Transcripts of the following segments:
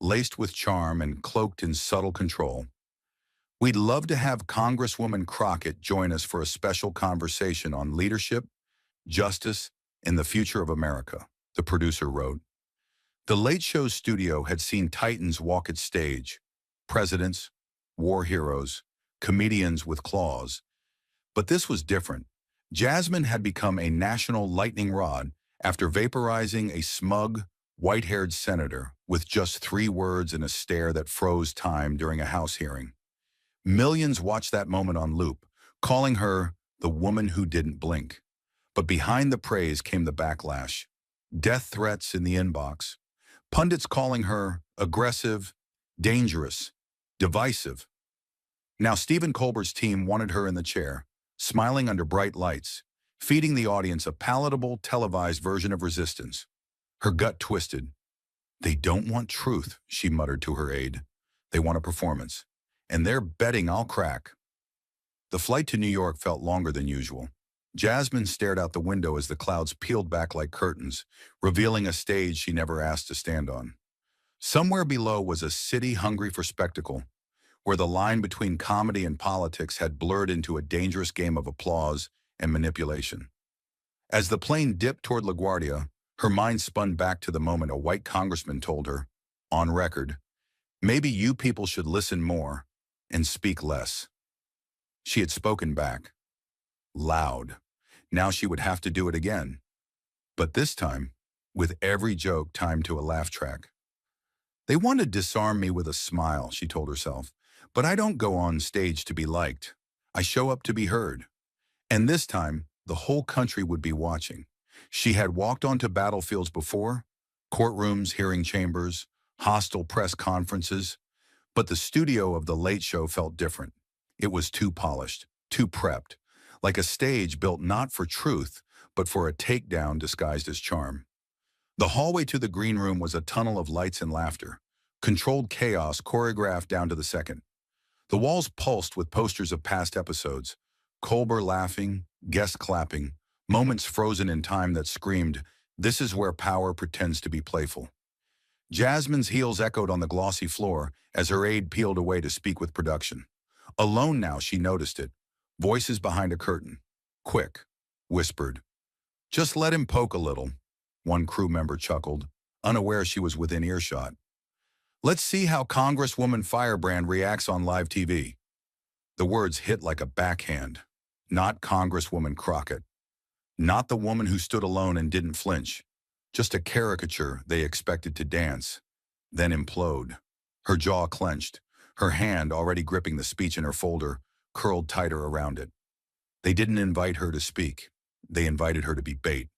laced with charm and cloaked in subtle control. We'd love to have Congresswoman Crockett join us for a special conversation on leadership, justice, and the future of America, the producer wrote. The Late Show studio had seen titans walk its stage, presidents, war heroes, comedians with claws. But this was different. Jasmine had become a national lightning rod after vaporizing a smug, white-haired senator with just 3 words and a stare that froze time during a House hearing. Millions watched that moment on loop, calling her the woman who didn't blink. But behind the praise came the backlash. Death threats in the inbox. Pundits calling her aggressive, dangerous, divisive. Now Stephen Colbert's team wanted her in the chair, smiling under bright lights, feeding the audience a palatable, televised version of resistance. Her gut twisted. "They don't want truth," she muttered to her aide. "They want a performance. And they're betting I'll crack." The flight to New York felt longer than usual. Jasmine stared out the window as the clouds peeled back like curtains, revealing a stage she never asked to stand on. Somewhere below was a city hungry for spectacle, where the line between comedy and politics had blurred into a dangerous game of applause and manipulation. As the plane dipped toward LaGuardia, her mind spun back to the moment a white congressman told her, on record, "Maybe you people should listen more and speak less." She had spoken back. Loud. Now she would have to do it again. But this time, with every joke timed to a laugh track. "They want to disarm me with a smile," she told herself. "But I don't go on stage to be liked. I show up to be heard." And this time, the whole country would be watching. She had walked onto battlefields before, courtrooms, hearing chambers, hostile press conferences. But the studio of The Late Show felt different. It was too polished, too prepped, like a stage built not for truth, but for a takedown disguised as charm. The hallway to the green room was a tunnel of lights and laughter, controlled chaos choreographed down to the second. The walls pulsed with posters of past episodes, Colbert laughing, guests clapping, moments frozen in time that screamed, "This is where power pretends to be playful." Jasmine's heels echoed on the glossy floor as her aide peeled away to speak with production. Alone now, she noticed it. Voices behind a curtain. "Quick," whispered. "Just let him poke a little," one crew member chuckled, unaware she was within earshot. "Let's see how Congresswoman Firebrand reacts on live TV." The words hit like a backhand. Not Congresswoman Crockett. Not the woman who stood alone and didn't flinch. Just a caricature they expected to dance, then implode. Her jaw clenched, her hand, already gripping the speech in her folder, curled tighter around it. They didn't invite her to speak. They invited her to be bait.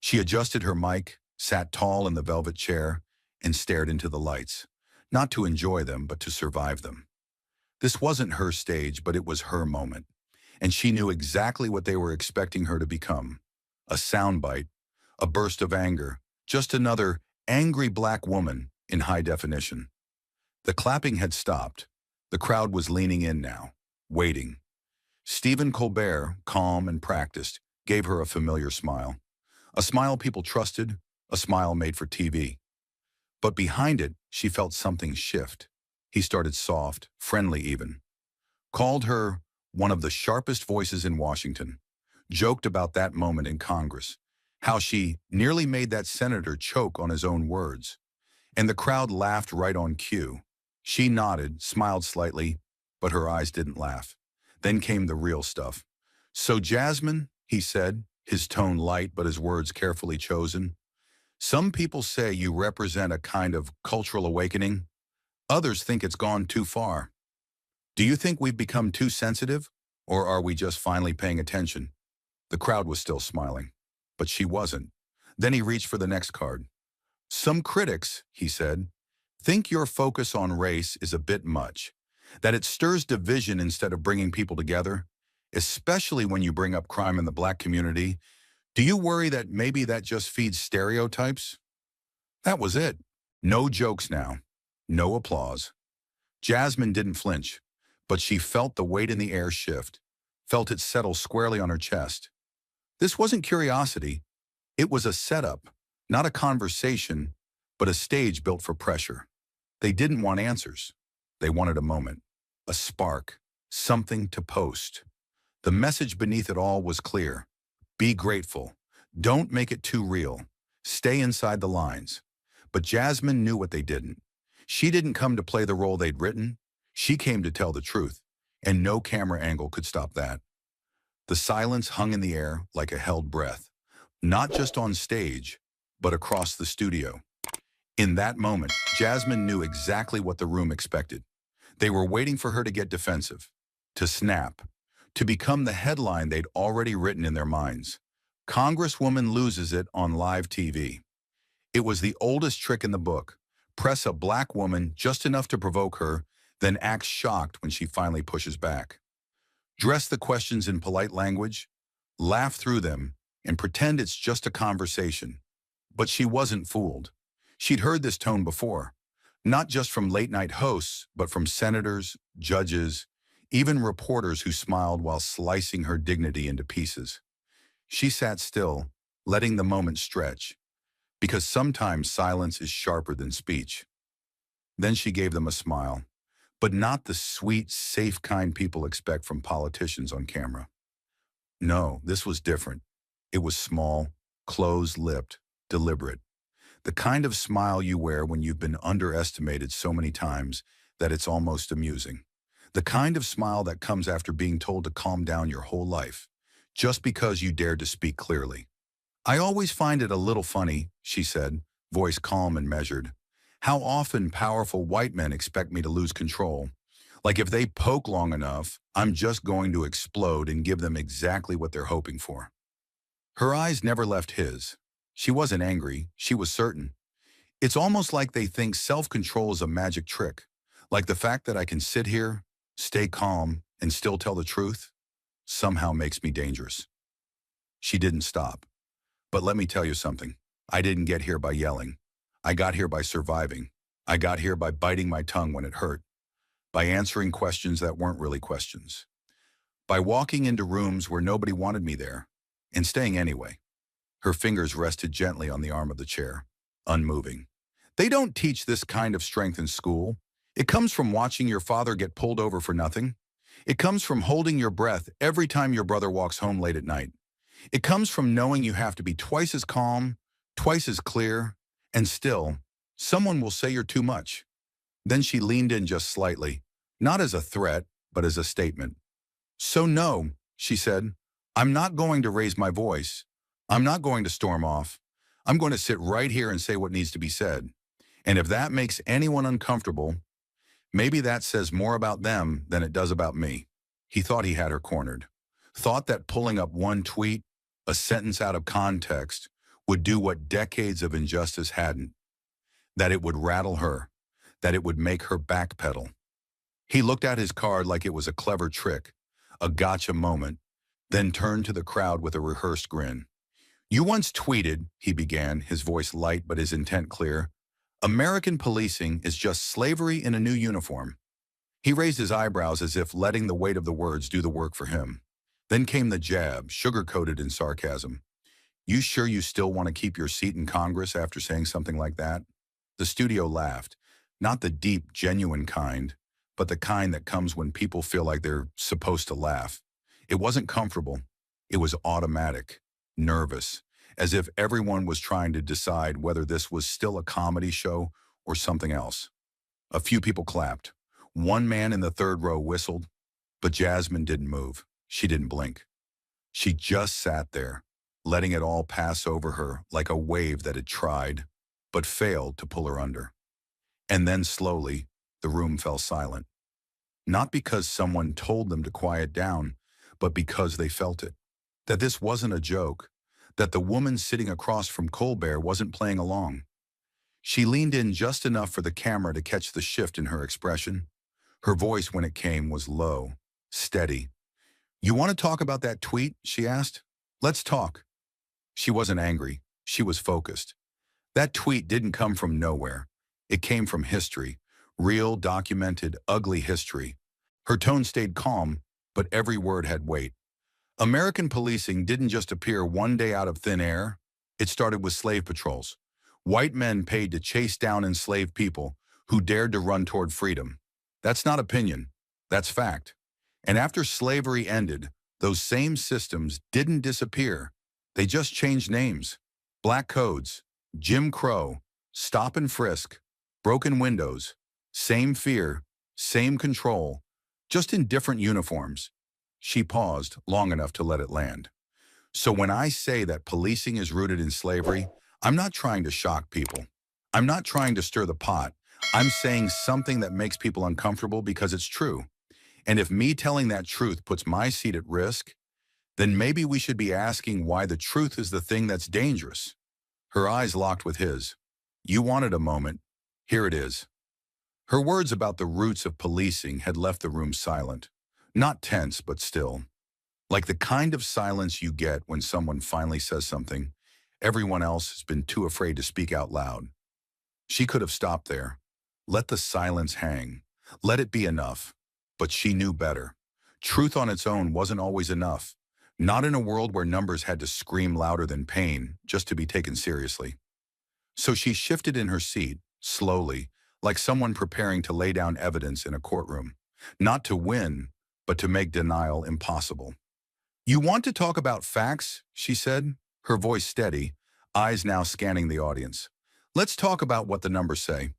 She adjusted her mic, sat tall in the velvet chair, and stared into the lights, not to enjoy them, but to survive them. This wasn't her stage, but it was her moment, and she knew exactly what they were expecting her to become. A soundbite, a burst of anger, just another angry black woman in high definition. The clapping had stopped. The crowd was leaning in now, waiting. Stephen Colbert, calm and practiced, gave her a familiar smile. A smile people trusted, a smile made for TV. But behind it, she felt something shift. He started soft, friendly even. Called her one of the sharpest voices in Washington. Joked about that moment in Congress. How she nearly made that senator choke on his own words. And the crowd laughed right on cue. She nodded, smiled slightly, but her eyes didn't laugh. Then came the real stuff. "So Jasmine," he said, his tone light but his words carefully chosen, "some people say you represent a kind of cultural awakening. Others think it's gone too far. Do you think we've become too sensitive, or are we just finally paying attention?" The crowd was still smiling, but she wasn't. Then he reached for the next card. "Some critics," he said, "think your focus on race is a bit much, that it stirs division instead of bringing people together, especially when you bring up crime in the black community. Do you worry that maybe that just feeds stereotypes?" That was it. No jokes now. No applause. Jasmine didn't flinch, but she felt the weight in the air shift, felt it settle squarely on her chest. This wasn't curiosity. It was a setup, not a conversation, but a stage built for pressure. They didn't want answers. They wanted a moment, a spark, something to post. The message beneath it all was clear. Be grateful. Don't make it too real. Stay inside the lines. But Jasmine knew what they didn't. She didn't come to play the role they'd written. She came to tell the truth, and no camera angle could stop that. The silence hung in the air like a held breath, not just on stage, but across the studio. In that moment, Jasmine knew exactly what the room expected. They were waiting for her to get defensive, to snap, to become the headline they'd already written in their minds. Congresswoman loses it on live TV. It was the oldest trick in the book. Press a black woman just enough to provoke her, then act shocked when she finally pushes back. Dress the questions in polite language, laugh through them, and pretend it's just a conversation. But she wasn't fooled. She'd heard this tone before, not just from late-night hosts, but from senators, judges, even reporters who smiled while slicing her dignity into pieces. She sat still, letting the moment stretch, because sometimes silence is sharper than speech. Then she gave them a smile, but not the sweet, safe kind people expect from politicians on camera. No, this was different. It was small, closed-lipped, deliberate. The kind of smile you wear when you've been underestimated so many times that it's almost amusing. The kind of smile that comes after being told to calm down your whole life, just because you dared to speak clearly. I always find it a little funny, she said, voice calm and measured, how often powerful white men expect me to lose control. Like if they poke long enough, I'm just going to explode and give them exactly what they're hoping for. Her eyes never left his. She wasn't angry, she was certain. It's almost like they think self-control is a magic trick, like the fact that I can sit here, stay calm, and still tell the truth, somehow makes me dangerous. She didn't stop. But let me tell you something. I didn't get here by yelling. I got here by surviving. I got here by biting my tongue when it hurt, by answering questions that weren't really questions, by walking into rooms where nobody wanted me there, and staying anyway. Her fingers rested gently on the arm of the chair, unmoving. They don't teach this kind of strength in school. It comes from watching your father get pulled over for nothing. It comes from holding your breath every time your brother walks home late at night. It comes from knowing you have to be twice as calm, twice as clear, and still, someone will say you're too much. Then she leaned in just slightly, not as a threat, but as a statement. So no, she said, I'm not going to raise my voice. I'm not going to storm off. I'm going to sit right here and say what needs to be said. And if that makes anyone uncomfortable, maybe that says more about them than it does about me. He thought he had her cornered. Thought that pulling up one tweet, a sentence out of context, would do what decades of injustice hadn't. That it would rattle her. That it would make her backpedal. He looked at his card like it was a clever trick, a gotcha moment, then turned to the crowd with a rehearsed grin. You once tweeted, he began, his voice light but his intent clear, American policing is just slavery in a new uniform. He raised his eyebrows as if letting the weight of the words do the work for him. Then came the jab, sugar-coated in sarcasm. You sure you still want to keep your seat in Congress after saying something like that? The studio laughed, not the deep, genuine kind, but the kind that comes when people feel like they're supposed to laugh. It wasn't comfortable. It was automatic, nervous, as if everyone was trying to decide whether this was still a comedy show or something else. A few people clapped. One man in the third row whistled, but Jasmine didn't move. She didn't blink. She just sat there, letting it all pass over her like a wave that had tried, but failed to pull her under. And then slowly, the room fell silent. Not because someone told them to quiet down, but because they felt it. That this wasn't a joke. That the woman sitting across from Colbert wasn't playing along. She leaned in just enough for the camera to catch the shift in her expression. Her voice, when it came, was low, steady. You want to talk about that tweet? She asked. Let's talk. She wasn't angry. She was focused. That tweet didn't come from nowhere. It came from history. Real, documented, ugly history. Her tone stayed calm, but every word had weight. American policing didn't just appear one day out of thin air. It started with slave patrols. White men paid to chase down enslaved people who dared to run toward freedom. That's not opinion. That's fact. And after slavery ended, those same systems didn't disappear. They just changed names. Black codes, Jim Crow, stop and frisk, broken windows, same fear, same control, just in different uniforms. She paused long enough to let it land. So when I say that policing is rooted in slavery, I'm not trying to shock people. I'm not trying to stir the pot. I'm saying something that makes people uncomfortable because it's true. And if me telling that truth puts my seat at risk, then maybe we should be asking why the truth is the thing that's dangerous. Her eyes locked with his. You wanted a moment. Here it is. Her words about the roots of policing had left the room silent. Not tense, but still. Like the kind of silence you get when someone finally says something everyone else has been too afraid to speak out loud. She could have stopped there. Let the silence hang. Let it be enough. But she knew better. Truth on its own wasn't always enough. Not in a world where numbers had to scream louder than pain just to be taken seriously. So she shifted in her seat, slowly, like someone preparing to lay down evidence in a courtroom. Not to win, but to make denial impossible. You want to talk about facts, she said, her voice steady, eyes now scanning the audience. Let's talk about what the numbers say.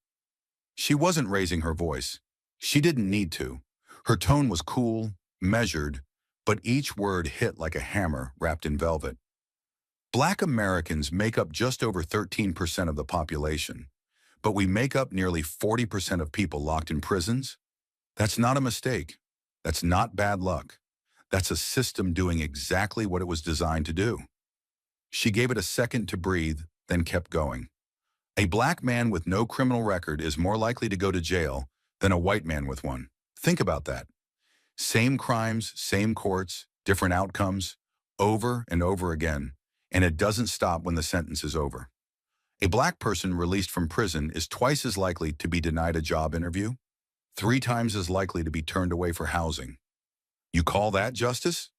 She wasn't raising her voice. She didn't need to. Her tone was cool, measured, but each word hit like a hammer wrapped in velvet. Black Americans make up just over 13% of the population, but we make up nearly 40% of people locked in prisons. That's not a mistake. That's not bad luck. That's a system doing exactly what it was designed to do. She gave it a second to breathe, then kept going. A black man with no criminal record is more likely to go to jail than a white man with one. Think about that. Same crimes, same courts, different outcomes, over and over again, and it doesn't stop when the sentence is over. A black person released from prison is twice as likely to be denied a job interview, 3 times as likely to be turned away for housing. You call that justice?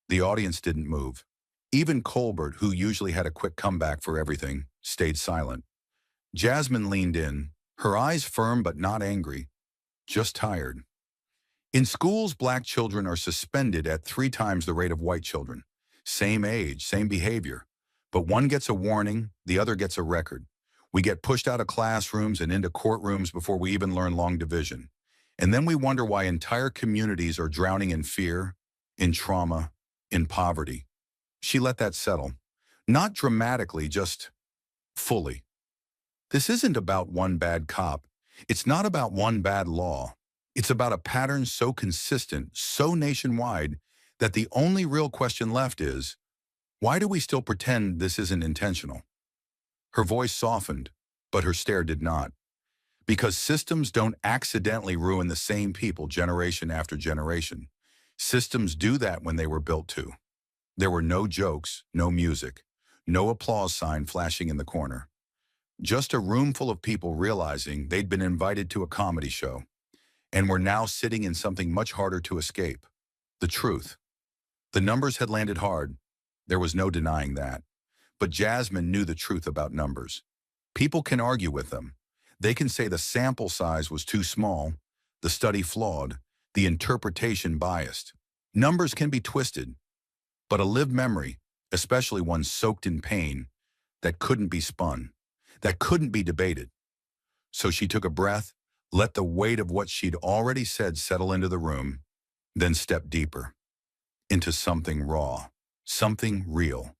The audience didn't move. Even Colbert, who usually had a quick comeback for everything, stayed silent. Jasmine leaned in, her eyes firm but not angry, just tired. In schools, black children are suspended at 3 times the rate of white children. Same age, same behavior. But one gets a warning, the other gets a record. We get pushed out of classrooms and into courtrooms before we even learn long division. And then we wonder why entire communities are drowning in fear, in trauma, in poverty. She let that settle. Not dramatically, just fully. This isn't about one bad cop. It's not about one bad law. It's about a pattern so consistent, so nationwide, that the only real question left is, why do we still pretend this isn't intentional? Her voice softened, but her stare did not. Because systems don't accidentally ruin the same people generation after generation. Systems do that when they were built to. There were no jokes, no music, no applause sign flashing in the corner. Just a room full of people realizing they'd been invited to a comedy show and were now sitting in something much harder to escape. The truth. The numbers had landed hard. There was no denying that. But Jasmine knew the truth about numbers. People can argue with them. They can say the sample size was too small, the study flawed, the interpretation biased. Numbers can be twisted, but a lived memory, especially one soaked in pain, that couldn't be spun, that couldn't be debated. So she took a breath, let the weight of what she'd already said settle into the room, then stepped deeper, into something raw, something real.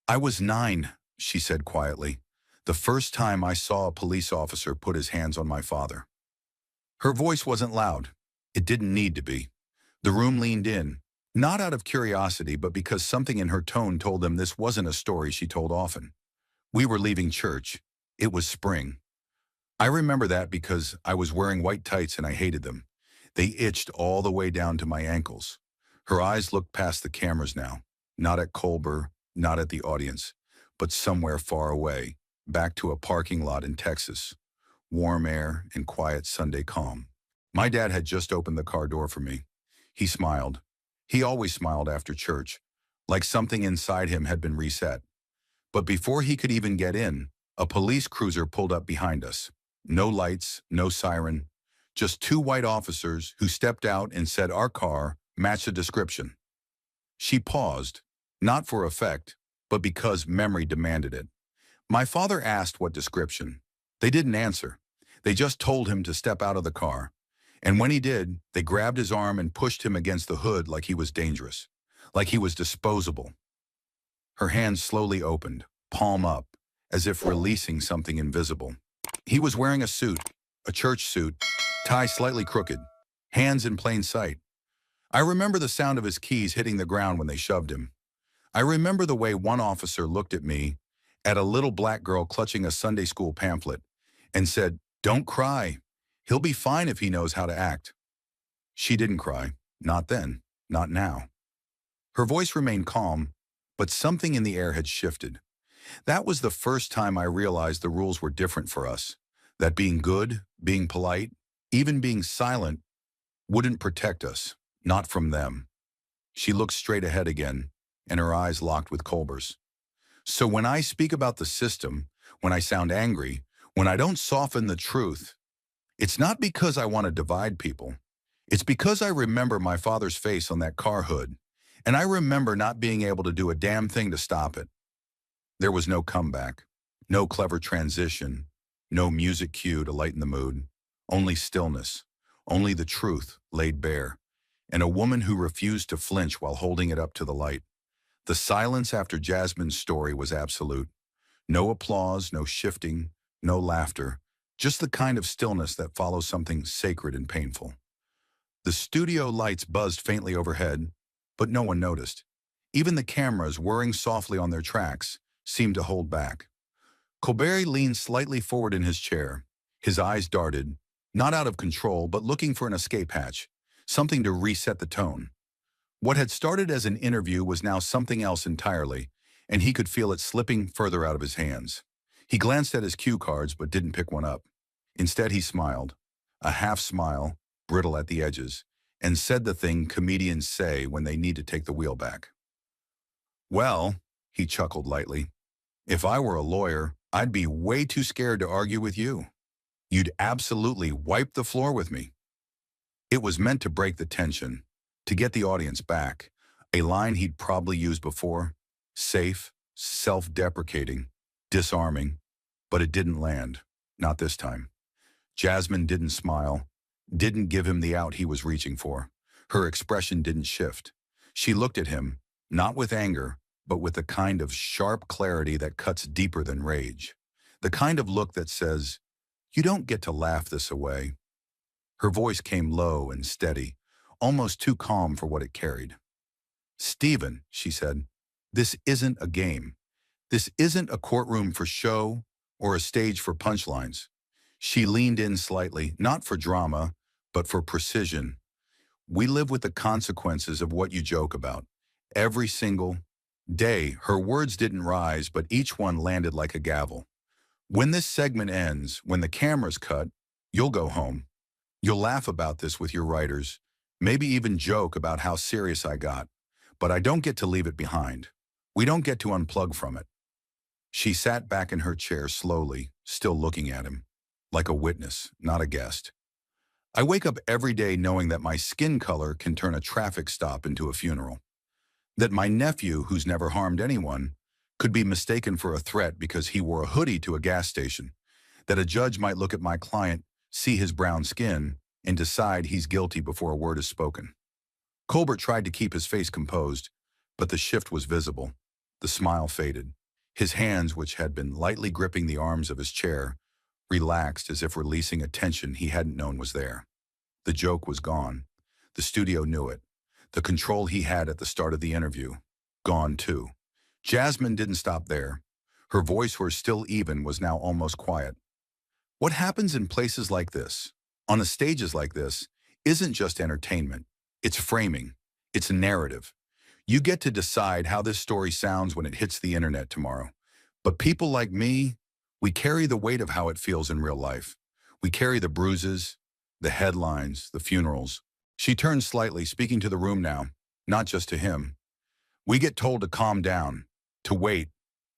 I was 9, she said quietly, the first time I saw a police officer put his hands on my father. Her voice wasn't loud. It didn't need to be. The room leaned in, not out of curiosity, but because something in her tone told them this wasn't a story she told often. We were leaving church. It was spring. I remember that because I was wearing white tights and I hated them. They itched all the way down to my ankles. Her eyes looked past the cameras now, not at Colbert, not at the audience, but somewhere far away, back to a parking lot in Texas. Warm air and quiet Sunday calm. My dad had just opened the car door for me. He smiled. He always smiled after church, like something inside him had been reset. But before he could even get in, a police cruiser pulled up behind us. No lights, no siren, just two white officers who stepped out and said our car matched the description. She paused, not for effect, but because memory demanded it. My father asked what description. They didn't answer. They just told him to step out of the car. And when he did, they grabbed his arm and pushed him against the hood like he was dangerous, like he was disposable. Her hands slowly opened, palm up, as if releasing something invisible. He was wearing a suit, a church suit, tie slightly crooked, hands in plain sight. I remember the sound of his keys hitting the ground when they shoved him. I remember the way one officer looked at me, at a little black girl clutching a Sunday school pamphlet, and said, "Don't cry. He'll be fine if he knows how to act." She didn't cry. Not then. Not now. Her voice remained calm, but something in the air had shifted. That was the first time I realized the rules were different for us, that being good, being polite, even being silent, wouldn't protect us, not from them. She looked straight ahead again, and her eyes locked with Colbert's. So when I speak about the system, when I sound angry, when I don't soften the truth, it's not because I want to divide people. It's because I remember my father's face on that car hood, and I remember not being able to do a damn thing to stop it. There was no comeback, no clever transition, no music cue to lighten the mood, only stillness, only the truth laid bare, and a woman who refused to flinch while holding it up to the light. The silence after Jasmine's story was absolute. No applause, no shifting, no laughter, just the kind of stillness that follows something sacred and painful. The studio lights buzzed faintly overhead, but no one noticed. Even the cameras, whirring softly on their tracks, seemed to hold back. Colbert leaned slightly forward in his chair. His eyes darted, not out of control, but looking for an escape hatch, something to reset the tone. What had started as an interview was now something else entirely, and he could feel it slipping further out of his hands. He glanced at his cue cards but didn't pick one up. Instead, he smiled, a half smile, brittle at the edges, and said the thing comedians say when they need to take the wheel back. "Well," he chuckled lightly, "if I were a lawyer, I'd be way too scared to argue with you. You'd absolutely wipe the floor with me." It was meant to break the tension, to get the audience back, a line he'd probably used before, safe, self-deprecating, disarming, but it didn't land, not this time. Jasmine didn't smile, didn't give him the out he was reaching for. Her expression didn't shift. She looked at him, not with anger, but with the kind of sharp clarity that cuts deeper than rage. The kind of look that says, "You don't get to laugh this away." Her voice came low and steady, almost too calm for what it carried. "Stephen," she said, "this isn't a game. This isn't a courtroom for show or a stage for punchlines." She leaned in slightly, not for drama, but for precision. "We live with the consequences of what you joke about. Every single day." Her words didn't rise, but each one landed like a gavel. "When this segment ends, when the cameras cut, you'll go home. You'll laugh about this with your writers, maybe even joke about how serious I got. But I don't get to leave it behind. We don't get to unplug from it." She sat back in her chair slowly, still looking at him, like a witness, not a guest. "I wake up every day knowing that my skin color can turn a traffic stop into a funeral. That my nephew, who's never harmed anyone, could be mistaken for a threat because he wore a hoodie to a gas station. That a judge might look at my client, see his brown skin, and decide he's guilty before a word is spoken." Colbert tried to keep his face composed, but the shift was visible. The smile faded. His hands, which had been lightly gripping the arms of his chair, relaxed as if releasing a tension he hadn't known was there. The joke was gone. The studio knew it. The control he had at the start of the interview, gone too. Jasmine didn't stop there. Her voice, where still even, was now almost quiet. "What happens in places like this, on stages like this, isn't just entertainment. It's framing. It's a narrative. You get to decide how this story sounds when it hits the internet tomorrow. But people like me, we carry the weight of how it feels in real life. We carry the bruises, the headlines, the funerals." She turned slightly, speaking to the room now, not just to him. "We get told to calm down, to wait,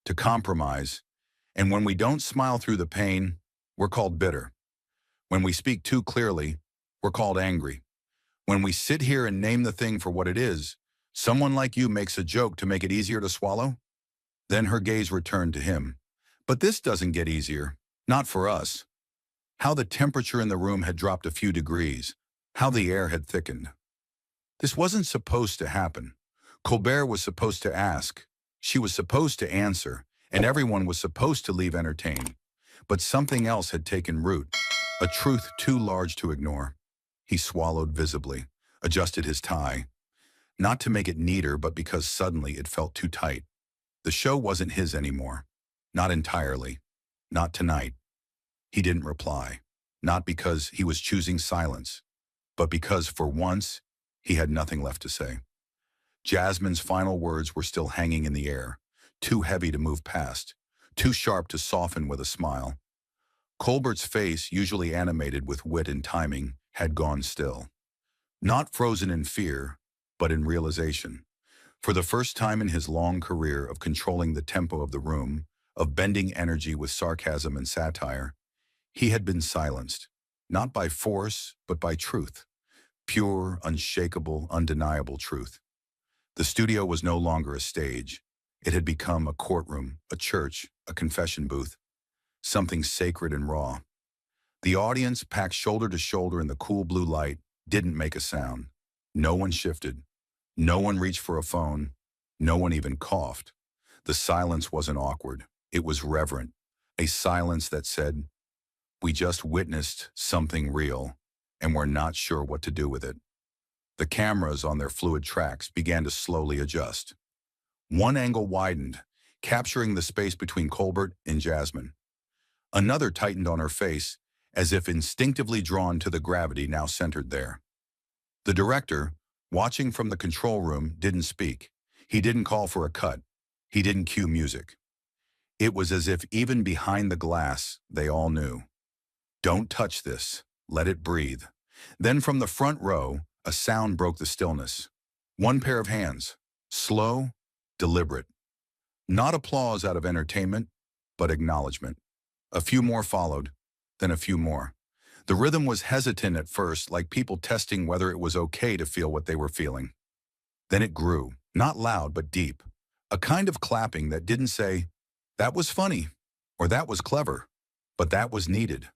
to compromise. And when we don't smile through the pain, we're called bitter. When we speak too clearly, we're called angry. When we sit here and name the thing for what it is, someone like you makes a joke to make it easier to swallow. Then her gaze returned to him. But this doesn't get easier. Not for us. How the temperature in the room had dropped a few degrees. How the air had thickened. This wasn't supposed to happen. Colbert was supposed to ask. She was supposed to answer. And everyone was supposed to leave entertained. But something else had taken root. A truth too large to ignore. He swallowed visibly, adjusted his tie. Not to make it neater, but because suddenly it felt too tight. The show wasn't his anymore. Not entirely. Not tonight. He didn't reply. Not because he was choosing silence, but because, for once, he had nothing left to say. Jasmine's final words were still hanging in the air, too heavy to move past, too sharp to soften with a smile. Colbert's face, usually animated with wit and timing, had gone still. Not frozen in fear, but in realization. For the first time in his long career of controlling the tempo of the room, of bending energy with sarcasm and satire, he had been silenced, not by force, but by truth. Pure, unshakable, undeniable truth. The studio was no longer a stage. It had become a courtroom, a church, a confession booth. Something sacred and raw. The audience, packed shoulder to shoulder in the cool blue light, didn't make a sound. No one shifted. No one reached for a phone. No one even coughed. The silence wasn't awkward. It was reverent. A silence that said, "We just witnessed something real, and we're not sure what to do with it." The cameras on their fluid tracks began to slowly adjust. One angle widened, capturing the space between Colbert and Jasmine. Another tightened on her face, as if instinctively drawn to the gravity now centered there. The director, watching from the control room, didn't speak. He didn't call for a cut. He didn't cue music. It was as if even behind the glass, they all knew. Don't touch this. Let it breathe. Then from the front row, a sound broke the stillness. One pair of hands. Slow, deliberate. Not applause out of entertainment, but acknowledgement. A few more followed, then a few more. The rhythm was hesitant at first, like people testing whether it was okay to feel what they were feeling. Then it grew, not loud but deep. A kind of clapping that didn't say, "That was funny," or "That was clever," but that was needed.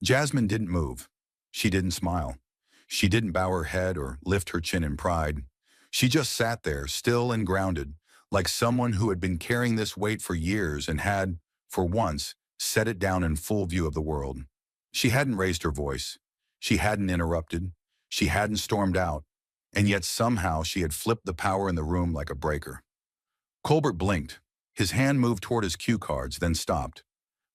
Jasmine didn't move. She didn't smile. She didn't bow her head or lift her chin in pride. She just sat there, still and grounded, like someone who had been carrying this weight for years and had, for once, set it down in full view of the world. She hadn't raised her voice. She hadn't interrupted. She hadn't stormed out. And yet somehow she had flipped the power in the room like a breaker. Colbert blinked. His hand moved toward his cue cards, then stopped.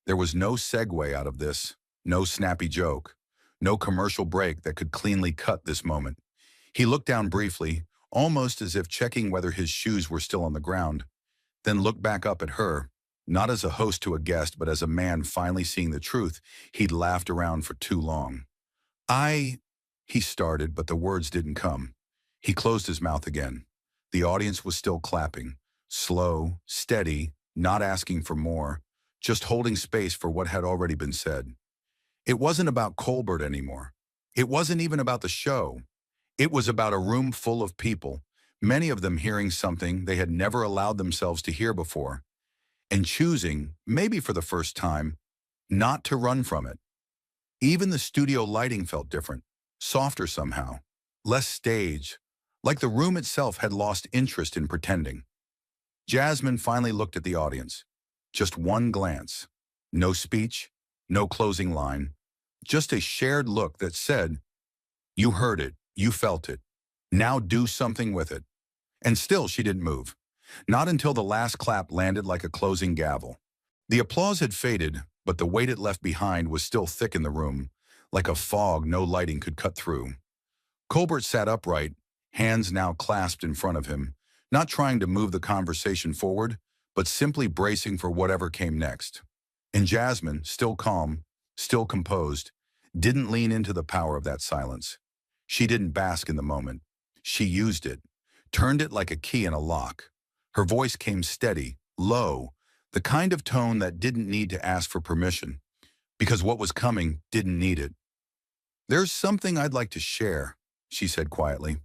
There was no segue out of this, no snappy joke, no commercial break that could cleanly cut this moment. He looked down briefly, almost as if checking whether his shoes were still on the ground, then looked back up at her, not as a host to a guest, but as a man finally seeing the truth he'd laughed around for too long. He started, but the words didn't come. He closed his mouth again. The audience was still clapping, slow, steady, not asking for more, just holding space for what had already been said. It wasn't about Colbert anymore. It wasn't even about the show. It was about a room full of people, many of them hearing something they had never allowed themselves to hear before, and choosing, maybe for the first time, not to run from it. Even the studio lighting felt different, softer somehow, less stage, like the room itself had lost interest in pretending. Jasmine finally looked at the audience. Just one glance. No speech, no closing line, just a shared look that said, "You heard it, you felt it. Now do something with it." And still she didn't move. Not until the last clap landed like a closing gavel. The applause had faded, but the weight it left behind was still thick in the room, like a fog no lighting could cut through. Colbert sat upright, hands now clasped in front of him, not trying to move the conversation forward, but simply bracing for whatever came next. And Jasmine, still calm, still composed, didn't lean into the power of that silence. She didn't bask in the moment. She used it, turned it like a key in a lock. Her voice came steady, low, the kind of tone that didn't need to ask for permission, because what was coming didn't need it. "There's something I'd like to share," she said quietly.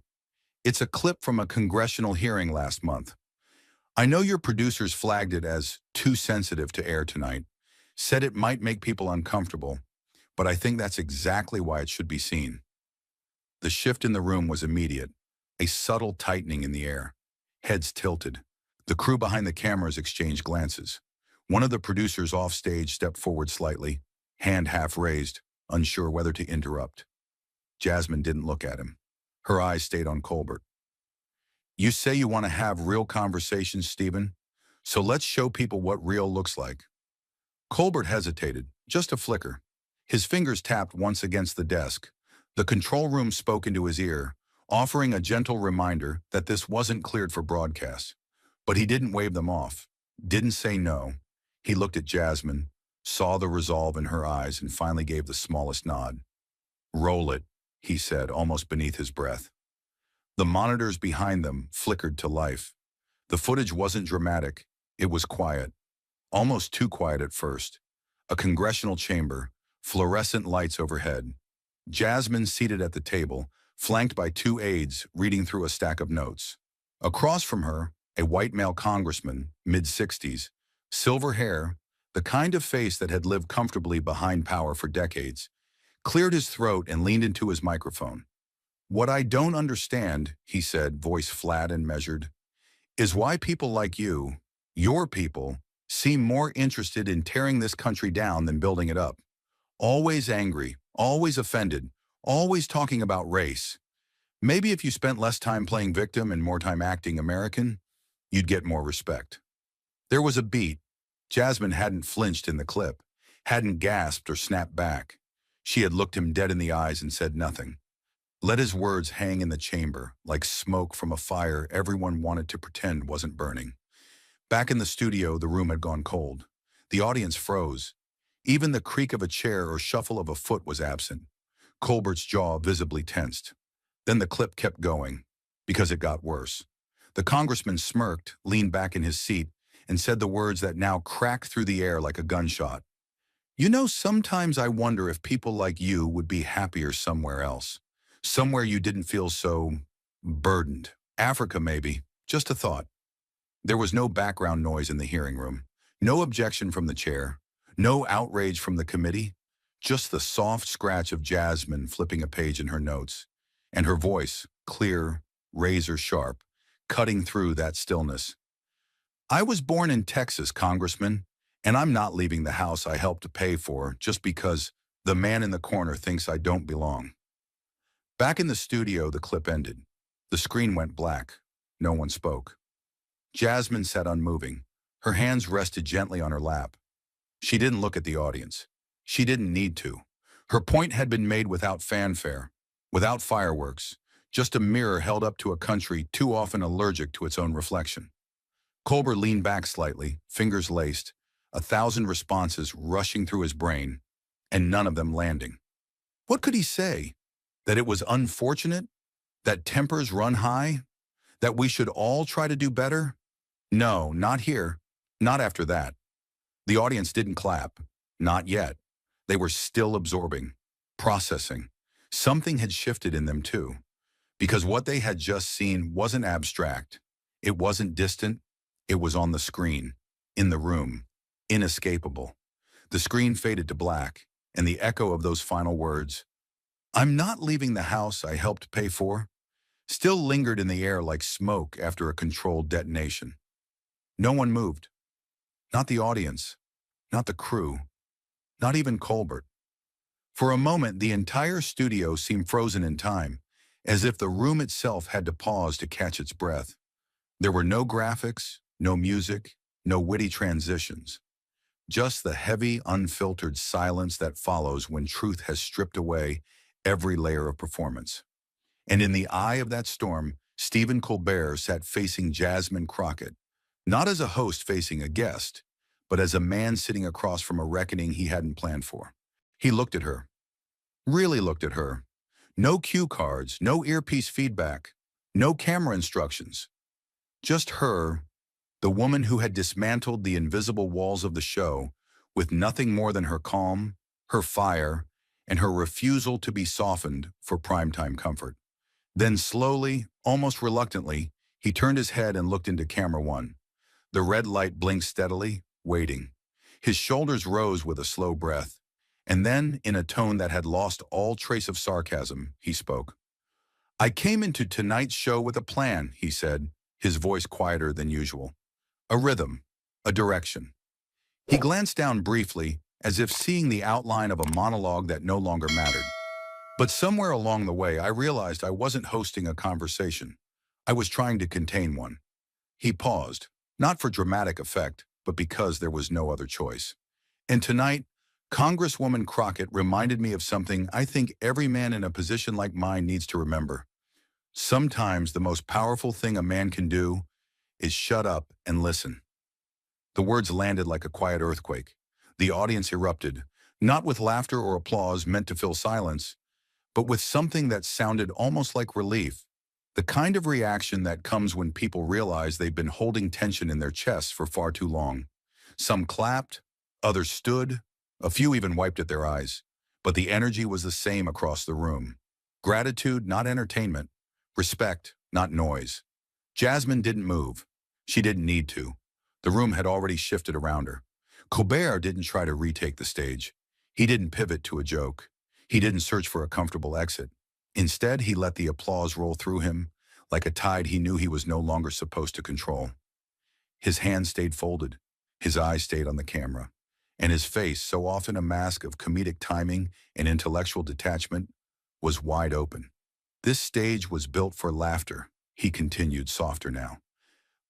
"It's a clip from a congressional hearing last month. I know your producers flagged it as too sensitive to air tonight, said it might make people uncomfortable, but I think that's exactly why it should be seen." The shift in the room was immediate, a subtle tightening in the air. Heads tilted. The crew behind the cameras exchanged glances. One of the producers off stage stepped forward slightly, hand half raised, unsure whether to interrupt. Jasmine didn't look at him. Her eyes stayed on Colbert. "You say you want to have real conversations, Stephen? So let's show people what real looks like." Colbert hesitated, just a flicker. His fingers tapped once against the desk. The control room spoke into his ear, offering a gentle reminder that this wasn't cleared for broadcast. But he didn't wave them off, didn't say no. He looked at Jasmine, saw the resolve in her eyes, and finally gave the smallest nod. "Roll it," he said, almost beneath his breath. The monitors behind them flickered to life. The footage wasn't dramatic, it was quiet. Almost too quiet at first. A congressional chamber, fluorescent lights overhead. Jasmine seated at the table, flanked by two aides reading through a stack of notes. Across from her, a white male congressman, mid-60s, silver hair, the kind of face that had lived comfortably behind power for decades, cleared his throat and leaned into his microphone. "What I don't understand," he said, voice flat and measured, "is why people like you, your people, seem more interested in tearing this country down than building it up. Always angry, always offended, always talking about race. Maybe if you spent less time playing victim and more time acting American, you'd get more respect." There was a beat. Jasmine hadn't flinched in the clip, hadn't gasped or snapped back. She had looked him dead in the eyes and said nothing. Let his words hang in the chamber, like smoke from a fire everyone wanted to pretend wasn't burning. Back in the studio, the room had gone cold. The audience froze. Even the creak of a chair or shuffle of a foot was absent. Colbert's jaw visibly tensed. Then the clip kept going, because it got worse. The congressman smirked, leaned back in his seat, and said the words that now cracked through the air like a gunshot. "You know, sometimes I wonder if people like you would be happier somewhere else. Somewhere you didn't feel so burdened. Africa, maybe. Just a thought." There was no background noise in the hearing room. No objection from the chair. No outrage from the committee. Just the soft scratch of Jasmine flipping a page in her notes. And her voice, clear, razor sharp, cutting through that stillness. "I was born in Texas, Congressman, and I'm not leaving the house I helped to pay for just because the man in the corner thinks I don't belong." Back in the studio, the clip ended. The screen went black. No one spoke. Jasmine sat unmoving. Her hands rested gently on her lap. She didn't look at the audience. She didn't need to. Her point had been made without fanfare, without fireworks, just a mirror held up to a country too often allergic to its own reflection. Colbert leaned back slightly, fingers laced, 1,000 responses rushing through his brain, and none of them landing. What could he say? That it was unfortunate? That tempers run high? That we should all try to do better? No, not here. Not after that. The audience didn't clap. Not yet. They were still absorbing, processing. Something had shifted in them too. Because what they had just seen wasn't abstract. It wasn't distant. It was on the screen, in the room, inescapable. The screen faded to black, and the echo of those final words, "I'm not leaving the house I helped pay for," still lingered in the air like smoke after a controlled detonation. No one moved. Not the audience, not the crew, not even Colbert. For a moment, the entire studio seemed frozen in time, as if the room itself had to pause to catch its breath. There were no graphics, no music, no witty transitions. Just the heavy, unfiltered silence that follows when truth has stripped away every layer of performance. And in the eye of that storm, Stephen Colbert sat facing Jasmine Crockett, not as a host facing a guest, but as a man sitting across from a reckoning he hadn't planned for. He looked at her, really looked at her. No cue cards, no earpiece feedback, no camera instructions. Just her, the woman who had dismantled the invisible walls of the show with nothing more than her calm, her fire, and her refusal to be softened for primetime comfort. Then slowly, almost reluctantly, he turned his head and looked into camera one. The red light blinked steadily, waiting. His shoulders rose with a slow breath. And then, in a tone that had lost all trace of sarcasm, he spoke. "I came into tonight's show with a plan," he said, his voice quieter than usual. "A rhythm, a direction." He glanced down briefly, as if seeing the outline of a monologue that no longer mattered. But somewhere along the way, I realized I wasn't hosting a conversation. I was trying to contain one. He paused, not for dramatic effect, but because there was no other choice. And tonight, Congresswoman Crockett reminded me of something I think every man in a position like mine needs to remember. Sometimes the most powerful thing a man can do is shut up and listen. The words landed like a quiet earthquake. The audience erupted, not with laughter or applause meant to fill silence, but with something that sounded almost like relief. The kind of reaction that comes when people realize they've been holding tension in their chests for far too long. Some clapped, others stood, a few even wiped at their eyes. But the energy was the same across the room. Gratitude, not entertainment. Respect, not noise. Jasmine didn't move. She didn't need to. The room had already shifted around her. Colbert didn't try to retake the stage. He didn't pivot to a joke. He didn't search for a comfortable exit. Instead, he let the applause roll through him, like a tide he knew he was no longer supposed to control. His hands stayed folded. His eyes stayed on the camera. And his face, so often a mask of comedic timing and intellectual detachment, was wide open. "This stage was built for laughter," he continued, softer now.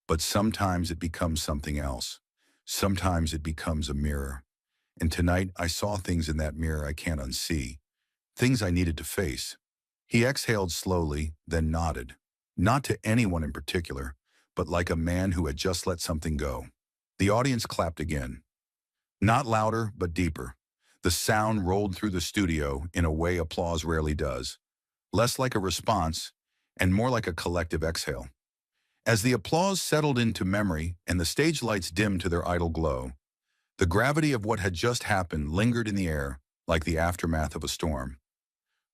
"But sometimes it becomes something else. Sometimes it becomes a mirror. And tonight I saw things in that mirror I can't unsee. Things I needed to face." He exhaled slowly, then nodded. Not to anyone in particular, but like a man who had just let something go. The audience clapped again. Not louder, but deeper. The sound rolled through the studio in a way applause rarely does. Less like a response, and more like a collective exhale. As the applause settled into memory and the stage lights dimmed to their idle glow, the gravity of what had just happened lingered in the air like the aftermath of a storm.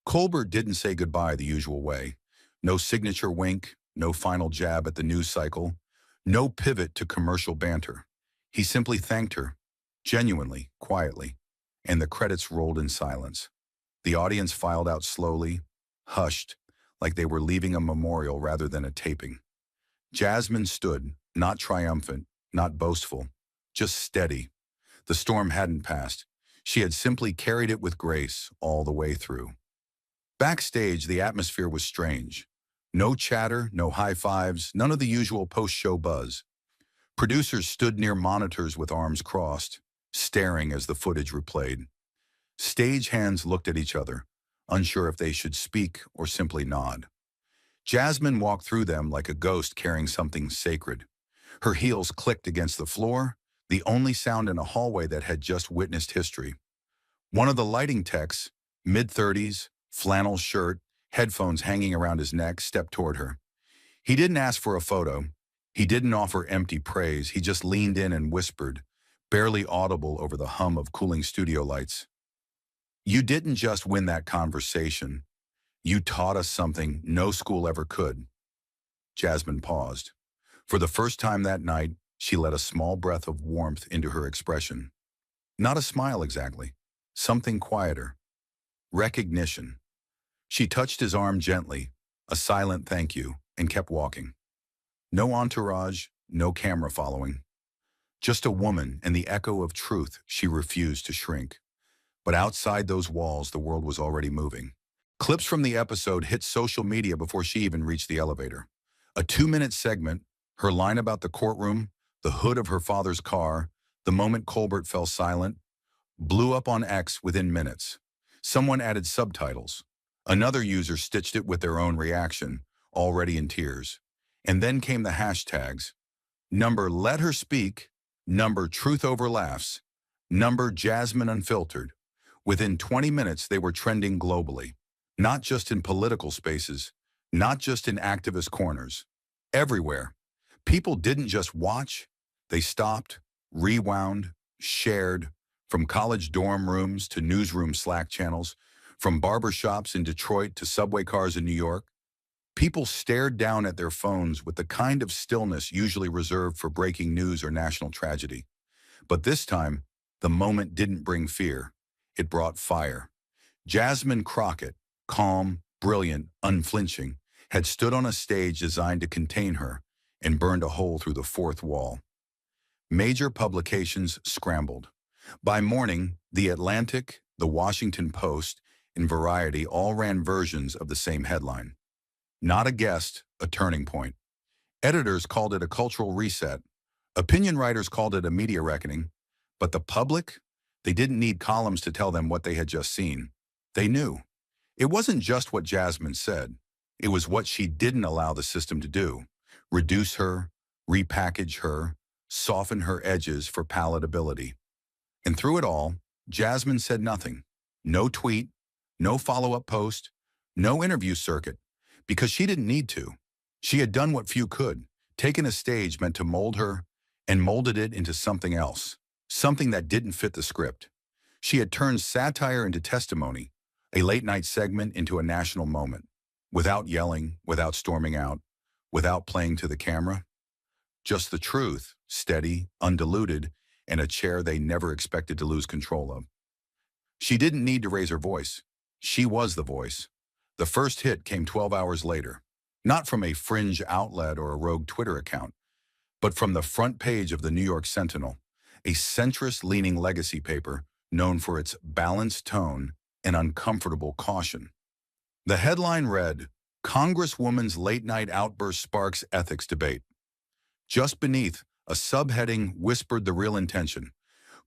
Colbert didn't say goodbye the usual way. No signature wink, no final jab at the news cycle, no pivot to commercial banter. He simply thanked her, genuinely, quietly, and the credits rolled in silence. The audience filed out slowly, hushed, like they were leaving a memorial rather than a taping. Jasmine stood, not triumphant, not boastful, just steady. The storm hadn't passed. She had simply carried it with grace all the way through. Backstage, the atmosphere was strange. No chatter, no high fives, none of the usual post-show buzz. Producers stood near monitors with arms crossed, staring as the footage replayed. Stage hands looked at each other, unsure if they should speak or simply nod. Jasmine walked through them like a ghost carrying something sacred. Her heels clicked against the floor, the only sound in a hallway that had just witnessed history. One of the lighting techs, mid-30s, flannel shirt, headphones hanging around his neck, stepped toward her. He didn't ask for a photo. He didn't offer empty praise. He just leaned in and whispered, barely audible over the hum of cooling studio lights. "You didn't just win that conversation. You taught us something no school ever could." Jasmine paused. For the first time that night, she let a small breath of warmth into her expression. Not a smile exactly. Something quieter. Recognition. She touched his arm gently, a silent thank you, and kept walking. No entourage, no camera following. Just a woman and the echo of truth she refused to shrink. But outside those walls, the world was already moving. Clips from the episode hit social media before she even reached the elevator. A 2-minute segment, her line about the courtroom, the hood of her father's car, the moment Colbert fell silent, blew up on X within minutes. Someone added subtitles. Another user stitched it with their own reaction, already in tears. And then came the hashtags. Number let her speak, number truth over laughs, number Jasmine unfiltered. Within 20 minutes, they were trending globally. Not just in political spaces, not just in activist corners. Everywhere. People didn't just watch, they stopped, rewound, shared. From college dorm rooms to newsroom Slack channels, from barber shops in Detroit to subway cars in New York, people stared down at their phones with the kind of stillness usually reserved for breaking news or national tragedy. But this time, the moment didn't bring fear. It brought fire. Jasmine Crockett, calm, brilliant, unflinching, had stood on a stage designed to contain her and burned a hole through the fourth wall. Major publications scrambled. By morning, The Atlantic, The Washington Post, and Variety all ran versions of the same headline. Not a guest, a turning point. Editors called it a cultural reset. Opinion writers called it a media reckoning. But the public? They didn't need columns to tell them what they had just seen. They knew. It wasn't just what Jasmine said. It was what she didn't allow the system to do. Reduce her, repackage her, soften her edges for palatability. And through it all, Jasmine said nothing. No tweet, no follow-up post, no interview circuit, because she didn't need to. She had done what few could, taken a stage meant to mold her, and molded it into something else, something that didn't fit the script. She had turned satire into testimony, a late-night segment into a national moment, without yelling, without storming out, without playing to the camera. Just the truth, steady, undiluted, and a chair they never expected to lose control of. She didn't need to raise her voice. She was the voice. The first hit came 12 hours later, not from a fringe outlet or a rogue Twitter account, but from the front page of the New York Sentinel, a centrist-leaning legacy paper known for its balanced tone and uncomfortable caution. The headline read, "Congresswoman's late-night outburst sparks ethics debate." Just beneath, a subheading whispered the real intention.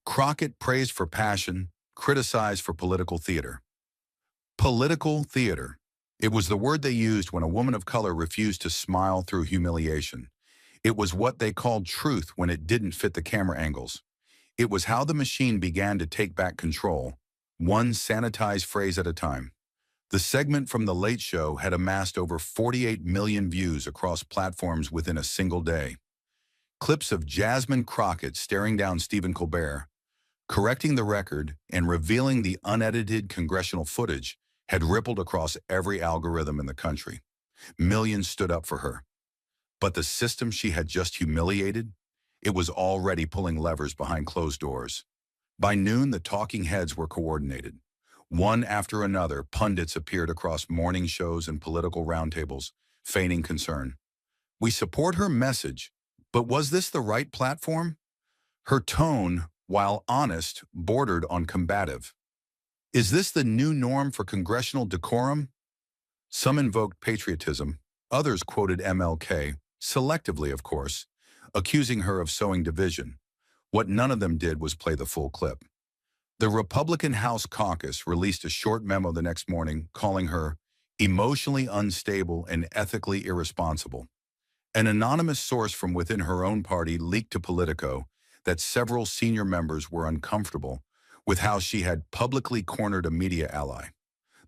Crockett praised for passion, criticized for political theater. Political theater. It was the word they used when a woman of color refused to smile through humiliation. It was what they called truth when it didn't fit the camera angles. It was how the machine began to take back control, one sanitized phrase at a time. The segment from The Late Show had amassed over 48 million views across platforms within a single day. Clips of Jasmine Crockett staring down Stephen Colbert, correcting the record and revealing the unedited congressional footage had rippled across every algorithm in the country. Millions stood up for her. But the system she had just humiliated, it was already pulling levers behind closed doors. By noon, the talking heads were coordinated. One after another, pundits appeared across morning shows and political roundtables, feigning concern. We support her message, but was this the right platform? Her tone, while honest, bordered on combative. Is this the new norm for congressional decorum? Some invoked patriotism, others quoted MLK, selectively of course, accusing her of sowing division. What none of them did was play the full clip. The Republican House caucus released a short memo the next morning calling her emotionally unstable and ethically irresponsible. An anonymous source from within her own party leaked to Politico that several senior members were uncomfortable with how she had publicly cornered a media ally.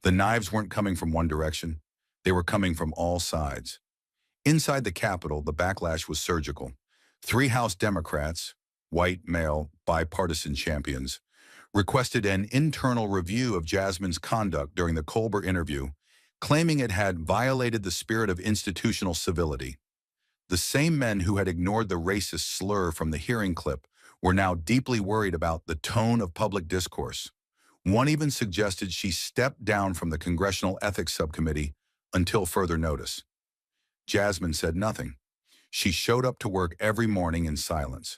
The knives weren't coming from one direction. They were coming from all sides. Inside the Capitol, the backlash was surgical. 3 House Democrats, white, male, bipartisan champions, requested an internal review of Jasmine's conduct during the Colbert interview, claiming it had violated the spirit of institutional civility. The same men who had ignored the racist slur from the hearing clip were now deeply worried about the tone of public discourse. One even suggested she step down from the Congressional Ethics Subcommittee until further notice. Jasmine said nothing. She showed up to work every morning in silence,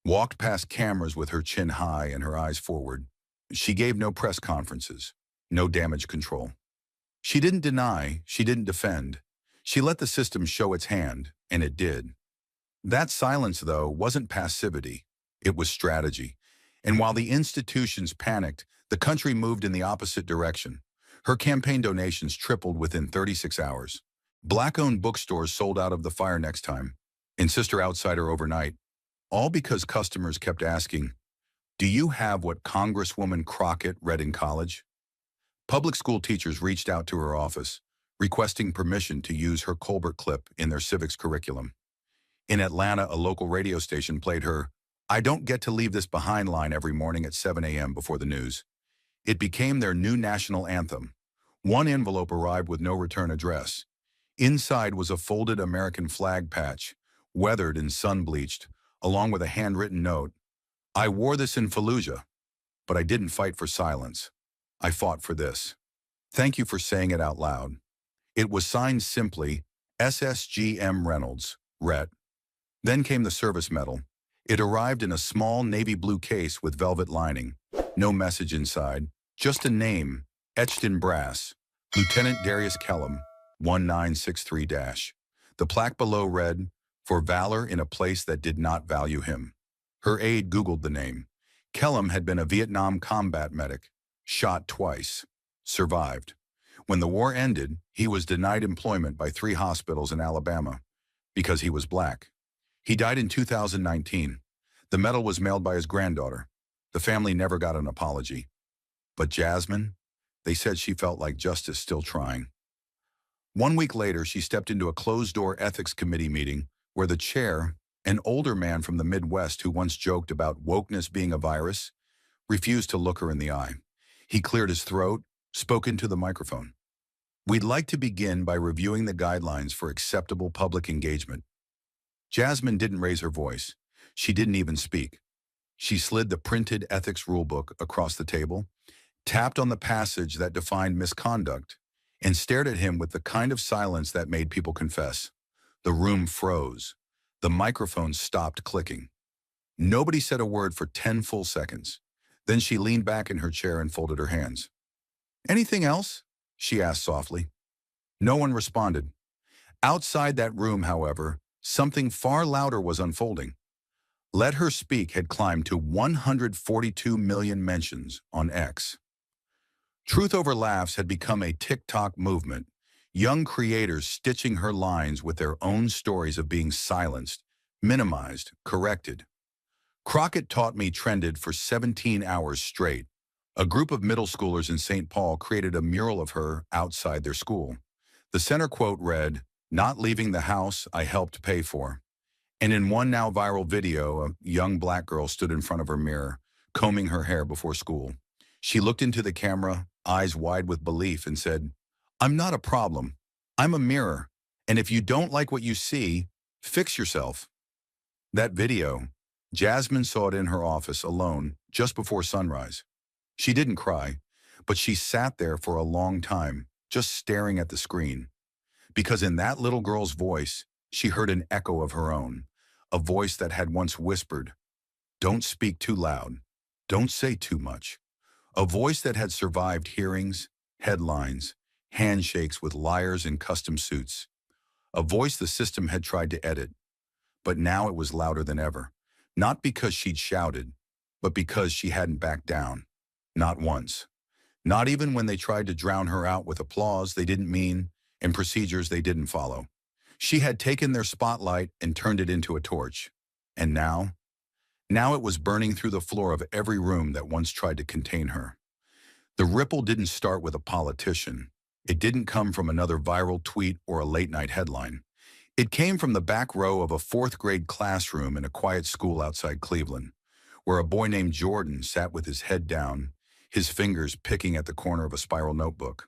walked past cameras with her chin high and her eyes forward. She gave no press conferences, no damage control. She didn't deny, she didn't defend. She let the system show its hand, and it did. That silence, though, wasn't passivity. It was strategy. And while the institutions panicked, the country moved in the opposite direction. Her campaign donations tripled within 36 hours. Black-owned bookstores sold out of the fire next time, and Sister Outsider overnight, all because customers kept asking, "Do you have what Congresswoman Crockett read in college?" Public school teachers reached out to her office, requesting permission to use her Colbert clip in their civics curriculum. In Atlanta, a local radio station played her "I don't get to leave this behind" line every morning at 7 a.m. before the news. It became their new national anthem. One envelope arrived with no return address. Inside was a folded American flag patch, weathered and sun-bleached, along with a handwritten note. "I wore this in Fallujah, but I didn't fight for silence. I fought for this. Thank you for saying it out loud." It was signed simply, SSGM Reynolds, Rhett. Then came the service medal. It arrived in a small navy blue case with velvet lining. No message inside, just a name, etched in brass. Lieutenant Darius Kellum, 1963-. The plaque below read, "For valor in a place that did not value him." Her aide Googled the name. Kellum had been a Vietnam combat medic, shot twice, survived. When the war ended, he was denied employment by 3 hospitals in Alabama because he was black. He died in 2019. The medal was mailed by his granddaughter. The family never got an apology. But Jasmine, they said she felt like justice still trying. 1 week later, she stepped into a closed-door ethics committee meeting where the chair, an older man from the Midwest who once joked about wokeness being a virus, refused to look her in the eye. He cleared his throat, spoke into the microphone. "We'd like to begin by reviewing the guidelines for acceptable public engagement." Jasmine didn't raise her voice. She didn't even speak. She slid the printed ethics rulebook across the table, tapped on the passage that defined misconduct, and stared at him with the kind of silence that made people confess. The room froze. The microphone stopped clicking. Nobody said a word for 10 full seconds. Then she leaned back in her chair and folded her hands. "Anything else?" she asked softly. No one responded. Outside that room, however, something far louder was unfolding. Let Her Speak had climbed to 142 million mentions on X. Truth Over Laughs had become a TikTok movement, young creators stitching her lines with their own stories of being silenced, minimized, corrected. Crockett Taught Me trended for 17 hours straight. A group of middle schoolers in St. Paul created a mural of her outside their school. The center quote read, "Not leaving the house I helped pay for." And in one now viral video, a young black girl stood in front of her mirror, combing her hair before school. She looked into the camera, eyes wide with belief, and said, "I'm not a problem. I'm a mirror. And if you don't like what you see, fix yourself." That video, Jasmine saw it in her office alone just before sunrise. She didn't cry, but she sat there for a long time, just staring at the screen. Because in that little girl's voice, she heard an echo of her own, a voice that had once whispered, "Don't speak too loud. Don't say too much." A voice that had survived hearings, headlines, handshakes with liars in custom suits. A voice the system had tried to edit. But now it was louder than ever. Not because she'd shouted, but because she hadn't backed down. Not once. Not even when they tried to drown her out with applause they didn't mean and procedures they didn't follow. She had taken their spotlight and turned it into a torch. And now? Now it was burning through the floor of every room that once tried to contain her. The ripple didn't start with a politician. It didn't come from another viral tweet or a late-night headline. It came from the back row of a 4th-grade classroom in a quiet school outside Cleveland, where a boy named Jordan sat with his head down, his fingers picking at the corner of a spiral notebook.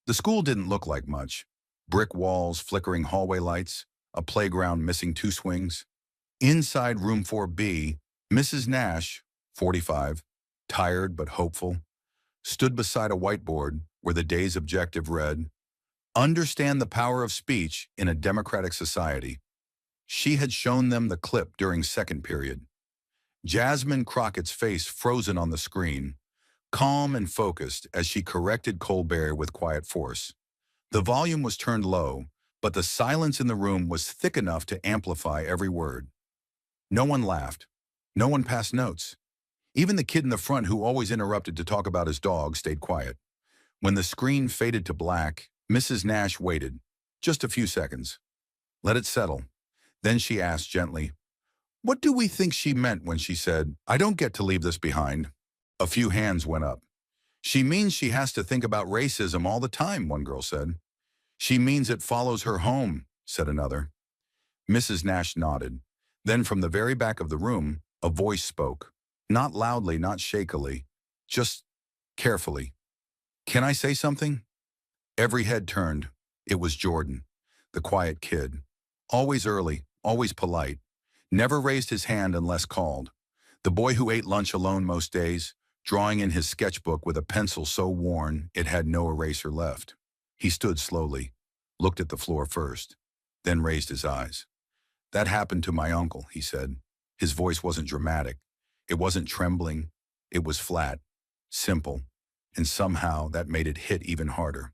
The school didn't look like much. Brick walls, flickering hallway lights, a playground missing 2 swings. Inside room 4B, Mrs. Nash, 45, tired but hopeful, stood beside a whiteboard where the day's objective read, "Understand the power of speech in a democratic society." She had shown them the clip during second period. Jasmine Crockett's face frozen on the screen, calm and focused as she corrected Colbert with quiet force. The volume was turned low, but the silence in the room was thick enough to amplify every word. No one laughed. No one passed notes. Even the kid in the front who always interrupted to talk about his dog stayed quiet. When the screen faded to black, Mrs. Nash waited, just a few seconds. Let it settle. Then she asked gently, "What do we think she meant when she said, 'I don't get to leave this behind'?" A few hands went up. "She means she has to think about racism all the time," one girl said. "She means it follows her home," said another. Mrs. Nash nodded. Then from the very back of the room, A voice spoke. Not loudly, not shakily, just carefully. "Can I say something?" Every head turned. It was Jordan, the quiet kid. Always early, always polite. Never raised his hand unless called. The boy who ate lunch alone most days, drawing in his sketchbook with a pencil so worn it had no eraser left. He stood slowly, looked at the floor first, then raised his eyes. "That happened to my uncle," he said. His voice wasn't dramatic. It wasn't trembling. It was flat, simple, and somehow that made it hit even harder.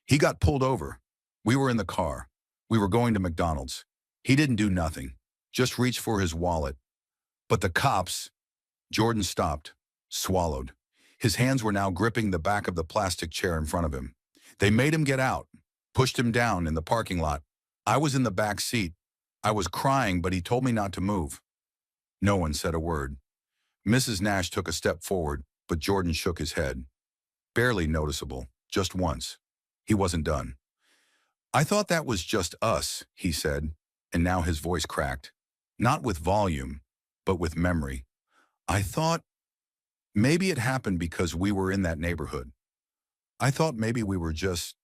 "He got pulled over. We were in the car. We were going to McDonald's. He didn't do nothing, just reached for his wallet. But the cops—" Jordan stopped, swallowed. His hands were now gripping the back of the plastic chair in front of him. "They made him get out, pushed him down in the parking lot. I was in the back seat. I was crying, but he told me not to move." No one said a word. Mrs. Nash took a step forward, but Jordan shook his head. Barely noticeable, just once. He wasn't done. "I thought that was just us," he said, and now his voice cracked. Not with volume, but with memory. "I thought maybe it happened because we were in that neighborhood. I thought maybe we were just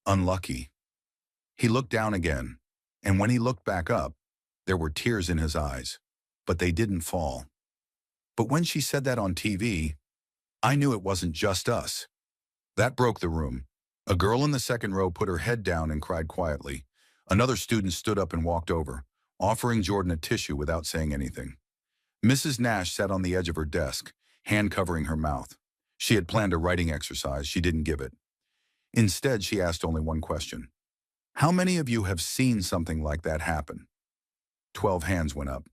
unlucky." He looked down again, and when he looked back up, there were tears in his eyes, but they didn't fall. "But when she said that on TV, I knew it wasn't just us." That broke the room. A girl in the second row put her head down and cried quietly. Another student stood up and walked over, offering Jordan a tissue without saying anything. Mrs. Nash sat on the edge of her desk, hand covering her mouth. She had planned a writing exercise. She didn't give it. Instead, she asked only one question. "How many of you have seen something like that happen?" 12 hands went up.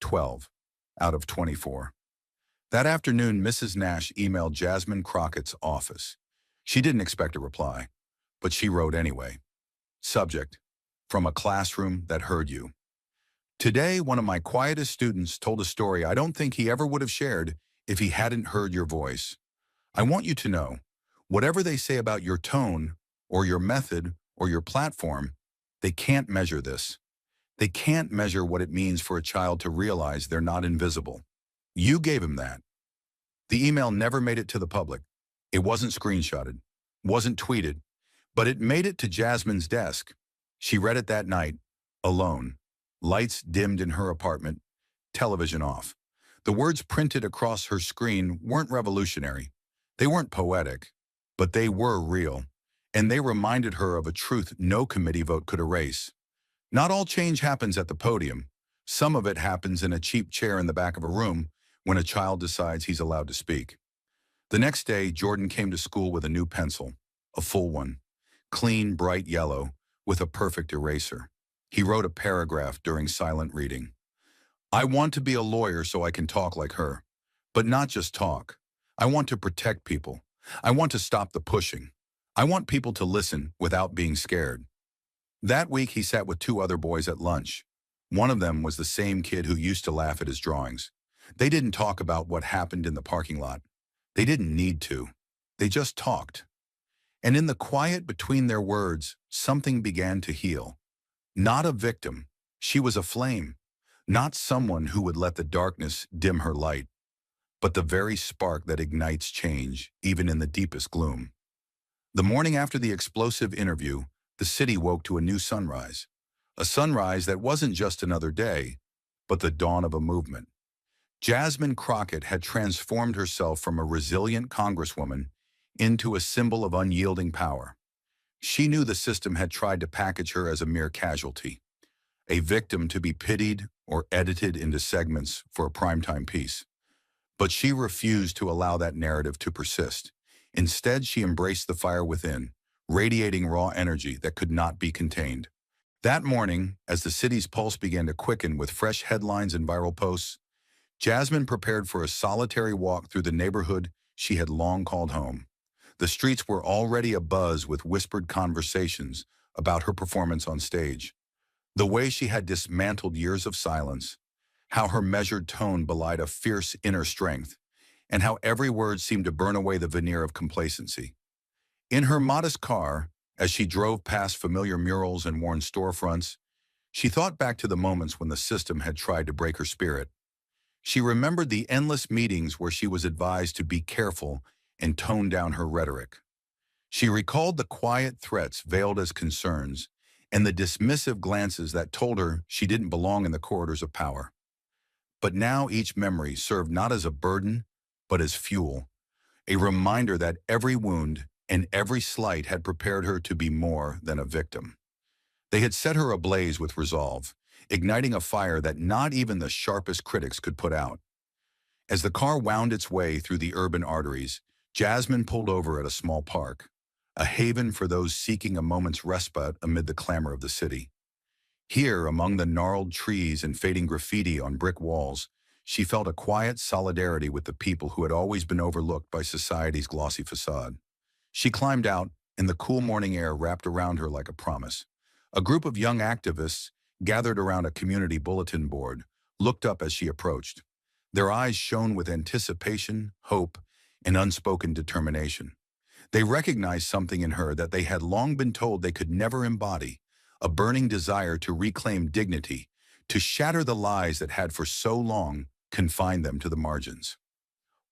12 out of 24. That afternoon, Mrs. Nash emailed Jasmine Crockett's office. She didn't expect a reply, but she wrote anyway. Subject: from a classroom that heard you. "Today, one of my quietest students told a story I don't think he ever would have shared if he hadn't heard your voice. I want you to know, whatever they say about your tone or your method or your platform, they can't measure this. They can't measure what it means for a child to realize they're not invisible. You gave him that." The email never made it to the public. It wasn't screenshotted, wasn't tweeted, but it made it to Jasmine's desk. She read it that night, alone. Lights dimmed in her apartment, television off. The words printed across her screen weren't revolutionary. They weren't poetic, but they were real, and they reminded her of a truth no committee vote could erase. Not all change happens at the podium. Some of it happens in a cheap chair in the back of a room when a child decides he's allowed to speak. The next day, Jordan came to school with a new pencil, a full one, clean, bright yellow, with a perfect eraser. He wrote a paragraph during silent reading. "I want to be a lawyer so I can talk like her. But not just talk. I want to protect people. I want to stop the pushing. I want people to listen without being scared." That week, he sat with 2 other boys at lunch. One of them was the same kid who used to laugh at his drawings. They didn't talk about what happened in the parking lot. They didn't need to. They just talked. And in the quiet between their words, something began to heal. Not a victim. She was a flame. Not someone who would let the darkness dim her light, but the very spark that ignites change, even in the deepest gloom. The morning after the explosive interview, the city woke to a new sunrise. A sunrise that wasn't just another day, but the dawn of a movement. Jasmine Crockett had transformed herself from a resilient congresswoman into a symbol of unyielding power. She knew the system had tried to package her as a mere casualty, a victim to be pitied or edited into segments for a primetime piece. But she refused to allow that narrative to persist. Instead, she embraced the fire within, radiating raw energy that could not be contained. That morning, as the city's pulse began to quicken with fresh headlines and viral posts, Jasmine prepared for a solitary walk through the neighborhood she had long called home. The streets were already abuzz with whispered conversations about her performance on stage, the way she had dismantled years of silence, how her measured tone belied a fierce inner strength, and how every word seemed to burn away the veneer of complacency. In her modest car, as she drove past familiar murals and worn storefronts, she thought back to the moments when the system had tried to break her spirit. She remembered the endless meetings where she was advised to be careful and tone down her rhetoric. She recalled the quiet threats veiled as concerns and the dismissive glances that told her she didn't belong in the corridors of power. But now each memory served not as a burden, but as fuel, a reminder that every wound and every slight had prepared her to be more than a victim. They had set her ablaze with resolve, igniting a fire that not even the sharpest critics could put out. As the car wound its way through the urban arteries, Jasmine pulled over at a small park, a haven for those seeking a moment's respite amid the clamor of the city. Here, among the gnarled trees and fading graffiti on brick walls, she felt a quiet solidarity with the people who had always been overlooked by society's glossy facade. She climbed out, and the cool morning air wrapped around her like a promise. A group of young activists, gathered around a community bulletin board, looked up as she approached. Their eyes shone with anticipation, hope, and unspoken determination. They recognized something in her that they had long been told they could never embody, a burning desire to reclaim dignity, to shatter the lies that had for so long confined them to the margins.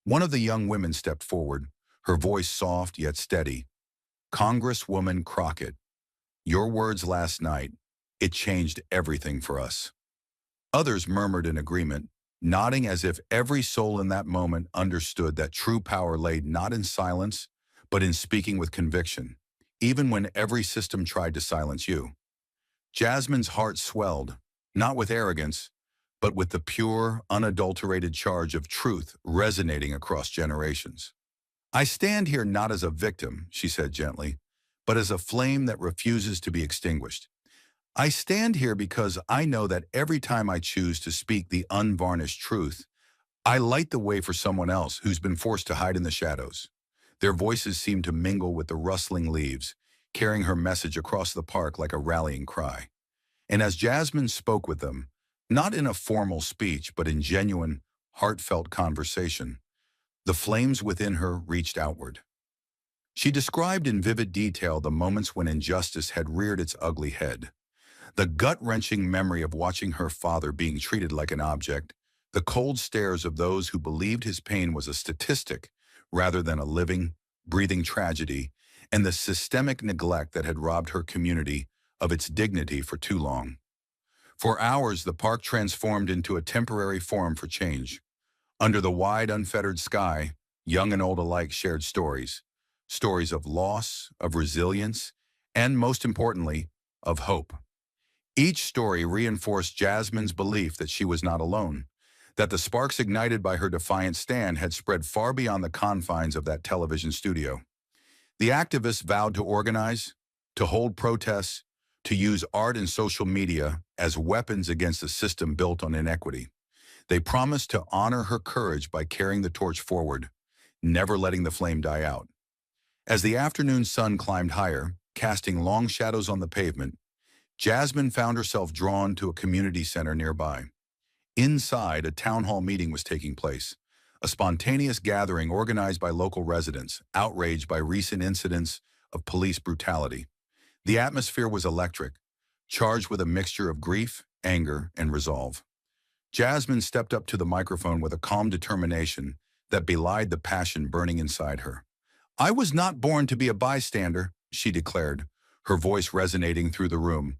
One of the young women stepped forward, her voice soft yet steady. "Congresswoman Crockett, your words last night, it changed everything for us." Others murmured in agreement, nodding as if every soul in that moment understood that true power lay not in silence, but in speaking with conviction, even when every system tried to silence you. Jasmine's heart swelled, not with arrogance, but with the pure, unadulterated charge of truth resonating across generations. "I stand here not as a victim," she said gently, "but as a flame that refuses to be extinguished. I stand here because I know that every time I choose to speak the unvarnished truth, I light the way for someone else who's been forced to hide in the shadows." Their voices seemed to mingle with the rustling leaves, carrying her message across the park like a rallying cry. And as Jasmine spoke with them, not in a formal speech but in genuine, heartfelt conversation, the flames within her reached outward. She described in vivid detail the moments when injustice had reared its ugly head. The gut-wrenching memory of watching her father being treated like an object, the cold stares of those who believed his pain was a statistic rather than a living, breathing tragedy, and the systemic neglect that had robbed her community of its dignity for too long. For hours, the park transformed into a temporary forum for change. Under the wide, unfettered sky, young and old alike shared stories. Stories of loss, of resilience, and most importantly, of hope. Each story reinforced Jasmine's belief that she was not alone, that the sparks ignited by her defiant stand had spread far beyond the confines of that television studio. The activists vowed to organize, to hold protests, to use art and social media as weapons against a system built on inequity. They promised to honor her courage by carrying the torch forward, never letting the flame die out. As the afternoon sun climbed higher, casting long shadows on the pavement, Jasmine found herself drawn to a community center nearby. Inside, a town hall meeting was taking place, a spontaneous gathering organized by local residents, outraged by recent incidents of police brutality. The atmosphere was electric, charged with a mixture of grief, anger, and resolve. Jasmine stepped up to the microphone with a calm determination that belied the passion burning inside her. "I was not born to be a bystander," she declared, her voice resonating through the room,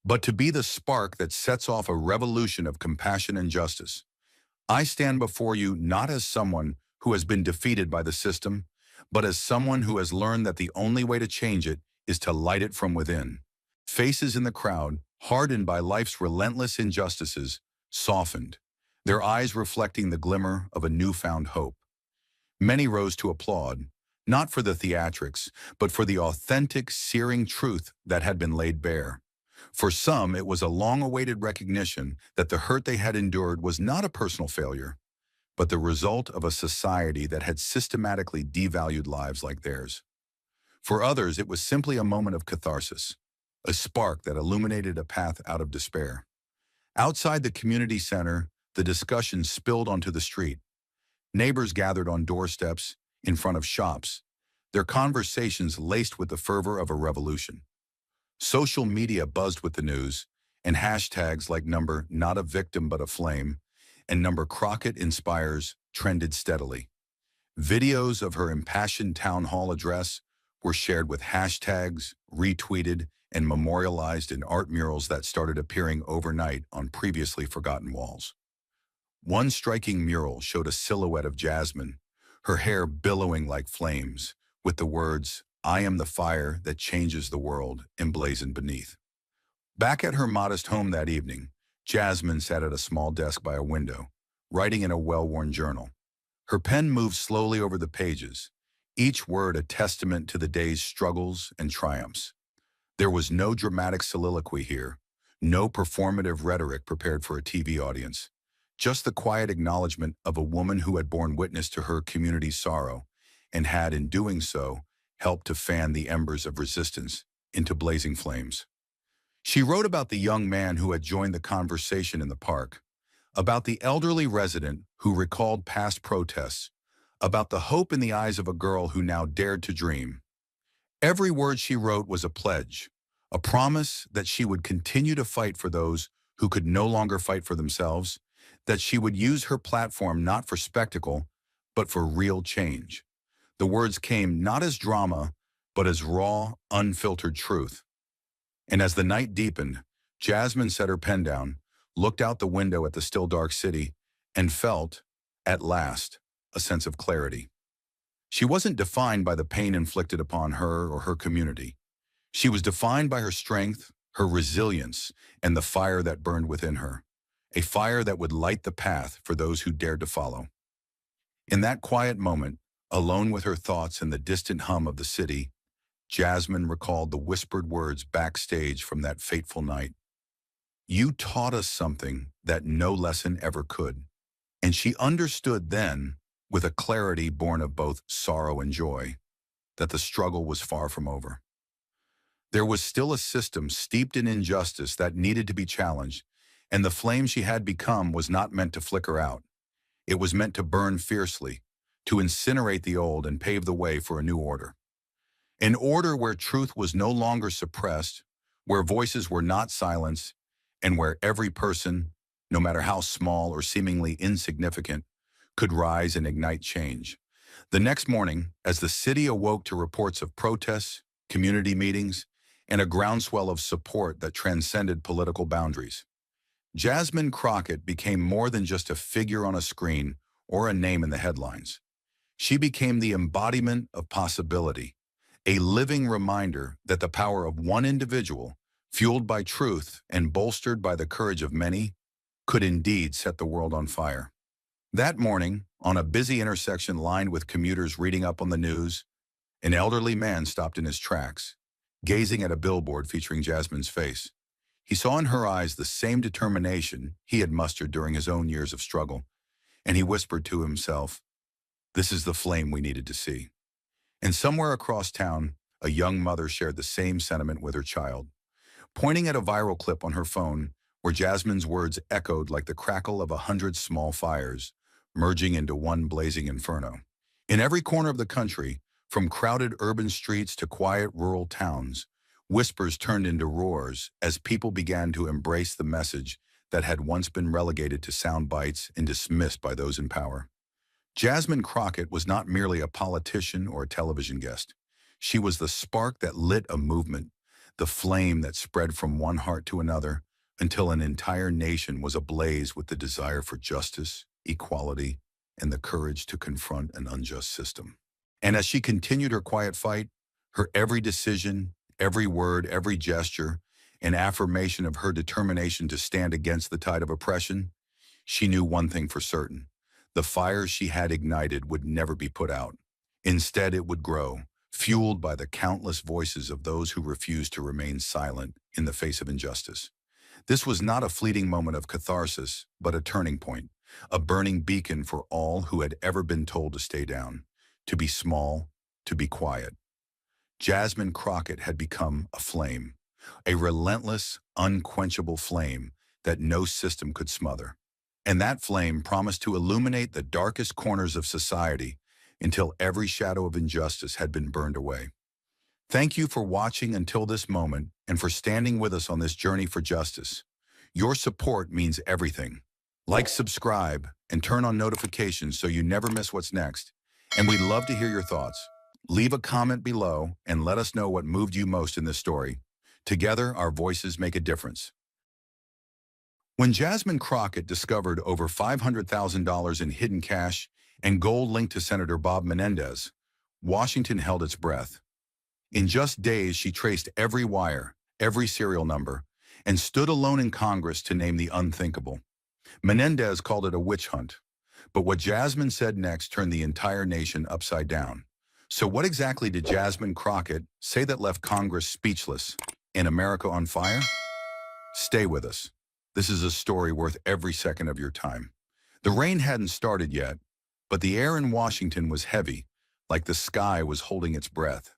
"but to be the spark that sets off a revolution of compassion and justice. I stand before you not as someone who has been defeated by the system, but as someone who has learned that the only way to change it is to light it from within." Faces in the crowd, hardened by life's relentless injustices, softened, their eyes reflecting the glimmer of a newfound hope. Many rose to applaud, not for the theatrics, but for the authentic, searing truth that had been laid bare. For some, it was a long-awaited recognition that the hurt they had endured was not a personal failure, but the result of a society that had systematically devalued lives like theirs. For others, it was simply a moment of catharsis, a spark that illuminated a path out of despair. Outside the community center, the discussion spilled onto the street. Neighbors gathered on doorsteps, in front of shops, their conversations laced with the fervor of a revolution. Social media buzzed with the news, and hashtags like number not a victim but a flame, and number Crockett inspires trended steadily. Videos of her impassioned town hall address were shared with hashtags, retweeted, and memorialized in art murals that started appearing overnight on previously forgotten walls. One striking mural showed a silhouette of Jasmine, her hair billowing like flames, with the words, "I am the fire that changes the world," emblazoned beneath. Back at her modest home that evening, Jasmine sat at a small desk by a window, writing in a well-worn journal. Her pen moved slowly over the pages, each word a testament to the day's struggles and triumphs. There was no dramatic soliloquy here, no performative rhetoric prepared for a TV audience, just the quiet acknowledgement of a woman who had borne witness to her community's sorrow and had, in doing so, helped to fan the embers of resistance into blazing flames. She wrote about the young man who had joined the conversation in the park, about the elderly resident who recalled past protests, about the hope in the eyes of a girl who now dared to dream. Every word she wrote was a pledge, a promise that she would continue to fight for those who could no longer fight for themselves, that she would use her platform not for spectacle, but for real change. The words came not as drama, but as raw, unfiltered truth. And as the night deepened, Jasmine set her pen down, looked out the window at the still dark city, and felt, at last, a sense of clarity. She wasn't defined by the pain inflicted upon her or her community. She was defined by her strength, her resilience, and the fire that burned within her, a fire that would light the path for those who dared to follow. In that quiet moment, alone with her thoughts and the distant hum of the city, Jasmine recalled the whispered words backstage from that fateful night. "You taught us something that no lesson ever could." And she understood then, with a clarity born of both sorrow and joy, that the struggle was far from over. There was still a system steeped in injustice that needed to be challenged, and the flame she had become was not meant to flicker out. It was meant to burn fiercely, to incinerate the old and pave the way for a new order. An order where truth was no longer suppressed, where voices were not silenced, and where every person, no matter how small or seemingly insignificant, could rise and ignite change. The next morning, as the city awoke to reports of protests, community meetings, and a groundswell of support that transcended political boundaries, Jasmine Crockett became more than just a figure on a screen or a name in the headlines. She became the embodiment of possibility, a living reminder that the power of one individual, fueled by truth and bolstered by the courage of many, could indeed set the world on fire. That morning, on a busy intersection lined with commuters reading up on the news, an elderly man stopped in his tracks, gazing at a billboard featuring Jasmine's face. He saw in her eyes the same determination he had mustered during his own years of struggle, and he whispered to himself, "This is the flame we needed to see." And somewhere across town, a young mother shared the same sentiment with her child, pointing at a viral clip on her phone where Jasmine's words echoed like the crackle of 100 small fires, merging into one blazing inferno. In every corner of the country, from crowded urban streets to quiet rural towns, whispers turned into roars as people began to embrace the message that had once been relegated to sound bites and dismissed by those in power. Jasmine Crockett was not merely a politician or a television guest. She was the spark that lit a movement, the flame that spread from one heart to another until an entire nation was ablaze with the desire for justice, equality, and the courage to confront an unjust system. And as she continued her quiet fight, her every decision, every word, every gesture, an affirmation of her determination to stand against the tide of oppression, she knew one thing for certain: the fire she had ignited would never be put out. Instead, it would grow, fueled by the countless voices of those who refused to remain silent in the face of injustice. This was not a fleeting moment of catharsis, but a turning point, a burning beacon for all who had ever been told to stay down, to be small, to be quiet. Jasmine Crockett had become a flame, a relentless, unquenchable flame that no system could smother. And that flame promised to illuminate the darkest corners of society until every shadow of injustice had been burned away. Thank you for watching until this moment and for standing with us on this journey for justice. Your support means everything. Like, subscribe, and turn on notifications so you never miss what's next. And we'd love to hear your thoughts. Leave a comment below and let us know what moved you most in this story. Together, our voices make a difference. When Jasmine Crockett discovered over $500,000 in hidden cash and gold linked to Senator Bob Menendez, Washington held its breath. In just days, she traced every wire, every serial number, and stood alone in Congress to name the unthinkable. Menendez called it a witch hunt, but what Jasmine said next turned the entire nation upside down. So what exactly did Jasmine Crockett say that left Congress speechless and America on fire? Stay with us. This is a story worth every second of your time. The rain hadn't started yet, but the air in Washington was heavy, like the sky was holding its breath.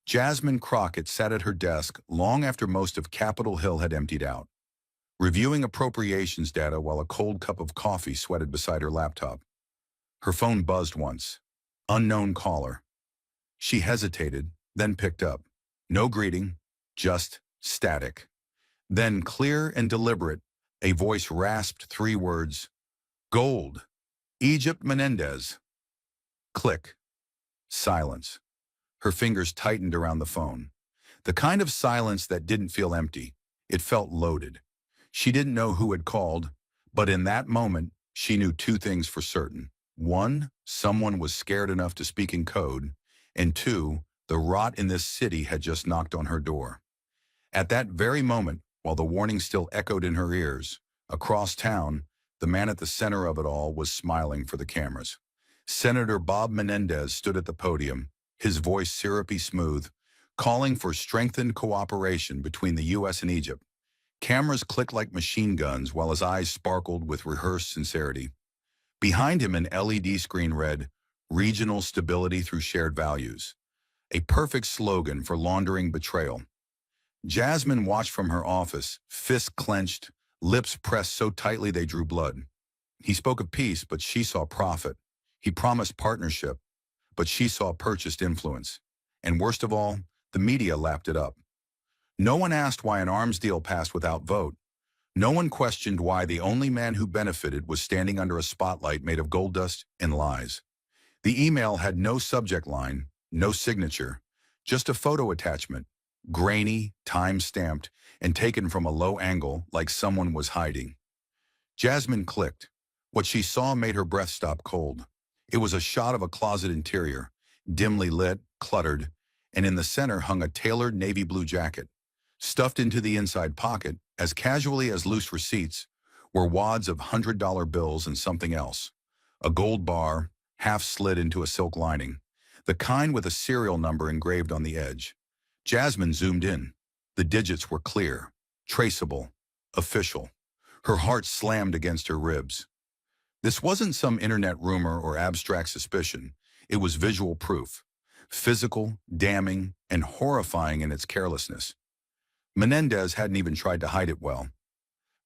Jasmine Crockett sat at her desk long after most of Capitol Hill had emptied out, reviewing appropriations data while a cold cup of coffee sweated beside her laptop. Her phone buzzed once. Unknown caller. She hesitated, then picked up. No greeting, just static. Then, clear and deliberate, a voice rasped three words. Gold. Egypt Menendez. Click. Silence. Her fingers tightened around the phone. The kind of silence that didn't feel empty. It felt loaded. She didn't know who had called, but in that moment, she knew two things for certain. One, someone was scared enough to speak in code, and two, the rot in this city had just knocked on her door. At that very moment, while the warning still echoed in her ears, across town, the man at the center of it all was smiling for the cameras. Senator Bob Menendez stood at the podium, his voice syrupy smooth, calling for strengthened cooperation between the U.S. and Egypt. Cameras clicked like machine guns while his eyes sparkled with rehearsed sincerity. Behind him, an LED screen read, "Regional stability through shared values," a perfect slogan for laundering betrayal. Jasmine watched from her office, fists clenched, lips pressed so tightly they drew blood. He spoke of peace, but she saw profit. He promised partnership, but she saw purchased influence. And worst of all, the media lapped it up. No one asked why an arms deal passed without vote. No one questioned why the only man who benefited was standing under a spotlight made of gold dust and lies. The email had no subject line, no signature, just a photo attachment, grainy, time-stamped, and taken from a low angle like someone was hiding. Jasmine clicked. What she saw made her breath stop cold. It was a shot of a closet interior, dimly lit, cluttered, and in the center hung a tailored navy blue jacket. Stuffed into the inside pocket, as casually as loose receipts, were wads of $100 bills and something else. A gold bar, half slid into a silk lining, the kind with a serial number engraved on the edge. Jasmine zoomed in. The digits were clear, traceable, official. Her heart slammed against her ribs. This wasn't some internet rumor or abstract suspicion. It was visual proof, physical, damning, and horrifying in its carelessness. Menendez hadn't even tried to hide it well.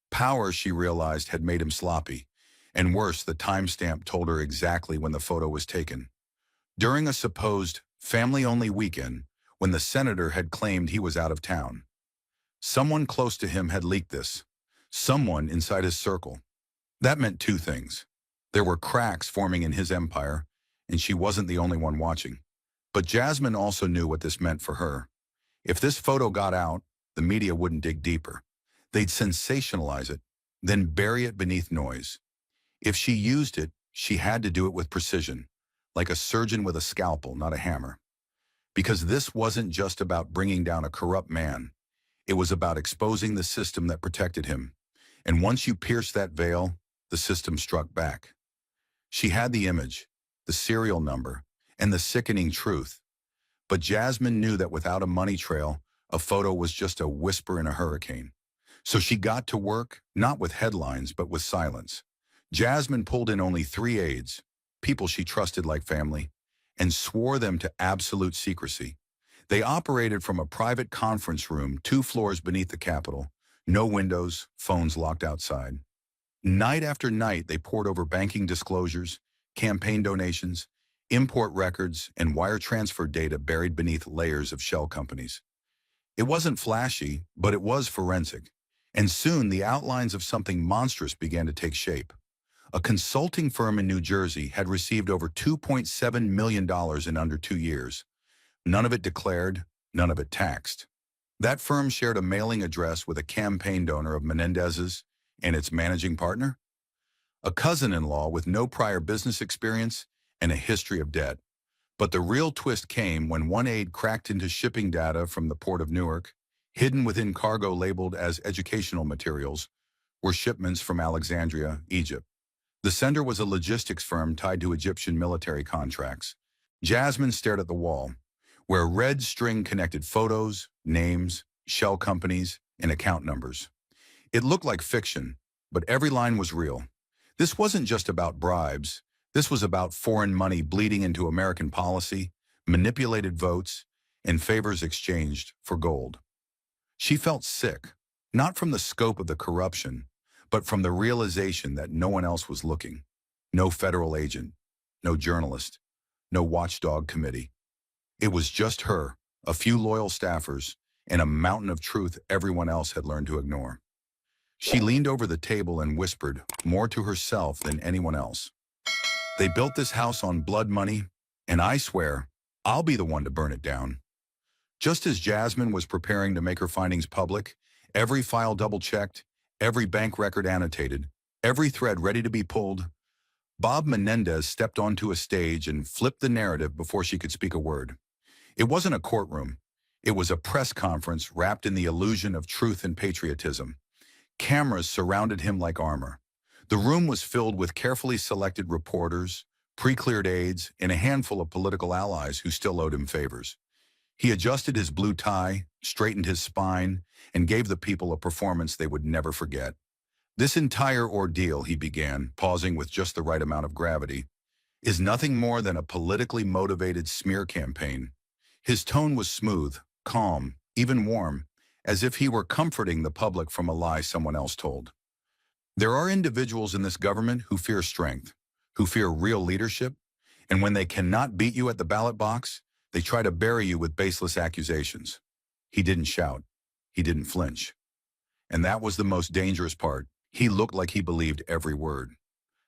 Power, she realized, had made him sloppy, and worse, the timestamp told her exactly when the photo was taken. During a supposed family-only weekend, when the senator had claimed he was out of town. Someone close to him had leaked this. Someone inside his circle. That meant two things. There were cracks forming in his empire, and she wasn't the only one watching. But Jasmine also knew what this meant for her. If this photo got out, the media wouldn't dig deeper. They'd sensationalize it, then bury it beneath noise. If she used it, she had to do it with precision, like a surgeon with a scalpel, not a hammer. Because this wasn't just about bringing down a corrupt man. It was about exposing the system that protected him. And once you pierced that veil, the system struck back. She had the image, the serial number, and the sickening truth. But Jasmine knew that without a money trail, a photo was just a whisper in a hurricane. So she got to work, not with headlines, but with silence. Jasmine pulled in only 3 aides, people she trusted like family, and swore them to absolute secrecy. They operated from a private conference room 2 floors beneath the Capitol, no windows, phones locked outside. Night after night, they pored over banking disclosures, campaign donations, import records, and wire transfer data buried beneath layers of shell companies. It wasn't flashy, but it was forensic. And soon the outlines of something monstrous began to take shape. A consulting firm in New Jersey had received over $2.7 million in under 2 years. None of it declared, none of it taxed. That firm shared a mailing address with a campaign donor of Menendez's and its managing partner, a cousin-in-law with no prior business experience and a history of debt. But the real twist came when one aide cracked into shipping data from the port of Newark. Hidden within cargo labeled as educational materials were shipments from Alexandria, Egypt. The sender was a logistics firm tied to Egyptian military contracts. Jasmine stared at the wall, where red string connected photos, names, shell companies, and account numbers. It looked like fiction, but every line was real. This wasn't just about bribes. This was about foreign money bleeding into American policy, manipulated votes, and favors exchanged for gold. She felt sick, not from the scope of the corruption, but from the realization that no one else was looking. No federal agent, no journalist, no watchdog committee. It was just her, a few loyal staffers, and a mountain of truth everyone else had learned to ignore. She leaned over the table and whispered, more to herself than anyone else. They built this house on blood money, and I swear, I'll be the one to burn it down. Just as Jasmine was preparing to make her findings public, every file double-checked, every bank record annotated, every thread ready to be pulled, Bob Menendez stepped onto a stage and flipped the narrative before she could speak a word. It wasn't a courtroom. It was a press conference wrapped in the illusion of truth and patriotism. Cameras surrounded him like armor. The room was filled with carefully selected reporters, pre-cleared aides, and a handful of political allies who still owed him favors. He adjusted his blue tie, straightened his spine, and gave the people a performance they would never forget. This entire ordeal, he began, pausing with just the right amount of gravity, is nothing more than a politically motivated smear campaign. His tone was smooth, calm, even warm, as if he were comforting the public from a lie someone else told. There are individuals in this government who fear strength, who fear real leadership, and when they cannot beat you at the ballot box, they try to bury you with baseless accusations. He didn't shout. He didn't flinch. And that was the most dangerous part. He looked like he believed every word.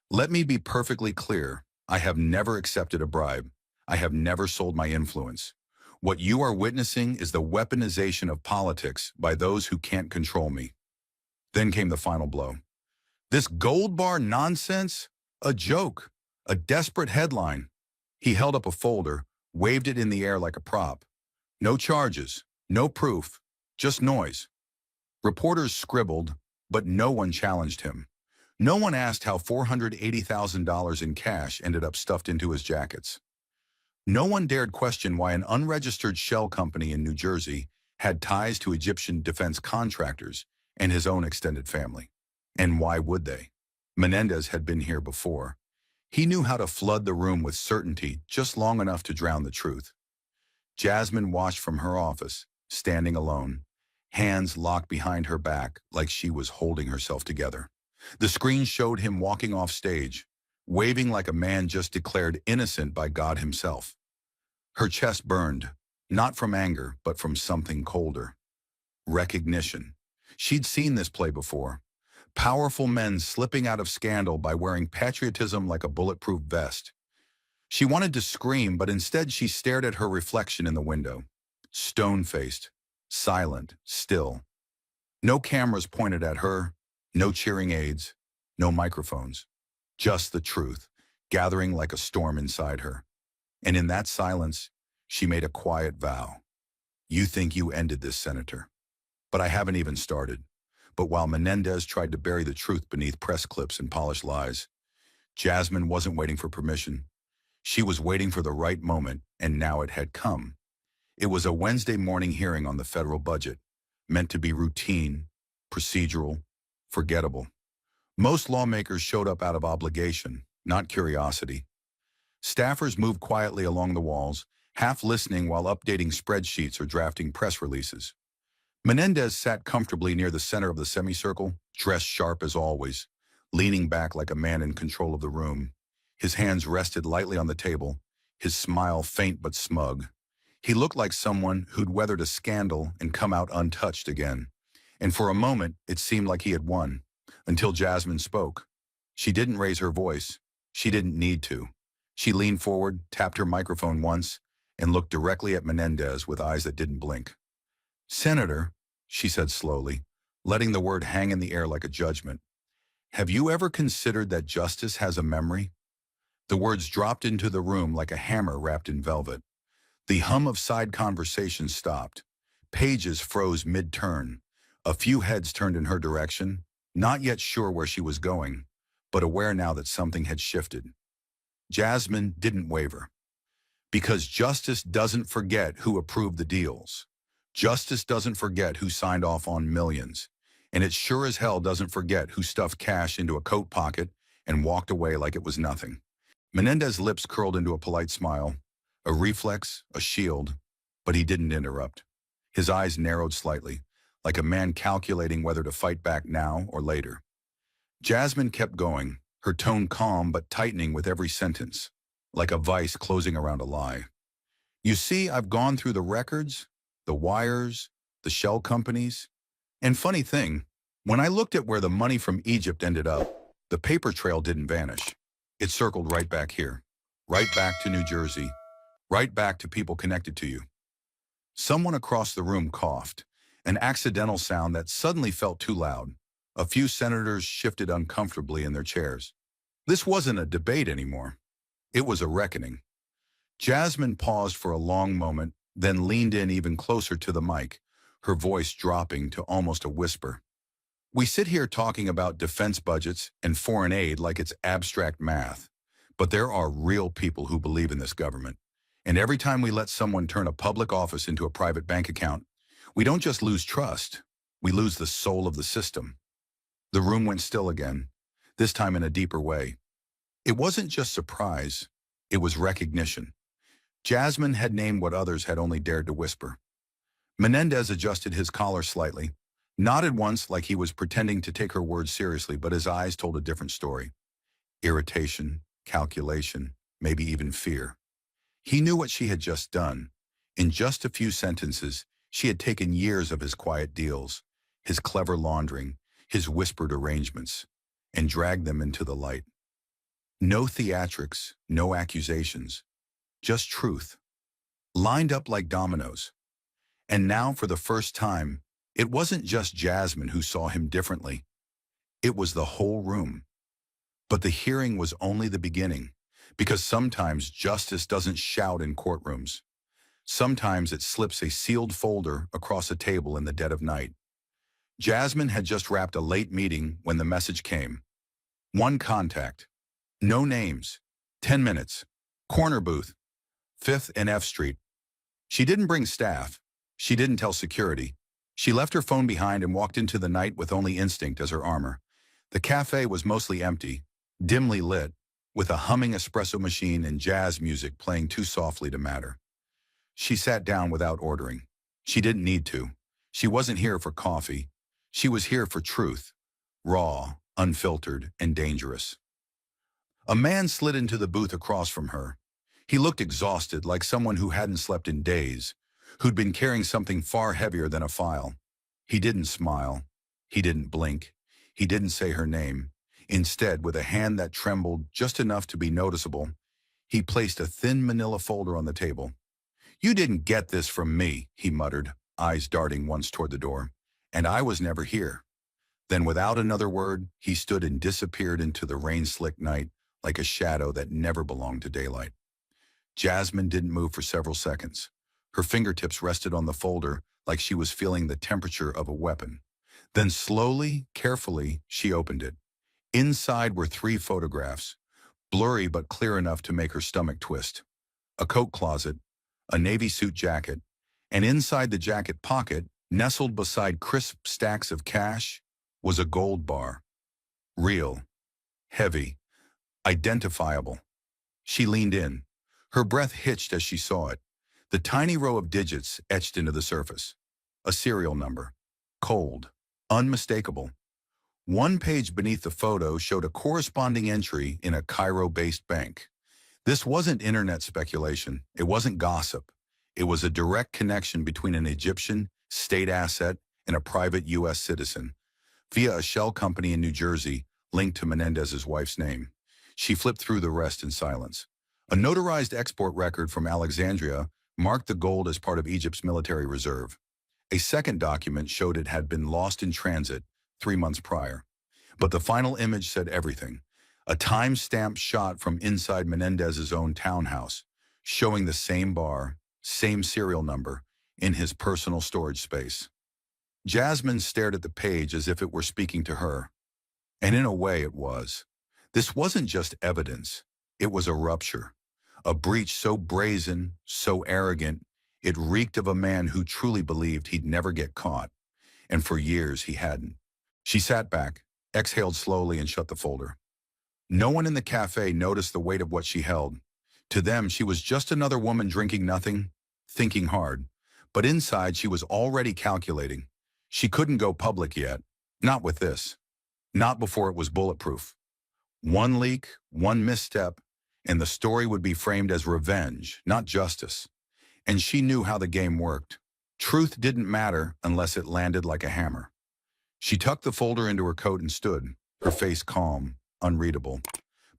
Let me be perfectly clear. I have never accepted a bribe. I have never sold my influence. What you are witnessing is the weaponization of politics by those who can't control me. Then came the final blow. This gold bar nonsense? A joke. A desperate headline. He held up a folder, waved it in the air like a prop. No charges, no proof, just noise. Reporters scribbled, but no one challenged him. No one asked how $480,000 in cash ended up stuffed into his jackets. No one dared question why an unregistered shell company in New Jersey had ties to Egyptian defense contractors and his own extended family. And why would they? Menendez had been here before. He knew how to flood the room with certainty just long enough to drown the truth. Jasmine watched from her office, standing alone, hands locked behind her back like she was holding herself together. The screen showed him walking off stage, waving like a man just declared innocent by God himself. Her chest burned, not from anger, but from something colder. Recognition. She'd seen this play before. Powerful men slipping out of scandal by wearing patriotism like a bulletproof vest. She wanted to scream, but instead she stared at her reflection in the window. Stone-faced, silent, still. No cameras pointed at her, no cheering aides, no microphones. Just the truth, gathering like a storm inside her. And in that silence, she made a quiet vow. You think you ended this, Senator. But I haven't even started. But while Menendez tried to bury the truth beneath press clips and polished lies, Jasmine wasn't waiting for permission. She was waiting for the right moment, and now it had come. It was a Wednesday morning hearing on the federal budget, meant to be routine, procedural, forgettable. Most lawmakers showed up out of obligation, not curiosity. Staffers moved quietly along the walls, half listening while updating spreadsheets or drafting press releases. Menendez sat comfortably near the center of the semicircle, dressed sharp as always, leaning back like a man in control of the room. His hands rested lightly on the table, his smile faint but smug. He looked like someone who'd weathered a scandal and come out untouched again. And for a moment, it seemed like he had won, until Jasmine spoke. She didn't raise her voice. She didn't need to. She leaned forward, tapped her microphone once, and looked directly at Menendez with eyes that didn't blink. "Senator," she said slowly, letting the word hang in the air like a judgment, "have you ever considered that justice has a memory?" The words dropped into the room like a hammer wrapped in velvet. The hum of side conversations stopped. Pages froze mid-turn. A few heads turned in her direction, not yet sure where she was going, but aware now that something had shifted. Jasmine didn't waver. Because justice doesn't forget who approved the deals. Justice doesn't forget who signed off on millions. And it sure as hell doesn't forget who stuffed cash into a coat pocket and walked away like it was nothing. Menendez's lips curled into a polite smile, a reflex, a shield, but he didn't interrupt. His eyes narrowed slightly, like a man calculating whether to fight back now or later. Jasmine kept going, her tone calm but tightening with every sentence, like a vice closing around a lie. "You see, I've gone through the records, the wires, the shell companies. And funny thing, when I looked at where the money from Egypt ended up, the paper trail didn't vanish. It circled right back here, right back to New Jersey, right back to people connected to you." Someone across the room coughed, an accidental sound that suddenly felt too loud. A few senators shifted uncomfortably in their chairs. This wasn't a debate anymore. It was a reckoning. Jasmine paused for a long moment, then leaned in even closer to the mic, her voice dropping to almost a whisper. "We sit here talking about defense budgets and foreign aid like it's abstract math, but there are real people who believe in this government. And every time we let someone turn a public office into a private bank account, we don't just lose trust, we lose the soul of the system." The room went still again, this time in a deeper way. It wasn't just surprise, it was recognition. Jasmine had named what others had only dared to whisper. Menendez adjusted his collar slightly, nodded once like he was pretending to take her words seriously, but his eyes told a different story. Irritation, calculation, maybe even fear. He knew what she had just done. In just a few sentences, she had taken years of his quiet deals, his clever laundering, his whispered arrangements, and dragged them into the light. No theatrics, no accusations, just truth, lined up like dominoes. And now, for the first time, it wasn't just Jasmine who saw him differently. It was the whole room. But the hearing was only the beginning, because sometimes justice doesn't shout in courtrooms. Sometimes it slips a sealed folder across a table in the dead of night. Jasmine had just wrapped a late meeting when the message came. One contact. No names. 10 minutes. Corner booth. 5th and F Street. She didn't bring staff. She didn't tell security. She left her phone behind and walked into the night with only instinct as her armor. The cafe was mostly empty, dimly lit, with a humming espresso machine and jazz music playing too softly to matter. She sat down without ordering. She didn't need to. She wasn't here for coffee. She was here for truth. Raw, unfiltered, and dangerous. A man slid into the booth across from her. He looked exhausted, like someone who hadn't slept in days, who'd been carrying something far heavier than a file. He didn't smile. He didn't blink. He didn't say her name. Instead, with a hand that trembled just enough to be noticeable, he placed a thin manila folder on the table. "You didn't get this from me," he muttered, eyes darting once toward the door. "And I was never here." Then, without another word, he stood and disappeared into the rain-slicked night like a shadow that never belonged to daylight. Jasmine didn't move for several seconds. Her fingertips rested on the folder like she was feeling the temperature of a weapon. Then slowly, carefully, she opened it. Inside were 3 photographs, blurry but clear enough to make her stomach twist. A coat closet, a navy suit jacket, and inside the jacket pocket, nestled beside crisp stacks of cash, was a gold bar. Real, heavy, identifiable. She leaned in. Her breath hitched as she saw it. The tiny row of digits etched into the surface. A serial number. Cold. Unmistakable. One page beneath the photo showed a corresponding entry in a Cairo-based bank. This wasn't internet speculation. It wasn't gossip. It was a direct connection between an Egyptian state asset in a private U.S. citizen, via a shell company in New Jersey linked to Menendez's wife's name. She flipped through the rest in silence. A notarized export record from Alexandria marked the gold as part of Egypt's military reserve. A second document showed it had been lost in transit 3 months prior. But the final image said everything. A time-stamped shot from inside Menendez's own townhouse, showing the same bar, same serial number, in his personal storage space. Jasmine stared at the page as if it were speaking to her. And in a way it was. This wasn't just evidence. It was a rupture. A breach so brazen, so arrogant, it reeked of a man who truly believed he'd never get caught. And for years he hadn't. She sat back, exhaled slowly, and shut the folder. No one in the cafe noticed the weight of what she held. To them, she was just another woman drinking nothing, thinking hard. But inside, she was already calculating. She couldn't go public yet. Not with this. Not before it was bulletproof. One leak, one misstep, and the story would be framed as revenge, not justice. And she knew how the game worked. Truth didn't matter unless it landed like a hammer. She tucked the folder into her coat and stood, her face calm, unreadable,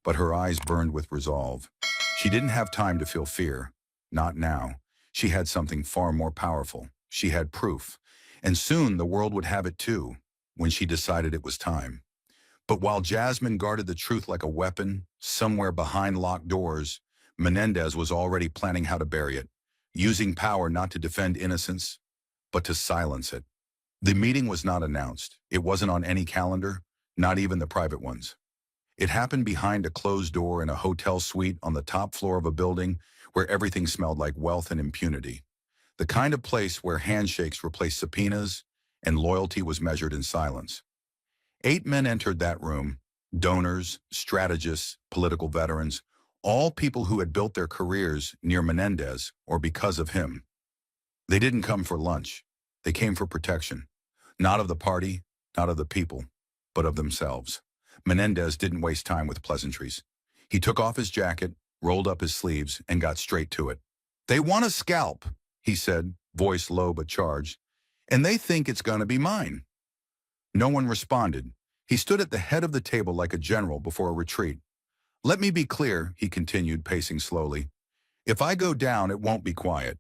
but her eyes burned with resolve. She didn't have time to feel fear. Not now. She had something far more powerful. She had proof. And soon the world would have it too, when she decided it was time. But while Jasmine guarded the truth like a weapon, somewhere behind locked doors, Menendez was already planning how to bury it, using power not to defend innocence, but to silence it. The meeting was not announced. It wasn't on any calendar, not even the private ones. It happened behind a closed door in a hotel suite on the top floor of a building where everything smelled like wealth and impunity. The kind of place where handshakes replaced subpoenas and loyalty was measured in silence. 8 men entered that room, donors, strategists, political veterans, all people who had built their careers near Menendez or because of him. They didn't come for lunch. They came for protection. Not of the party, not of the people, but of themselves. Menendez didn't waste time with pleasantries. He took off his jacket, rolled up his sleeves, and got straight to it. "They want a scalp," he said, voice low but charged, "and they think it's gonna be mine." No one responded. He stood at the head of the table like a general before a retreat. "Let me be clear," he continued, pacing slowly. "If I go down, it won't be quiet.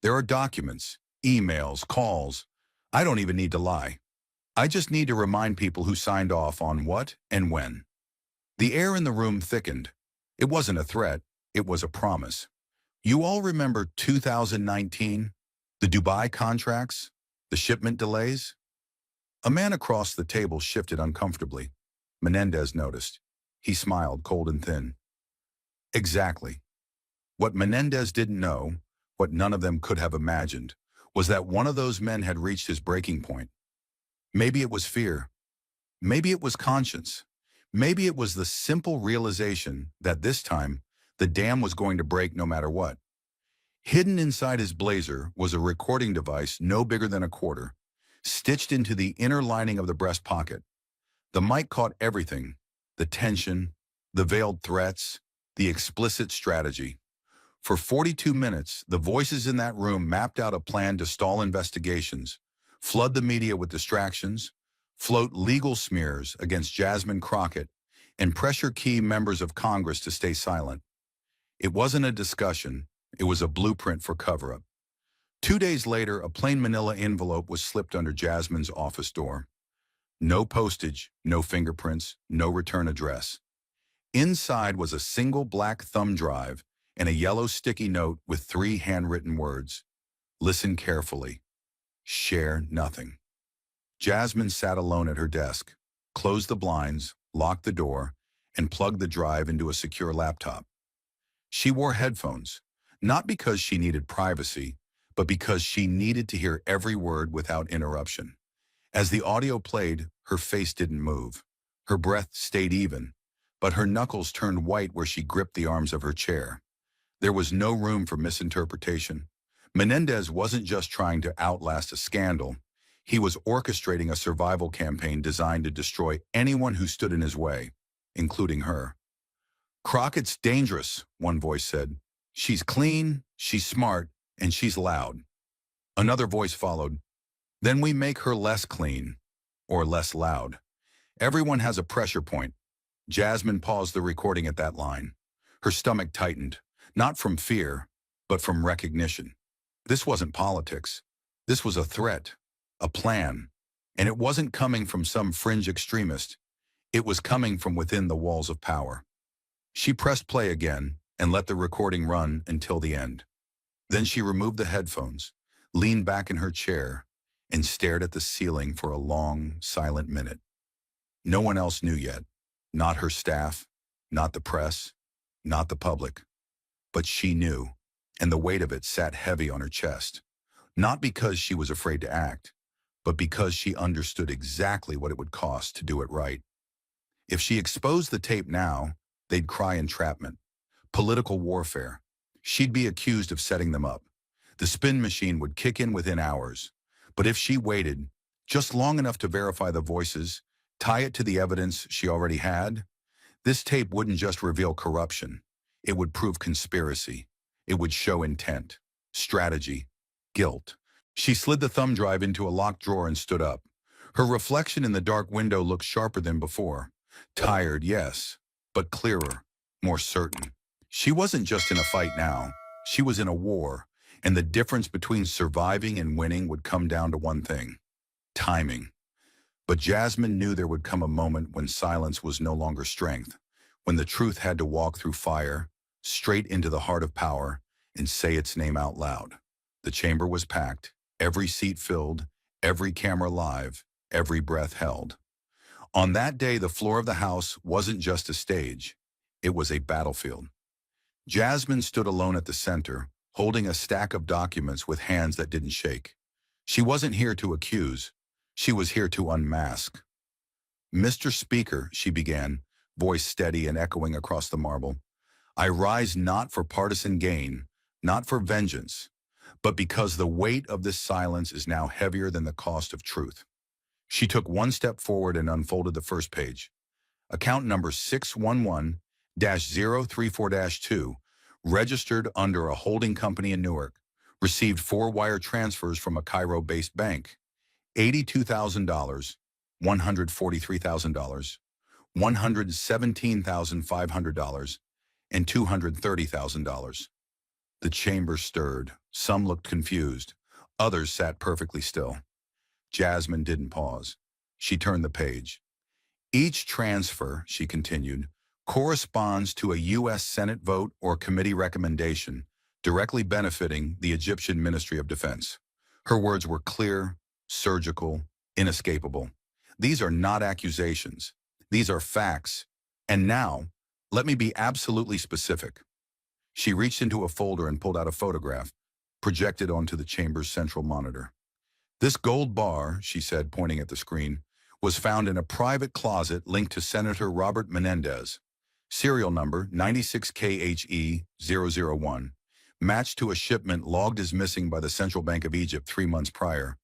There are documents, emails, calls. I don't even need to lie. I just need to remind people who signed off on what and when." The air in the room thickened. It wasn't a threat. It was a promise. "You all remember 2019? The Dubai contracts? The shipment delays?" A man across the table shifted uncomfortably. Menendez noticed. He smiled, cold and thin. Exactly. What Menendez didn't know, what none of them could have imagined, was that one of those men had reached his breaking point. Maybe it was fear. Maybe it was conscience. Maybe it was the simple realization that this time, the dam was going to break no matter what. Hidden inside his blazer was a recording device no bigger than a quarter, stitched into the inner lining of the breast pocket. The mic caught everything, the tension, the veiled threats, the explicit strategy. For 42 minutes, the voices in that room mapped out a plan to stall investigations, flood the media with distractions, float legal smears against Jasmine Crockett, and pressure key members of Congress to stay silent. It wasn't a discussion. It was a blueprint for cover-up. 2 days later, a plain manila envelope was slipped under Jasmine's office door. No postage, no fingerprints, no return address. Inside was a single black thumb drive and a yellow sticky note with 3 handwritten words. Listen carefully. Share nothing. Jasmine sat alone at her desk, closed the blinds, locked the door, and plugged the drive into a secure laptop. She wore headphones, not because she needed privacy, but because she needed to hear every word without interruption. As the audio played, her face didn't move. Her breath stayed even, but her knuckles turned white where she gripped the arms of her chair. There was no room for misinterpretation. Menendez wasn't just trying to outlast a scandal. He was orchestrating a survival campaign designed to destroy anyone who stood in his way, including her. "Crockett's dangerous," one voice said. "She's clean, she's smart, and she's loud." Another voice followed. Then we make her less clean or less loud. Everyone has a pressure point. Jasmine paused the recording at that line. Her stomach tightened, not from fear, but from recognition. This wasn't politics. This was a threat, a plan, and it wasn't coming from some fringe extremist. It was coming from within the walls of power. She pressed play again and let the recording run until the end. Then she removed the headphones, leaned back in her chair, and stared at the ceiling for a long, silent minute. No one else knew yet. Not her staff, not the press, not the public. But she knew, and the weight of it sat heavy on her chest. Not because she was afraid to act, but because she understood exactly what it would cost to do it right. If she exposed the tape now, they'd cry entrapment, political warfare. She'd be accused of setting them up. The spin machine would kick in within hours. But if she waited, just long enough to verify the voices, tie it to the evidence she already had, this tape wouldn't just reveal corruption. It would prove conspiracy. It would show intent, strategy, guilt. She slid the thumb drive into a locked drawer and stood up. Her reflection in the dark window looked sharper than before. Tired, yes, but clearer, more certain. She wasn't just in a fight now. She was in a war, and the difference between surviving and winning would come down to one thing: timing. But Jasmine knew there would come a moment when silence was no longer strength, when the truth had to walk through fire, straight into the heart of power, and say its name out loud. The chamber was packed, every seat filled, every camera live, every breath held. On that day, the floor of the house wasn't just a stage. It was a battlefield. Jasmine stood alone at the center, holding a stack of documents with hands that didn't shake. She wasn't here to accuse. She was here to unmask. "Mr. Speaker," she began, voice steady and echoing across the marble, "I rise not for partisan gain, not for vengeance, but because the weight of this silence is now heavier than the cost of truth." She took one step forward and unfolded the first page. Account number 611-034-2, registered under a holding company in Newark, received 4 wire transfers from a Cairo-based bank: $82,000, $143,000, $117,500, and $230,000. The chamber stirred. Some looked confused. Others sat perfectly still. Jasmine didn't pause. She turned the page. "Each transfer," she continued, "corresponds to a U.S. Senate vote or committee recommendation directly benefiting the Egyptian Ministry of Defense." Her words were clear, surgical, inescapable. "These are not accusations. These are facts. And now, let me be absolutely specific." She reached into a folder and pulled out a photograph, projected onto the chamber's central monitor. "This gold bar," she said, pointing at the screen, "was found in a private closet linked to Senator Robert Menendez. Serial number 96KHE001, matched to a shipment logged as missing by the Central Bank of Egypt 3 months prior."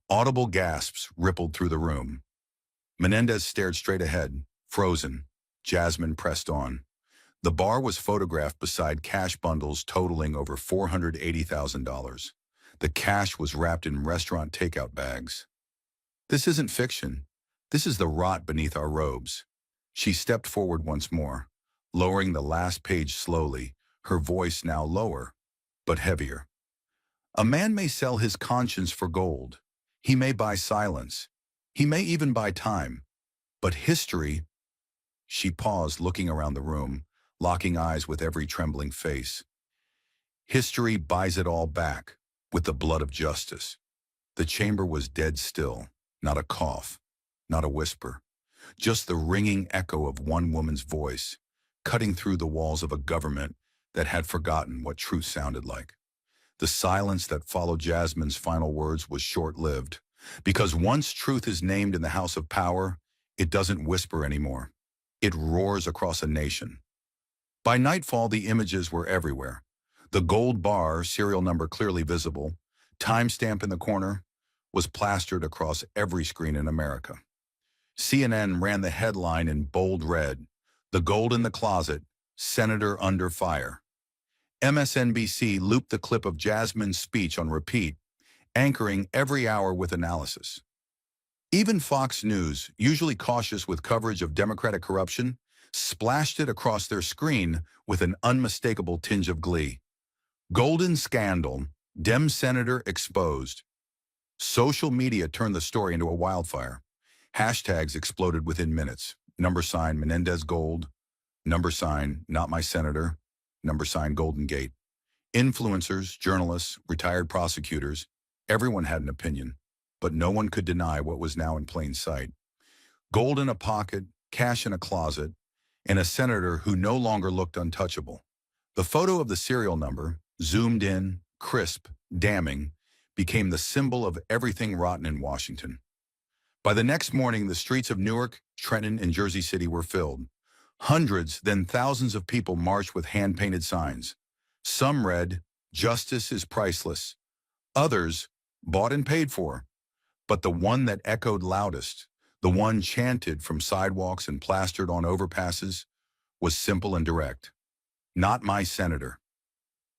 Audible gasps rippled through the room. Menendez stared straight ahead, frozen. Jasmine pressed on. The bar was photographed beside cash bundles totaling over $480,000. The cash was wrapped in restaurant takeout bags. "This isn't fiction. This is the rot beneath our robes." She stepped forward once more, lowering the last page slowly, her voice now lower, but heavier. "A man may sell his conscience for gold. He may buy silence. He may even buy time. But history—" She paused, looking around the room, locking eyes with every trembling face. "History buys it all back, with the blood of justice." The chamber was dead still, not a cough, not a whisper, just the ringing echo of one woman's voice, cutting through the walls of a government that had forgotten what truth sounded like. The silence that followed Jasmine's final words was short-lived, because once truth is named in the House of Power, it doesn't whisper anymore. It roars across a nation. By nightfall, the images were everywhere. The gold bar, serial number clearly visible, timestamp in the corner, was plastered across every screen in America. CNN ran the headline in bold red: "The gold in the closet, Senator under fire." MSNBC looped the clip of Jasmine's speech on repeat, anchoring every hour with analysis. Even Fox News, usually cautious with coverage of Democratic corruption, splashed it across their screen with an unmistakable tinge of glee. Golden scandal, Dem senator exposed. Social media turned the story into a wildfire. Hashtags exploded within minutes. # Menendez Gold, # not my senator, # Golden Gate. Influencers, journalists, retired prosecutors, everyone had an opinion, but no one could deny what was now in plain sight. Gold in a pocket, cash in a closet, and a senator who no longer looked untouchable. The photo of the serial number, zoomed in, crisp, damning, became the symbol of everything rotten in Washington. By the next morning, the streets of Newark, Trenton, and Jersey City were filled. Hundreds, then thousands of people marched with hand-painted signs. Some read, "Justice is priceless." Others, "Bought and paid for." But the one that echoed loudest, the one chanted from sidewalks and plastered on overpasses, was simple and direct. "Not my senator."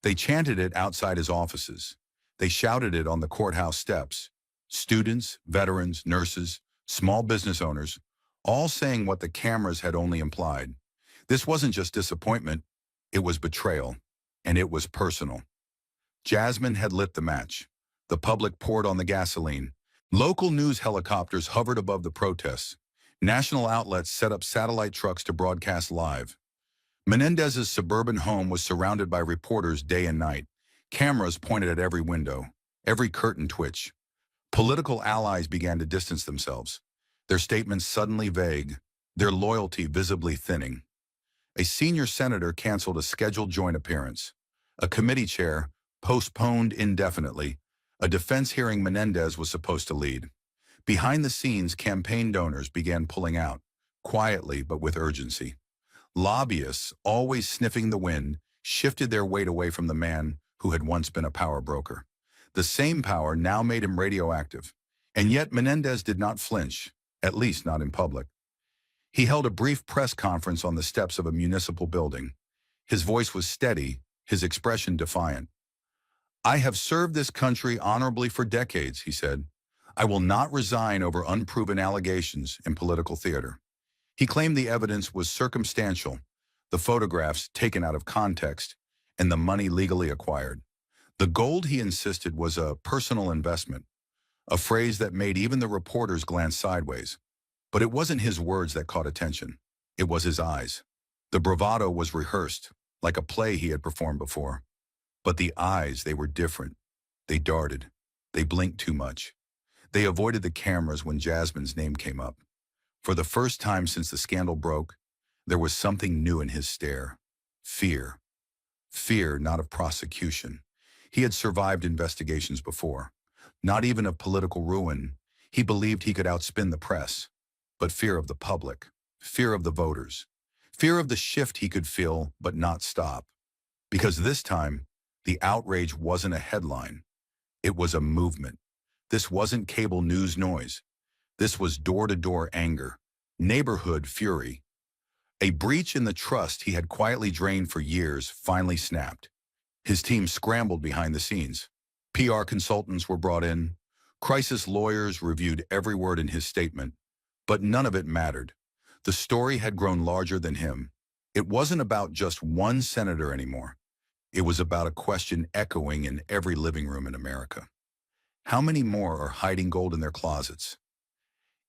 They chanted it outside his offices. They shouted it on the courthouse steps. Students, veterans, nurses, small business owners, all saying what the cameras had only implied. This wasn't just disappointment, it was betrayal, and it was personal. Jasmine had lit the match. The public poured on the gasoline. Local news helicopters hovered above the protests. National outlets set up satellite trucks to broadcast live. Menendez's suburban home was surrounded by reporters day and night. Cameras pointed at every window, every curtain twitch. Political allies began to distance themselves, their statements suddenly vague, their loyalty visibly thinning. A senior senator canceled a scheduled joint appearance. A committee chair postponed indefinitely, a defense hearing Menendez was supposed to lead. Behind the scenes, campaign donors began pulling out, quietly but with urgency. Lobbyists, always sniffing the wind, shifted their weight away from the man who had once been a power broker. The same power now made him radioactive. And yet Menendez did not flinch, at least not in public. He held a brief press conference on the steps of a municipal building. His voice was steady, his expression defiant. "I have served this country honorably for decades," he said. "I will not resign over unproven allegations in political theater." He claimed the evidence was circumstantial, the photographs taken out of context, and the money legally acquired. The gold, he insisted, was a personal investment, a phrase that made even the reporters glance sideways. But it wasn't his words that caught attention. It was his eyes. The bravado was rehearsed, like a play he had performed before. But the eyes, they were different. They darted. They blinked too much. They avoided the cameras when Jasmine's name came up. For the first time since the scandal broke, there was something new in his stare. Fear. Fear not of prosecution. He had survived investigations before. Not even of political ruin. He believed he could outspin the press. But fear of the public. Fear of the voters. Fear of the shift he could feel but not stop. Because this time, the outrage wasn't a headline. It was a movement. This wasn't cable news noise. This was door-to-door anger, neighborhood fury. A breach in the trust he had quietly drained for years finally snapped. His team scrambled behind the scenes. PR consultants were brought in. Crisis lawyers reviewed every word in his statement. But none of it mattered. The story had grown larger than him. It wasn't about just one senator anymore. It was about a question echoing in every living room in America. How many more are hiding gold in their closets?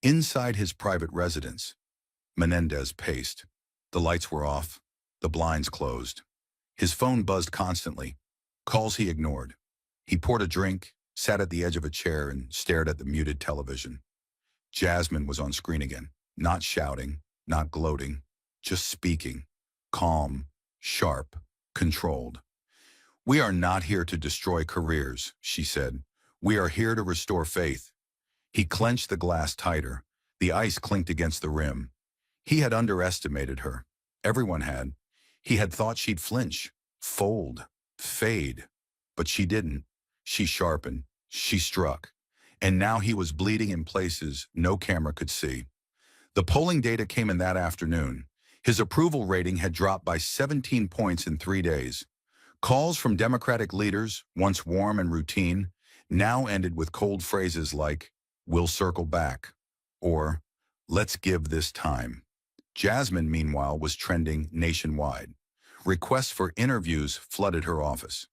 Inside his private residence, Menendez paced. The lights were off, the blinds closed. His phone buzzed constantly, calls he ignored. He poured a drink, sat at the edge of a chair, and stared at the muted television. Jasmine was on screen again, not shouting, not gloating, just speaking, calm, sharp, controlled. "We are not here to destroy careers," she said. "We are here to restore faith." He clenched the glass tighter. The ice clinked against the rim. He had underestimated her. Everyone had. He had thought she'd flinch, fold, fade. But she didn't. She sharpened. She struck. And now he was bleeding in places no camera could see. The polling data came in that afternoon. His approval rating had dropped by 17 points in 3 days. Calls from Democratic leaders, once warm and routine, now ended with cold phrases like, "We'll circle back," or "Let's give this time." Jasmine, meanwhile, was trending nationwide. Requests for interviews flooded her office.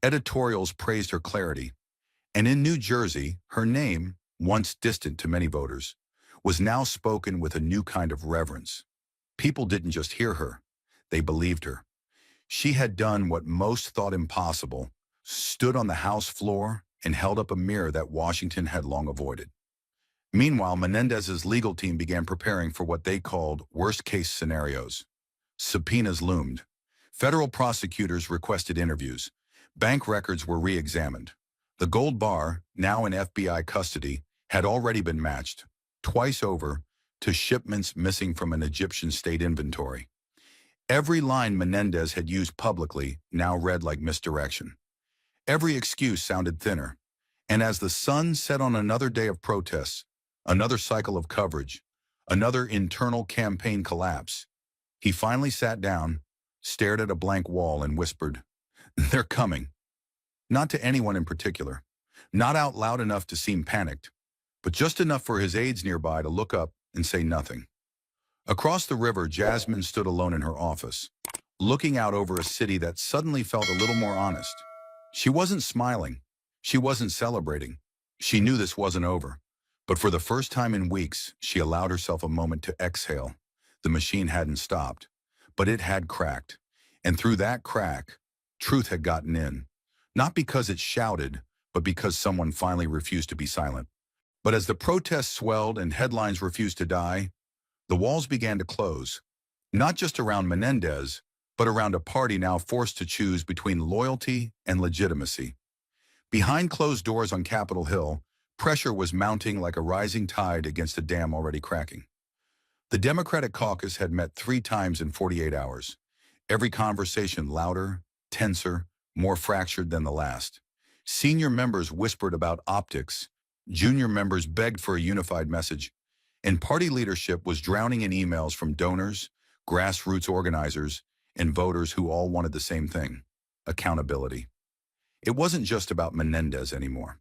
Editorials praised her clarity. And in New Jersey, her name, once distant to many voters, was now spoken with a new kind of reverence. People didn't just hear her, they believed her. She had done what most thought impossible, stood on the House floor and held up a mirror that Washington had long avoided. Meanwhile, Menendez's legal team began preparing for what they called worst-case scenarios. Subpoenas loomed. Federal prosecutors requested interviews. Bank records were re-examined. The gold bar, now in FBI custody, had already been matched, twice over, to shipments missing from an Egyptian state inventory. Every line Menendez had used publicly now read like misdirection. Every excuse sounded thinner. And as the sun set on another day of protests, another cycle of coverage, another internal campaign collapse, he finally sat down, stared at a blank wall, and whispered, "They're coming." Not to anyone in particular, not out loud enough to seem panicked, but just enough for his aides nearby to look up and say nothing. Across the river, Jasmine stood alone in her office, looking out over a city that suddenly felt a little more honest. She wasn't smiling. She wasn't celebrating. She knew this wasn't over. But for the first time in weeks, she allowed herself a moment to exhale. The machine hadn't stopped, but it had cracked. And through that crack, truth had gotten in. Not because it shouted, but because someone finally refused to be silent. But as the protests swelled and headlines refused to die, the walls began to close, not just around Menendez, but around a party now forced to choose between loyalty and legitimacy. Behind closed doors on Capitol Hill, pressure was mounting like a rising tide against a dam already cracking. The Democratic caucus had met 3 times in 48 hours, every conversation louder, tenser, more fractured than the last. Senior members whispered about optics, junior members begged for a unified message, and party leadership was drowning in emails from donors, grassroots organizers, and voters who all wanted the same thing: accountability. It wasn't just about Menendez anymore.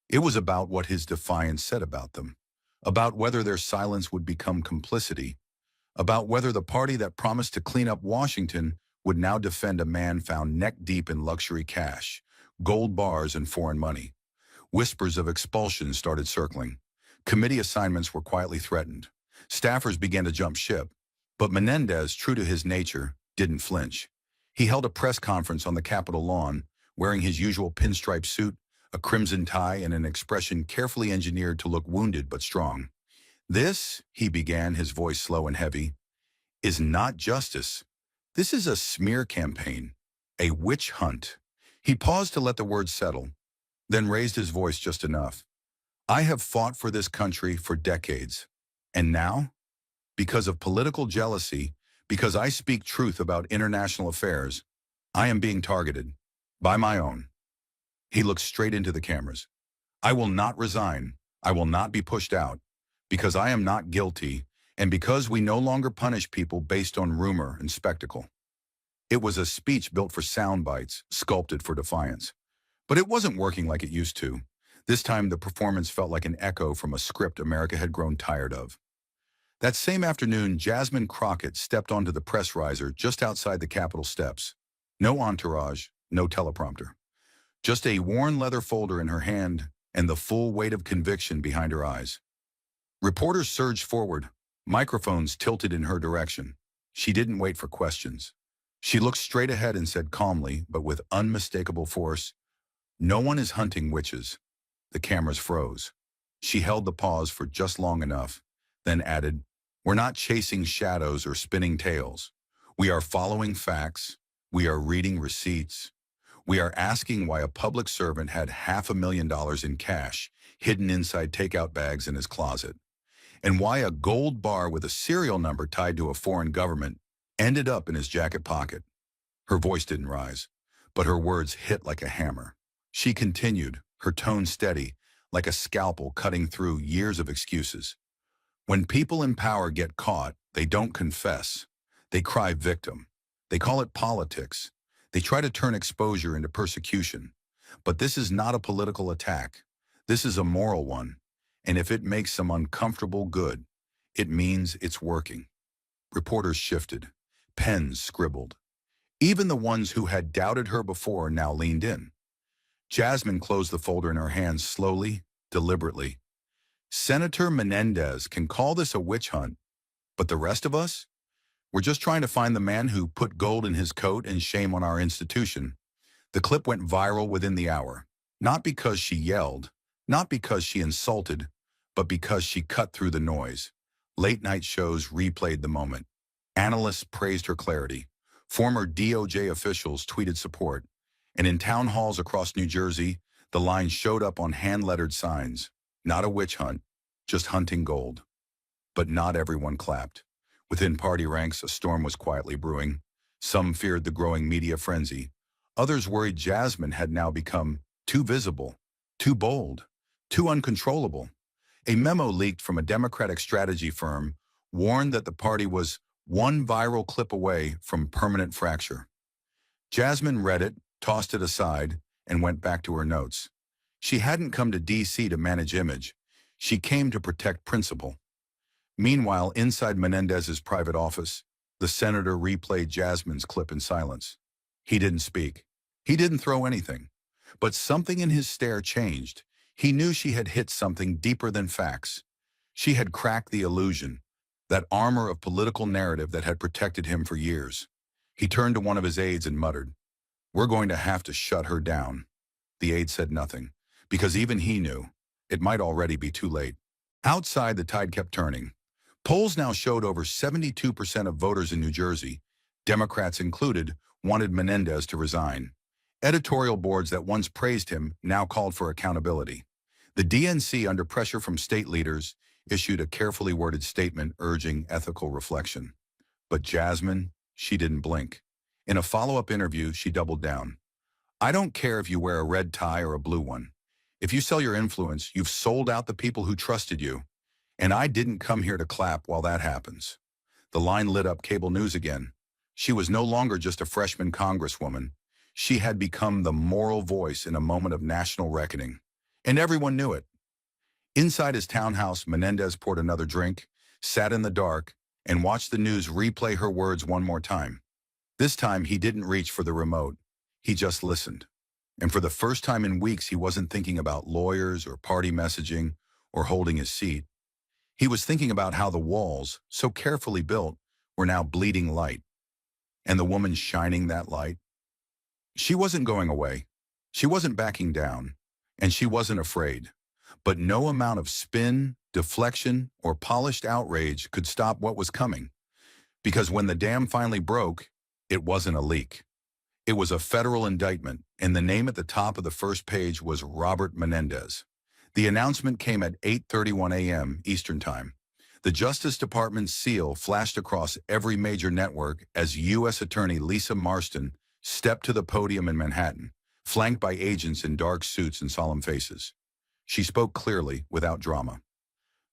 It was about what his defiance said about them, about whether their silence would become complicity, about whether the party that promised to clean up Washington would now defend a man found neck-deep in luxury cash, gold bars, and foreign money. Whispers of expulsion started circling. Committee assignments were quietly threatened. Staffers began to jump ship. But Menendez, true to his nature, didn't flinch. He held a press conference on the Capitol lawn, wearing his usual pinstripe suit, a crimson tie, and an expression carefully engineered to look wounded but strong. "This," he began, his voice slow and heavy, "is not justice. This is a smear campaign, a witch hunt." He paused to let the words settle, then raised his voice just enough. "I have fought for this country for decades. And now, because of political jealousy, because I speak truth about international affairs, I am being targeted. By my own." He looked straight into the cameras. "I will not resign. I will not be pushed out. Because I am not guilty, and because we no longer punish people based on rumor and spectacle." It was a speech built for sound bites, sculpted for defiance. But it wasn't working like it used to. This time, the performance felt like an echo from a script America had grown tired of. That same afternoon, Jasmine Crockett stepped onto the press riser just outside the Capitol steps. No entourage, no teleprompter. Just a worn leather folder in her hand and the full weight of conviction behind her eyes. Reporters surged forward, microphones tilted in her direction. She didn't wait for questions. She looked straight ahead and said calmly, but with unmistakable force, "No one is hunting witches." The cameras froze. She held the pause for just long enough, then added, "We're not chasing shadows or spinning tales. We are following facts. We are reading receipts. We are asking why a public servant had $500,000 in cash hidden inside takeout bags in his closet, and why a gold bar with a serial number tied to a foreign government ended up in his jacket pocket." Her voice didn't rise, but her words hit like a hammer. She continued, her tone steady, like a scalpel cutting through years of excuses. "When people in power get caught, they don't confess. They cry victim. They call it politics. They try to turn exposure into persecution. But this is not a political attack. This is a moral one. And if it makes some uncomfortable good, it means it's working. Reporters shifted. Pens scribbled. Even the ones who had doubted her before now leaned in. Jasmine closed the folder in her hands slowly, deliberately. Senator Menendez can call this a witch hunt, but the rest of us? We're just trying to find the man who put gold in his coat and shame on our institution. The clip went viral within the hour. Not because she yelled, not because she insulted, but because she cut through the noise. Late-night shows replayed the moment. Analysts praised her clarity. Former DOJ officials tweeted support. And in town halls across New Jersey, the line showed up on hand-lettered signs. Not a witch hunt, just hunting gold. But not everyone clapped. Within party ranks, a storm was quietly brewing. Some feared the growing media frenzy. Others worried Jasmine had now become too visible, too bold, too uncontrollable. A memo leaked from a Democratic strategy firm warned that the party was one viral clip away from permanent fracture. Jasmine read it, tossed it aside, and went back to her notes. She hadn't come to D.C. to manage image. She came to protect principle. Meanwhile, inside Menendez's private office, the senator replayed Jasmine's clip in silence. He didn't speak. He didn't throw anything. But something in his stare changed. He knew she had hit something deeper than facts. She had cracked the illusion, that armor of political narrative that had protected him for years. He turned to one of his aides and muttered, "We're going to have to shut her down." The aide said nothing, because even he knew it might already be too late. Outside, the tide kept turning. Polls now showed over 72% of voters in New Jersey, Democrats included, wanted Menendez to resign. Editorial boards that once praised him now called for accountability. The DNC, under pressure from state leaders, issued a carefully worded statement urging ethical reflection. But Jasmine, she didn't blink. In a follow-up interview, she doubled down. "I don't care if you wear a red tie or a blue one. If you sell your influence, you've sold out the people who trusted you. And I didn't come here to clap while that happens." The line lit up cable news again. She was no longer just a freshman congresswoman. She had become the moral voice in a moment of national reckoning. And everyone knew it. Inside his townhouse, Menendez poured another drink, sat in the dark, and watched the news replay her words one more time. This time, he didn't reach for the remote. He just listened. And for the first time in weeks, he wasn't thinking about lawyers or party messaging or holding his seat. He was thinking about how the walls, so carefully built, were now bleeding light. And the woman shining that light? She wasn't going away. She wasn't backing down. And she wasn't afraid. But no amount of spin, deflection, or polished outrage could stop what was coming. Because when the dam finally broke, it wasn't a leak. It was a federal indictment, and the name at the top of the first page was Robert Menendez. The announcement came at 8:31 a.m. Eastern Time. The Justice Department's seal flashed across every major network as U.S. Attorney Lisa Marston stepped to the podium in Manhattan, flanked by agents in dark suits and solemn faces. She spoke clearly, without drama.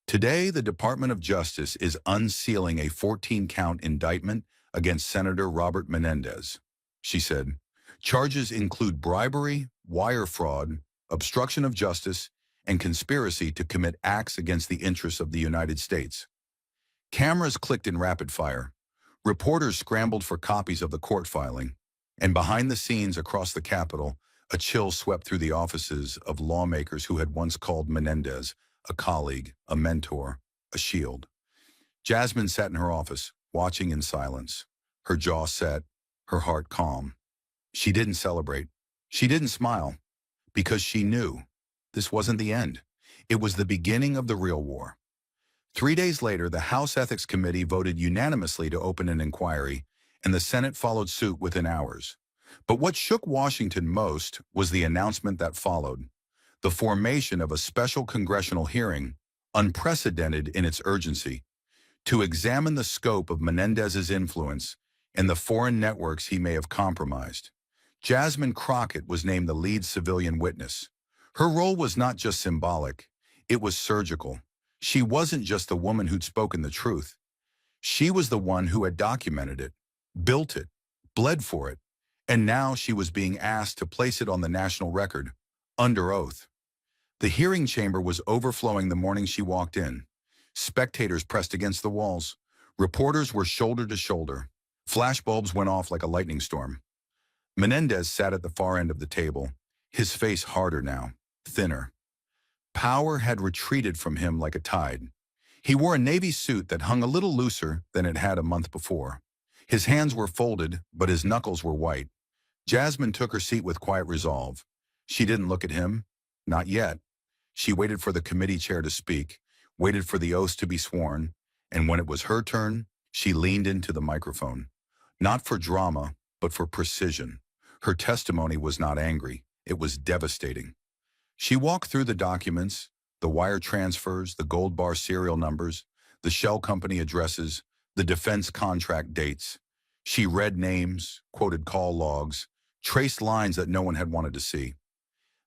"Today, the Department of Justice is unsealing a 14-count indictment against Senator Robert Menendez," she said. "Charges include bribery, wire fraud, obstruction of justice, and conspiracy to commit acts against the interests of the United States." Cameras clicked in rapid fire. Reporters scrambled for copies of the court filing. And behind the scenes across the Capitol, a chill swept through the offices of lawmakers who had once called Menendez a colleague, a mentor, a shield. Jasmine sat in her office, watching in silence, her jaw set, her heart calm. She didn't celebrate. She didn't smile, because she knew this wasn't the end. It was the beginning of the real war. 3 days later, the House Ethics Committee voted unanimously to open an inquiry, and the Senate followed suit within hours. But what shook Washington most was the announcement that followed: the formation of a special congressional hearing, unprecedented in its urgency, to examine the scope of Menendez's influence and the foreign networks he may have compromised. Jasmine Crockett was named the lead civilian witness. Her role was not just symbolic, it was surgical. She wasn't just the woman who'd spoken the truth. She was the one who had documented it, built it, bled for it, And now she was being asked to place it on the national record, under oath. The hearing chamber was overflowing the morning she walked in. Spectators pressed against the walls. Reporters were shoulder to shoulder. Flashbulbs went off like a lightning storm. Menendez sat at the far end of the table, his face harder now, thinner. Power had retreated from him like a tide. He wore a navy suit that hung a little looser than it had a month before. His hands were folded, but his knuckles were white. Jasmine took her seat with quiet resolve. She didn't look at him. Not yet. She waited for the committee chair to speak, waited for the oaths to be sworn, and when it was her turn, she leaned into the microphone. Not for drama, but for precision. Her testimony was not angry. It was devastating. She walked through the documents, the wire transfers, the gold bar serial numbers, the shell company addresses, the defense contract dates. She read names, quoted call logs, traced lines that no one had wanted to see.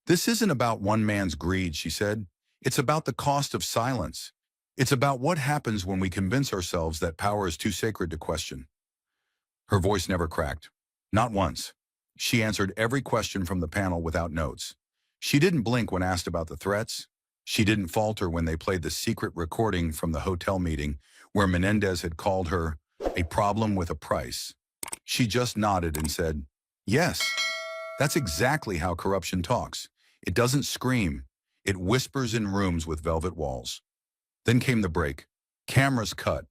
This isn't about one man's greed, she said. It's about the cost of silence. It's about what happens when we convince ourselves that power is too sacred to question. Her voice never cracked. Not once. She answered every question from the panel without notes. She didn't blink when asked about the threats. She didn't falter when they played the secret recording from the hotel meeting where Menendez had called her a problem with a price. She just nodded and said, "Yes, that's exactly how corruption talks. It doesn't scream. It whispers in rooms with velvet walls." Then came the break. Cameras cut.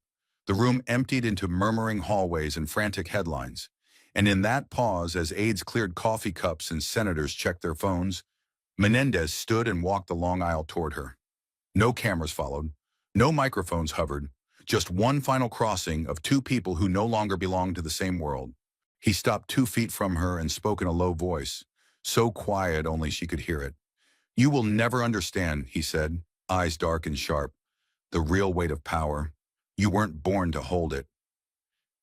The room emptied into murmuring hallways and frantic headlines. And in that pause, as aides cleared coffee cups and senators checked their phones, Menendez stood and walked the long aisle toward her. No cameras followed. No microphones hovered. Just one final crossing of two people who no longer belonged to the same world. He stopped 2 feet from her and spoke in a low voice, so quiet only she could hear it. "You will never understand," he said, eyes dark and sharp, "the real weight of power. You weren't born to hold it."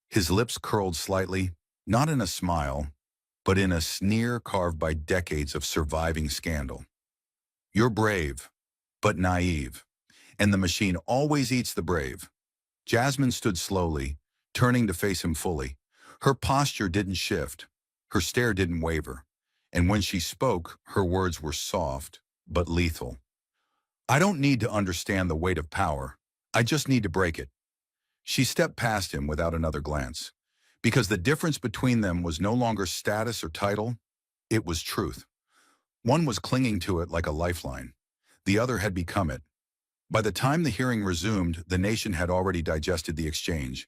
His lips curled slightly, not in a smile, but in a sneer carved by decades of surviving scandal. "You're brave, but naive, and the machine always eats the brave." Jasmine stood slowly, turning to face him fully. Her posture didn't shift. Her stare didn't waver. And when she spoke, her words were soft, but lethal. "I don't need to understand the weight of power. I just need to break it." She stepped past him without another glance, because the difference between them was no longer status or title. It was truth. One was clinging to it like a lifeline. The other had become it. By the time the hearing resumed, the nation had already digested the exchange.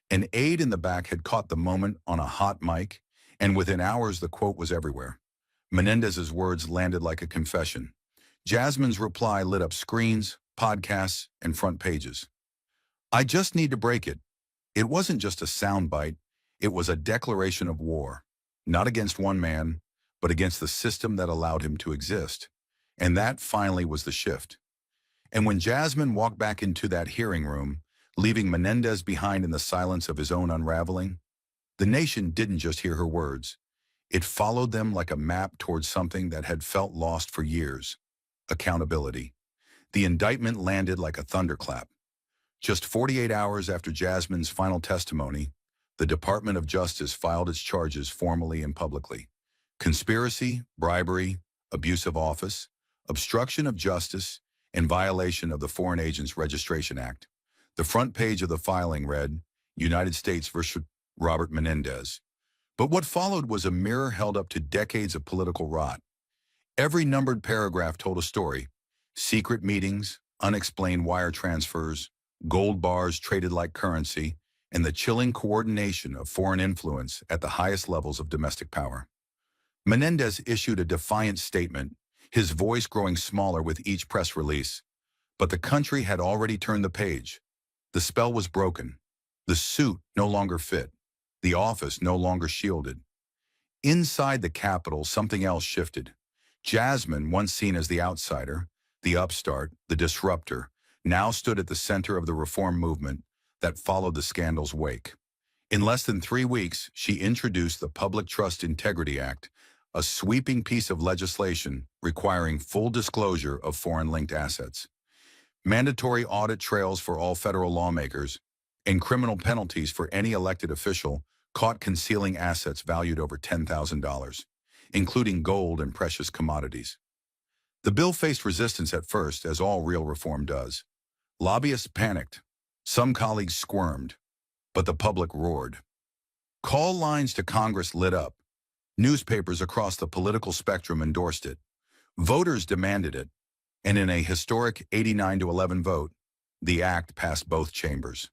An aide in the back had caught the moment on a hot mic, and within hours the quote was everywhere. Menendez's words landed like a confession. Jasmine's reply lit up screens, podcasts, and front pages. "I just need to break it." It wasn't just a soundbite. It was a declaration of war, not against one man, but against the system that allowed him to exist. And that finally was the shift. And when Jasmine walked back into that hearing room, leaving Menendez behind in the silence of his own unraveling, the nation didn't just hear her words. It followed them like a map towards something that had felt lost for years: accountability. The indictment landed like a thunderclap. Just 48 hours after Jasmine's final testimony, the Department of Justice filed its charges formally and publicly. Conspiracy, bribery, abuse of office, obstruction of justice, and violation of the Foreign Agents Registration Act. The front page of the filing read, "United States versus Robert Menendez." But what followed was a mirror held up to decades of political rot. Every numbered paragraph told a story: secret meetings, unexplained wire transfers, gold bars traded like currency, and the chilling coordination of foreign influence at the highest levels of domestic power. Menendez issued a defiant statement, his voice growing smaller with each press release. But the country had already turned the page. The spell was broken. The suit no longer fit. The office no longer shielded. Inside the Capitol, something else shifted. Jasmine, once seen as the outsider, the upstart, the disruptor, now stood at the center of the reform movement that followed the scandal's wake. In less than 3 weeks, she introduced the Public Trust Integrity Act, a sweeping piece of legislation requiring full disclosure of foreign-linked assets, mandatory audit trails for all federal lawmakers, and criminal penalties for any elected official caught concealing assets valued over $10,000, including gold and precious commodities. The bill faced resistance at first, as all real reform does. Lobbyists panicked. Some colleagues squirmed, but the public roared. Call lines to Congress lit up. Newspapers across the political spectrum endorsed it. Voters demanded it, and in a historic 89-11 vote, the act passed both chambers.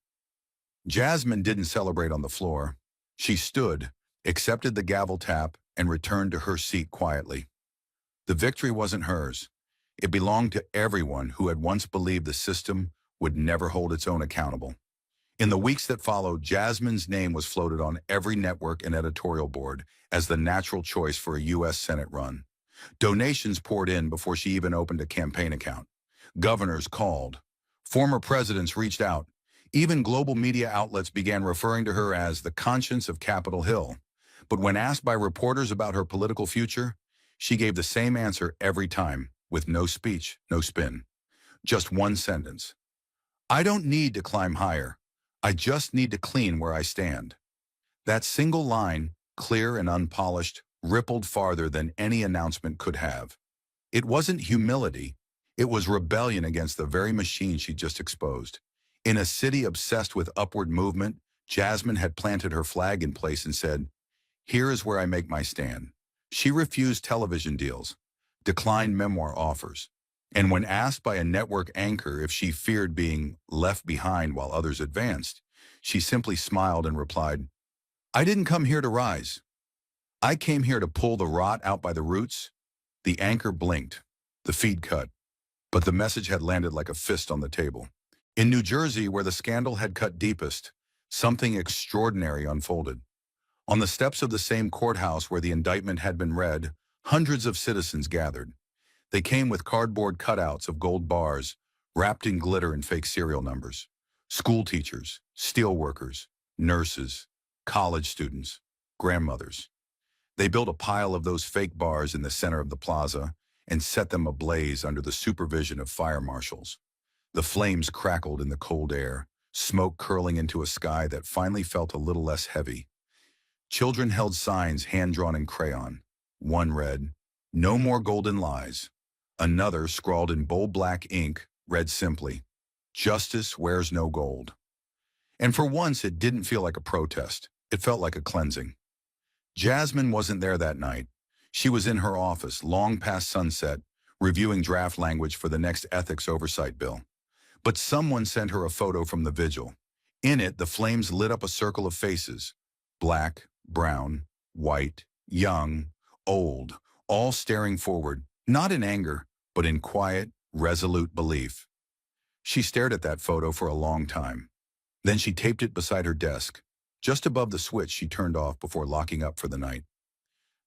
Jasmine didn't celebrate on the floor. She stood, accepted the gavel tap, and returned to her seat quietly. The victory wasn't hers. It belonged to everyone who had once believed the system would never hold its own accountable. In the weeks that followed, Jasmine's name was floated on every network and editorial board as the natural choice for a U.S. Senate run. Donations poured in before she even opened a campaign account. Governors called. Former presidents reached out. Even global media outlets began referring to her as the conscience of Capitol Hill. But when asked by reporters about her political future, she gave the same answer every time, with no speech, no spin. Just one sentence. I don't need to climb higher. I just need to clean where I stand. That single line, clear and unpolished, rippled farther than any announcement could have. It wasn't humility. It was rebellion against the very machine she just exposed. In a city obsessed with upward movement, Jasmine had planted her flag in place and said, "Here is where I make my stand." She refused television deals, declined memoir offers, and when asked by a network anchor if she feared being left behind while others advanced, she simply smiled and replied, "I didn't come here to rise. I came here to pull the rot out by the roots." The anchor blinked, the feed cut, but the message had landed like a fist on the table. In New Jersey, where the scandal had cut deepest, something extraordinary unfolded. On the steps of the same courthouse where the indictment had been read, hundreds of citizens gathered. They came with cardboard cutouts of gold bars, wrapped in glitter and fake serial numbers. School teachers, steel workers, nurses, college students, grandmothers. They built a pile of those fake bars in the center of the plaza and set them ablaze under the supervision of fire marshals. The flames crackled in the cold air, smoke curling into a sky that finally felt a little less heavy. Children held signs hand-drawn in crayon. One read, "No more golden lies." Another, scrawled in bold black ink, read simply, "Justice wears no gold." And for once, it didn't feel like a protest. It felt like a cleansing. Jasmine wasn't there that night. She was in her office, long past sunset, reviewing draft language for the next ethics oversight bill. But someone sent her a photo from the vigil. In it, the flames lit up a circle of faces. Black, brown, white, young, old, all staring forward, not in anger, but in quiet, resolute belief. She stared at that photo for a long time. Then she taped it beside her desk, just above the switch she turned off before locking up for the night.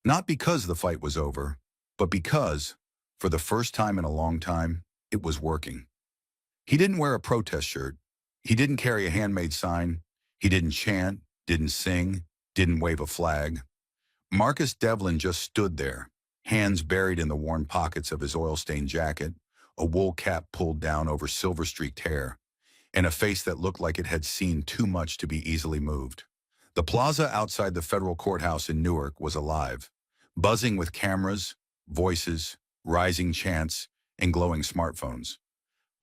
Not because the fight was over, but because, for the first time in a long time, it was working. He didn't wear a protest shirt. He didn't carry a handmade sign. He didn't chant, didn't sing, didn't wave a flag. Marcus Devlin just stood there, hands buried in the worn pockets of his oil-stained jacket, a wool cap pulled down over silver-streaked hair, and a face that looked like it had seen too much to be easily moved. The plaza outside the federal courthouse in Newark was alive, buzzing with cameras, voices, rising chants, and glowing smartphones.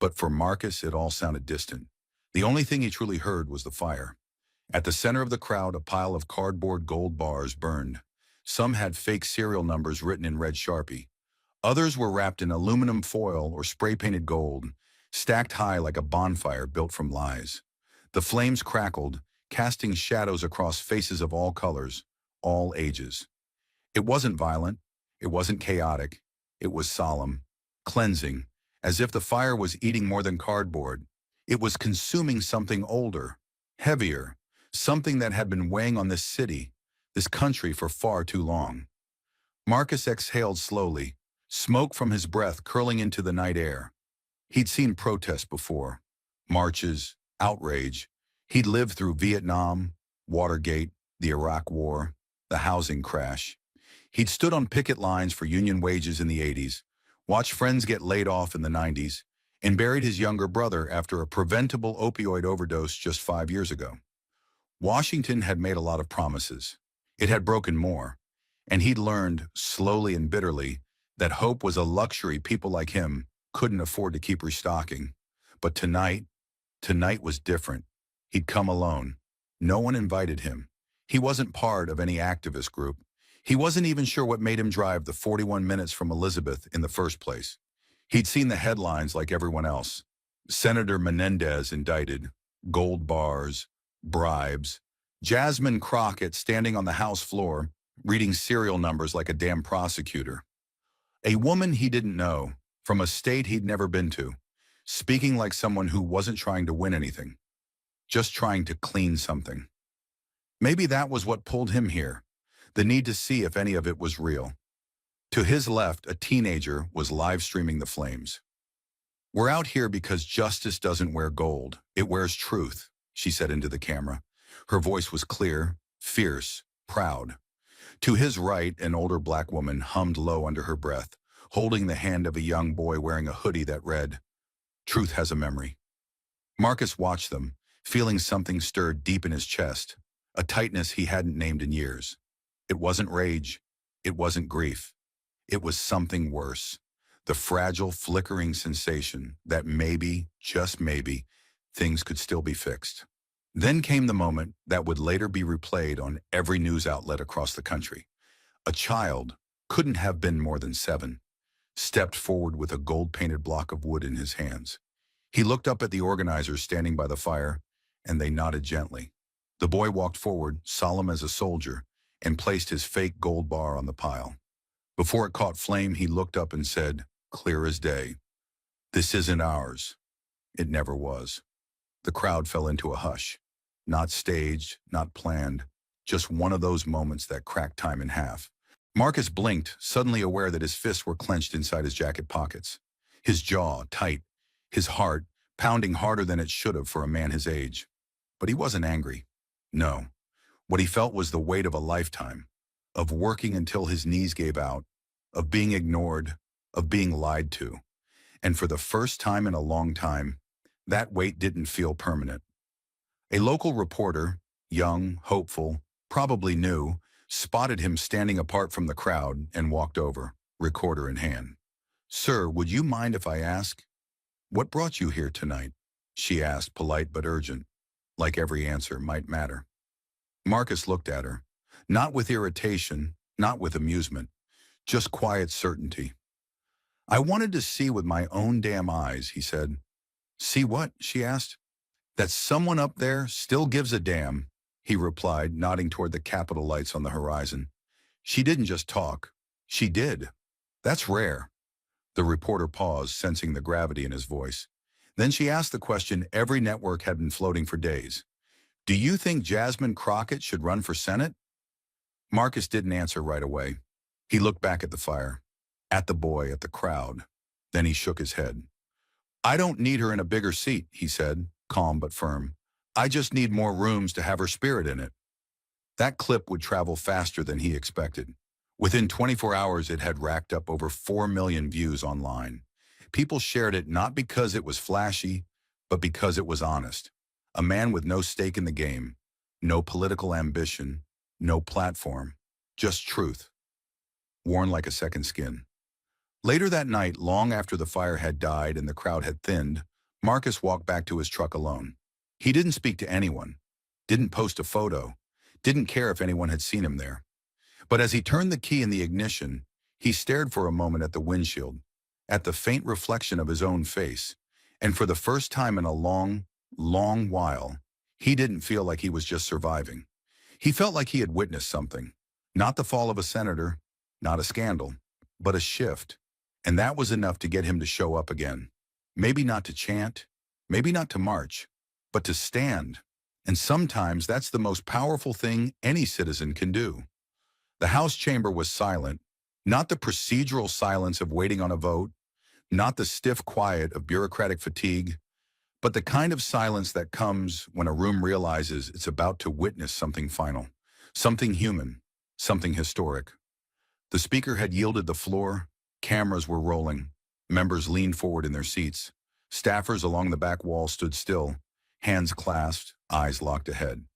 But for Marcus, it all sounded distant. The only thing he truly heard was the fire. At the center of the crowd, a pile of cardboard gold bars burned. Some had fake serial numbers written in red Sharpie. Others were wrapped in aluminum foil or spray-painted gold, stacked high like a bonfire built from lies. The flames crackled, casting shadows across faces of all colors, all ages. It wasn't violent. It wasn't chaotic. It was solemn, cleansing, as if the fire was eating more than cardboard. It was consuming something older, heavier, something that had been weighing on this city, this country for far too long. Marcus exhaled slowly, smoke from his breath curling into the night air. He'd seen protests before, marches, outrage. He'd lived through Vietnam, Watergate, the Iraq War, the housing crash. He'd stood on picket lines for union wages in the 80s, watched friends get laid off in the 90s, and buried his younger brother after a preventable opioid overdose just 5 years ago. Washington had made a lot of promises. It had broken more, and he'd learned, slowly and bitterly, that hope was a luxury people like him couldn't afford to keep restocking. But tonight was different. He'd come alone. No one invited him. He wasn't part of any activist group. He wasn't even sure what made him drive the 41 minutes from Elizabeth in the first place. He'd seen the headlines like everyone else. Senator Menendez indicted, gold bars, bribes, Jasmine Crockett standing on the House floor, reading serial numbers like a damn prosecutor. A woman he didn't know, from a state he'd never been to, speaking like someone who wasn't trying to win anything, just trying to clean something. Maybe that was what pulled him here, the need to see if any of it was real. To his left, a teenager was live streaming the flames. "We're out here because justice doesn't wear gold, it wears truth," she said into the camera. Her voice was clear, fierce, proud. To his right, an older black woman hummed low under her breath, holding the hand of a young boy wearing a hoodie that read, "Truth has a memory." Marcus watched them, feeling something stirred deep in his chest, a tightness he hadn't named in years. It wasn't rage. It wasn't grief. It was something worse. The fragile, flickering sensation that maybe, just maybe, things could still be fixed. Then came the moment that would later be replayed on every news outlet across the country. A child, couldn't have been more than 7, stepped forward with a gold-painted block of wood in his hands. He looked up at the organizers standing by the fire, and they nodded gently. The boy walked forward, solemn as a soldier, and placed his fake gold bar on the pile. Before it caught flame, he looked up and said, clear as day, "This isn't ours." It never was. The crowd fell into a hush. Not staged, not planned, just one of those moments that cracked time in half. Marcus blinked, suddenly aware that his fists were clenched inside his jacket pockets. His jaw tight, his heart pounding harder than it should have for a man his age. But he wasn't angry. No. What he felt was the weight of a lifetime, of working until his knees gave out, of being ignored, of being lied to. And for the first time in a long time, that weight didn't feel permanent. A local reporter, young, hopeful, probably new, spotted him standing apart from the crowd and walked over, recorder in hand. "Sir, would you mind if I ask, what brought you here tonight?" she asked, polite but urgent, like every answer might matter. Marcus looked at her, not with irritation, not with amusement, just quiet certainty. "I wanted to see with my own damn eyes," he said. "See what?" she asked. "That someone up there still gives a damn," he replied, nodding toward the Capitol lights on the horizon. "She didn't just talk. She did. That's rare." The reporter paused, sensing the gravity in his voice. Then she asked the question every network had been floating for days. "Do you think Jasmine Crockett should run for Senate?" Marcus didn't answer right away. He looked back at the fire, at the boy, at the crowd. Then he shook his head. "I don't need her in a bigger seat," he said, calm but firm. "I just need more rooms to have her spirit in it." That clip would travel faster than he expected. Within 24 hours, it had racked up over 4 million views online. People shared it not because it was flashy, but because it was honest. A man with no stake in the game, no political ambition, no platform, just truth, worn like a second skin. Later that night, long after the fire had died and the crowd had thinned, Marcus walked back to his truck alone. He didn't speak to anyone, didn't post a photo, didn't care if anyone had seen him there. But as he turned the key in the ignition, he stared for a moment at the windshield, at the faint reflection of his own face, and for the first time in a long, long while, he didn't feel like he was just surviving. He felt like he had witnessed something. Not the fall of a senator, not a scandal, but a shift. And that was enough to get him to show up again. Maybe not to chant, maybe not to march, but to stand. And sometimes that's the most powerful thing any citizen can do. The House chamber was silent, not the procedural silence of waiting on a vote, not the stiff quiet of bureaucratic fatigue, but the kind of silence that comes when a room realizes it's about to witness something final, something human, something historic. The speaker had yielded the floor, cameras were rolling, members leaned forward in their seats, staffers along the back wall stood still, hands clasped, eyes locked ahead.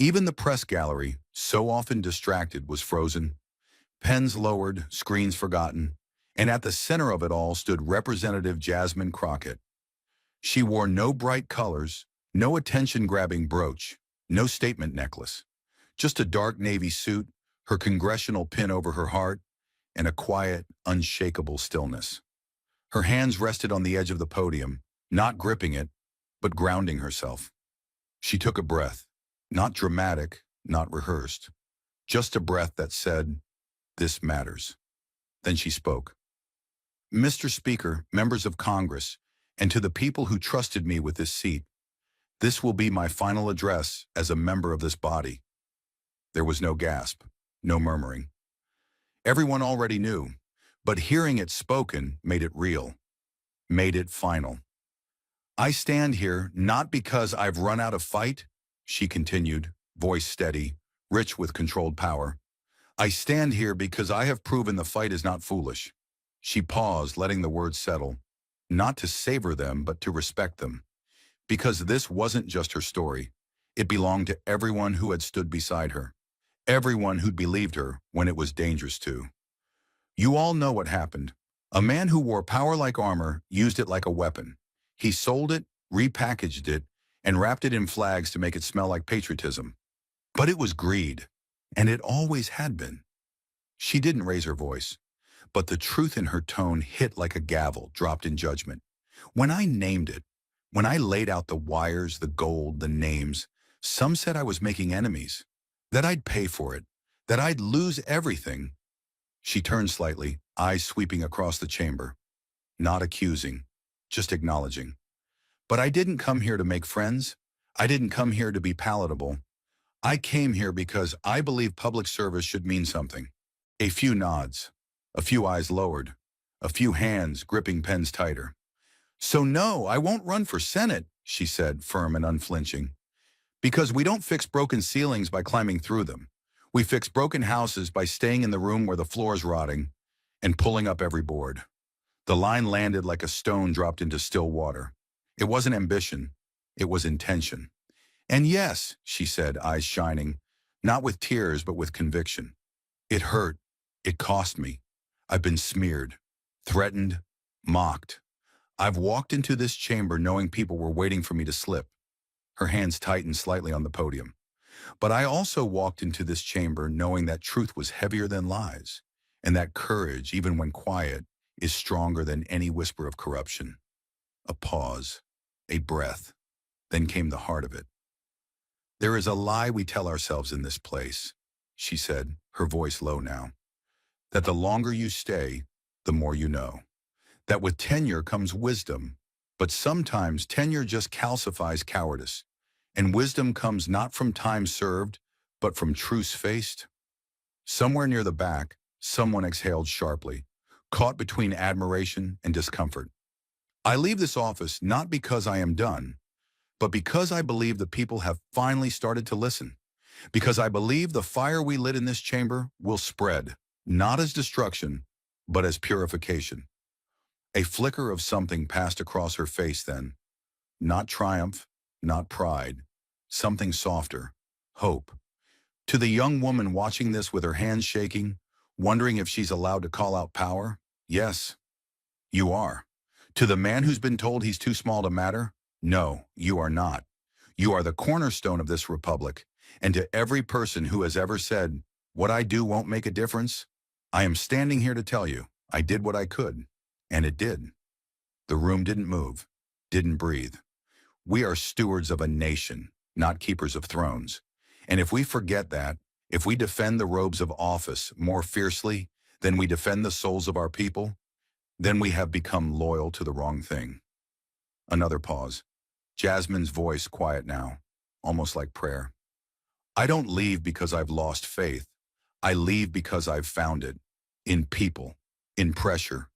Even the press gallery, so often distracted, was frozen, pens lowered, screens forgotten, and at the center of it all stood Representative Jasmine Crockett. She wore no bright colors, no attention-grabbing brooch, no statement necklace, just a dark navy suit, her congressional pin over her heart, and a quiet, unshakable stillness. Her hands rested on the edge of the podium, not gripping it, but grounding herself. She took a breath, not dramatic, not rehearsed, just a breath that said, "This matters." Then she spoke. "Mr. Speaker, members of Congress, and to the people who trusted me with this seat, this will be my final address as a member of this body." There was no gasp, no murmuring. Everyone already knew, but hearing it spoken made it real, made it final. "I stand here not because I've run out of fight," she continued, voice steady, rich with controlled power. "I stand here because I have proven the fight is not foolish." She paused, letting the words settle, not to savor them, but to respect them. Because this wasn't just her story. It belonged to everyone who had stood beside her, everyone who'd believed her when it was dangerous to. You all know what happened. A man who wore power like armor used it like a weapon. He sold it, repackaged it, and wrapped it in flags to make it smell like patriotism. But it was greed, and it always had been. She didn't raise her voice, but the truth in her tone hit like a gavel dropped in judgment. When I named it, when I laid out the wires, the gold, the names, some said I was making enemies, that I'd pay for it, that I'd lose everything. She turned slightly, eyes sweeping across the chamber. Not accusing, just acknowledging. "But I didn't come here to make friends. I didn't come here to be palatable. I came here because I believe public service should mean something." A few nods, a few eyes lowered, a few hands gripping pens tighter. "So no, I won't run for Senate," she said, firm and unflinching. "Because we don't fix broken ceilings by climbing through them. We fix broken houses by staying in the room where the floor is rotting and pulling up every board." The line landed like a stone dropped into still water. It wasn't ambition, it was intention. "And yes," she said, eyes shining, not with tears but with conviction. "It hurt. It cost me. I've been smeared, threatened, mocked. I've walked into this chamber knowing people were waiting for me to slip." Her hands tightened slightly on the podium. "But I also walked into this chamber knowing that truth was heavier than lies, and that courage, even when quiet, is stronger than any whisper of corruption." A pause, a breath, then came the heart of it. "There is a lie we tell ourselves in this place," she said, her voice low now. "That the longer you stay, the more you know. That with tenure comes wisdom, but sometimes tenure just calcifies cowardice, and wisdom comes not from time served, but from truce faced." Somewhere near the back, someone exhaled sharply, caught between admiration and discomfort. "I leave this office not because I am done, but because I believe the people have finally started to listen. Because I believe the fire we lit in this chamber will spread, not as destruction, but as purification." A flicker of something passed across her face then. Not triumph, not pride. Something softer. Hope. To the young woman watching this with her hands shaking, wondering if she's allowed to call out power, yes, you are. To the man who's been told he's too small to matter, no, you are not. You are the cornerstone of this republic. And to every person who has ever said, "What I do won't make a difference," I am standing here to tell you, I did what I could, and it did. The room didn't move, didn't breathe. We are stewards of a nation, not keepers of thrones. And if we forget that, if we defend the robes of office more fiercely than we defend the souls of our people, then we have become loyal to the wrong thing. Another pause. Jasmine's voice quiet now, almost like prayer. "I don't leave because I've lost faith. I leave because I've found it. In people, in pressure,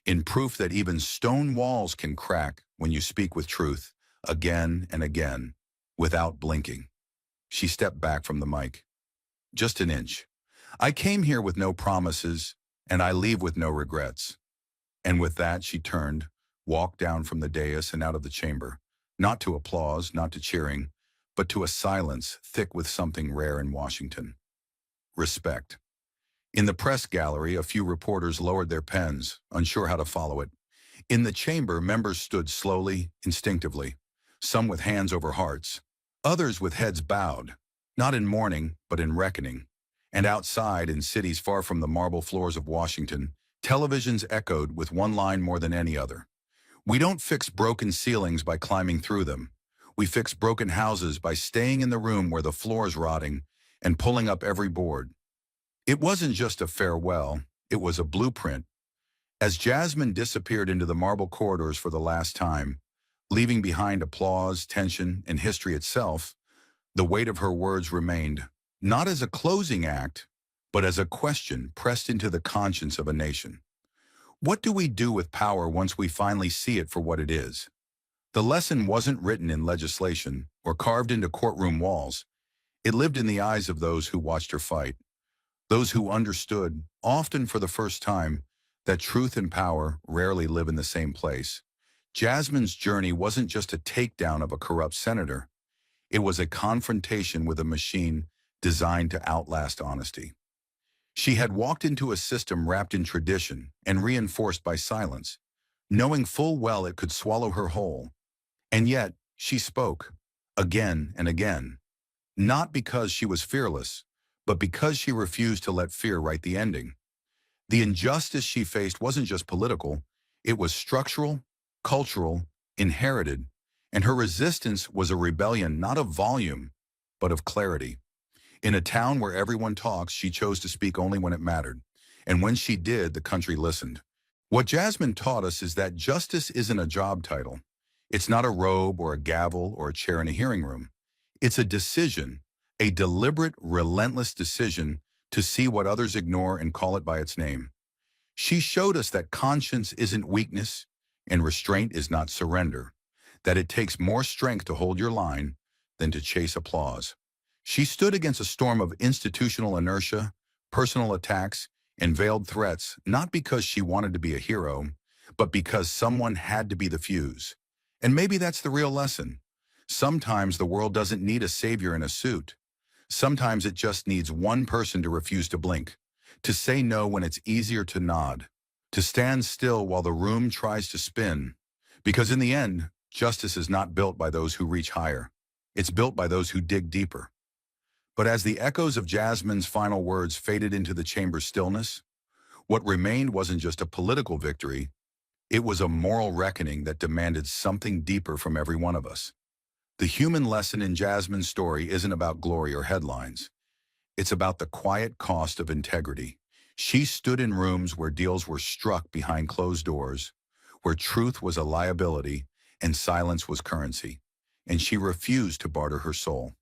in proof that even stone walls can crack when you speak with truth, again and again, without blinking." She stepped back from the mic. "Just an inch. I came here with no promises, and I leave with no regrets." And with that, she turned, walked down from the dais and out of the chamber, not to applause, not to cheering, but to a silence thick with something rare in Washington: respect. In the press gallery, a few reporters lowered their pens, unsure how to follow it. In the chamber, members stood slowly, instinctively, some with hands over hearts, others with heads bowed, not in mourning, but in reckoning. And outside, in cities far from the marble floors of Washington, televisions echoed with one line more than any other: "We don't fix broken ceilings by climbing through them. We fix broken houses by staying in the room where the floor is rotting and pulling up every board." It wasn't just a farewell, it was a blueprint. As Jasmine disappeared into the marble corridors for the last time, leaving behind applause, tension, and history itself, the weight of her words remained, not as a closing act, but as a question pressed into the conscience of a nation. What do we do with power once we finally see it for what it is? The lesson wasn't written in legislation or carved into courtroom walls. It lived in the eyes of those who watched her fight, those who understood, often for the first time, that truth and power rarely live in the same place. Jasmine's journey wasn't just a takedown of a corrupt senator. It was a confrontation with a machine designed to outlast honesty. She had walked into a system wrapped in tradition and reinforced by silence, knowing full well it could swallow her whole. And yet, she spoke, again and again, not because she was fearless, but because she refused to let fear write the ending. The injustice she faced wasn't just political, it was structural, cultural, inherited, and her resistance was a rebellion not of volume, but of clarity. In a town where everyone talks, she chose to speak only when it mattered, and when she did, the country listened. What Jasmine taught us is that justice isn't a job title. It's not a robe or a gavel or a chair in a hearing room. It's a decision, a deliberate, relentless decision to see what others ignore and call it by its name. She showed us that conscience isn't weakness and restraint is not surrender, that it takes more strength to hold your line than to chase applause. She stood against a storm of institutional inertia, personal attacks, and veiled threats, not because she wanted to be a hero, but because someone had to be the fuse. And maybe that's the real lesson. Sometimes the world doesn't need a savior in a suit. Sometimes it just needs one person to refuse to blink, to say no when it's easier to nod, to stand still while the room tries to spin. Because in the end, justice is not built by those who reach higher. It's built by those who dig deeper. But as the echoes of Jasmine's final words faded into the chamber's stillness, what remained wasn't just a political victory, it was a moral reckoning that demanded something deeper from every one of us. The human lesson in Jasmine's story isn't about glory or headlines. It's about the quiet cost of integrity. She stood in rooms where deals were struck behind closed doors, where truth was a liability and silence was currency, and she refused to barter her soul.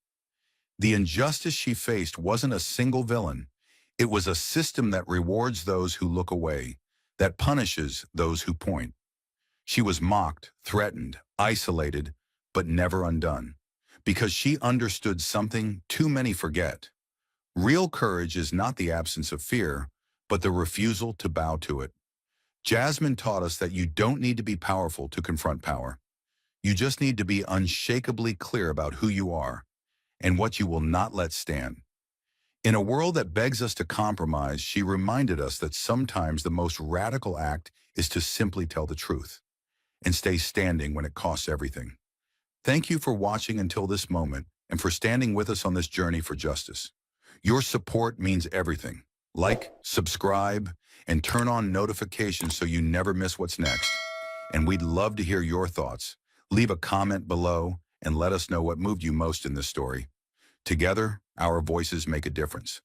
The injustice she faced wasn't a single villain. It was a system that rewards those who look away, that punishes those who point. She was mocked, threatened, isolated, but never undone, because she understood something too many forget. Real courage is not the absence of fear, but the refusal to bow to it. Jasmine taught us that you don't need to be powerful to confront power. You just need to be unshakably clear about who you are and what you will not let stand. In a world that begs us to compromise, she reminded us that sometimes the most radical act is to simply tell the truth and stay standing when it costs everything. Thank you for watching until this moment and for standing with us on this journey for justice. Your support means everything. Like, subscribe, and turn on notifications so you never miss what's next. And we'd love to hear your thoughts. Leave a comment below and let us know what moved you most in this story. Together, our voices make a difference.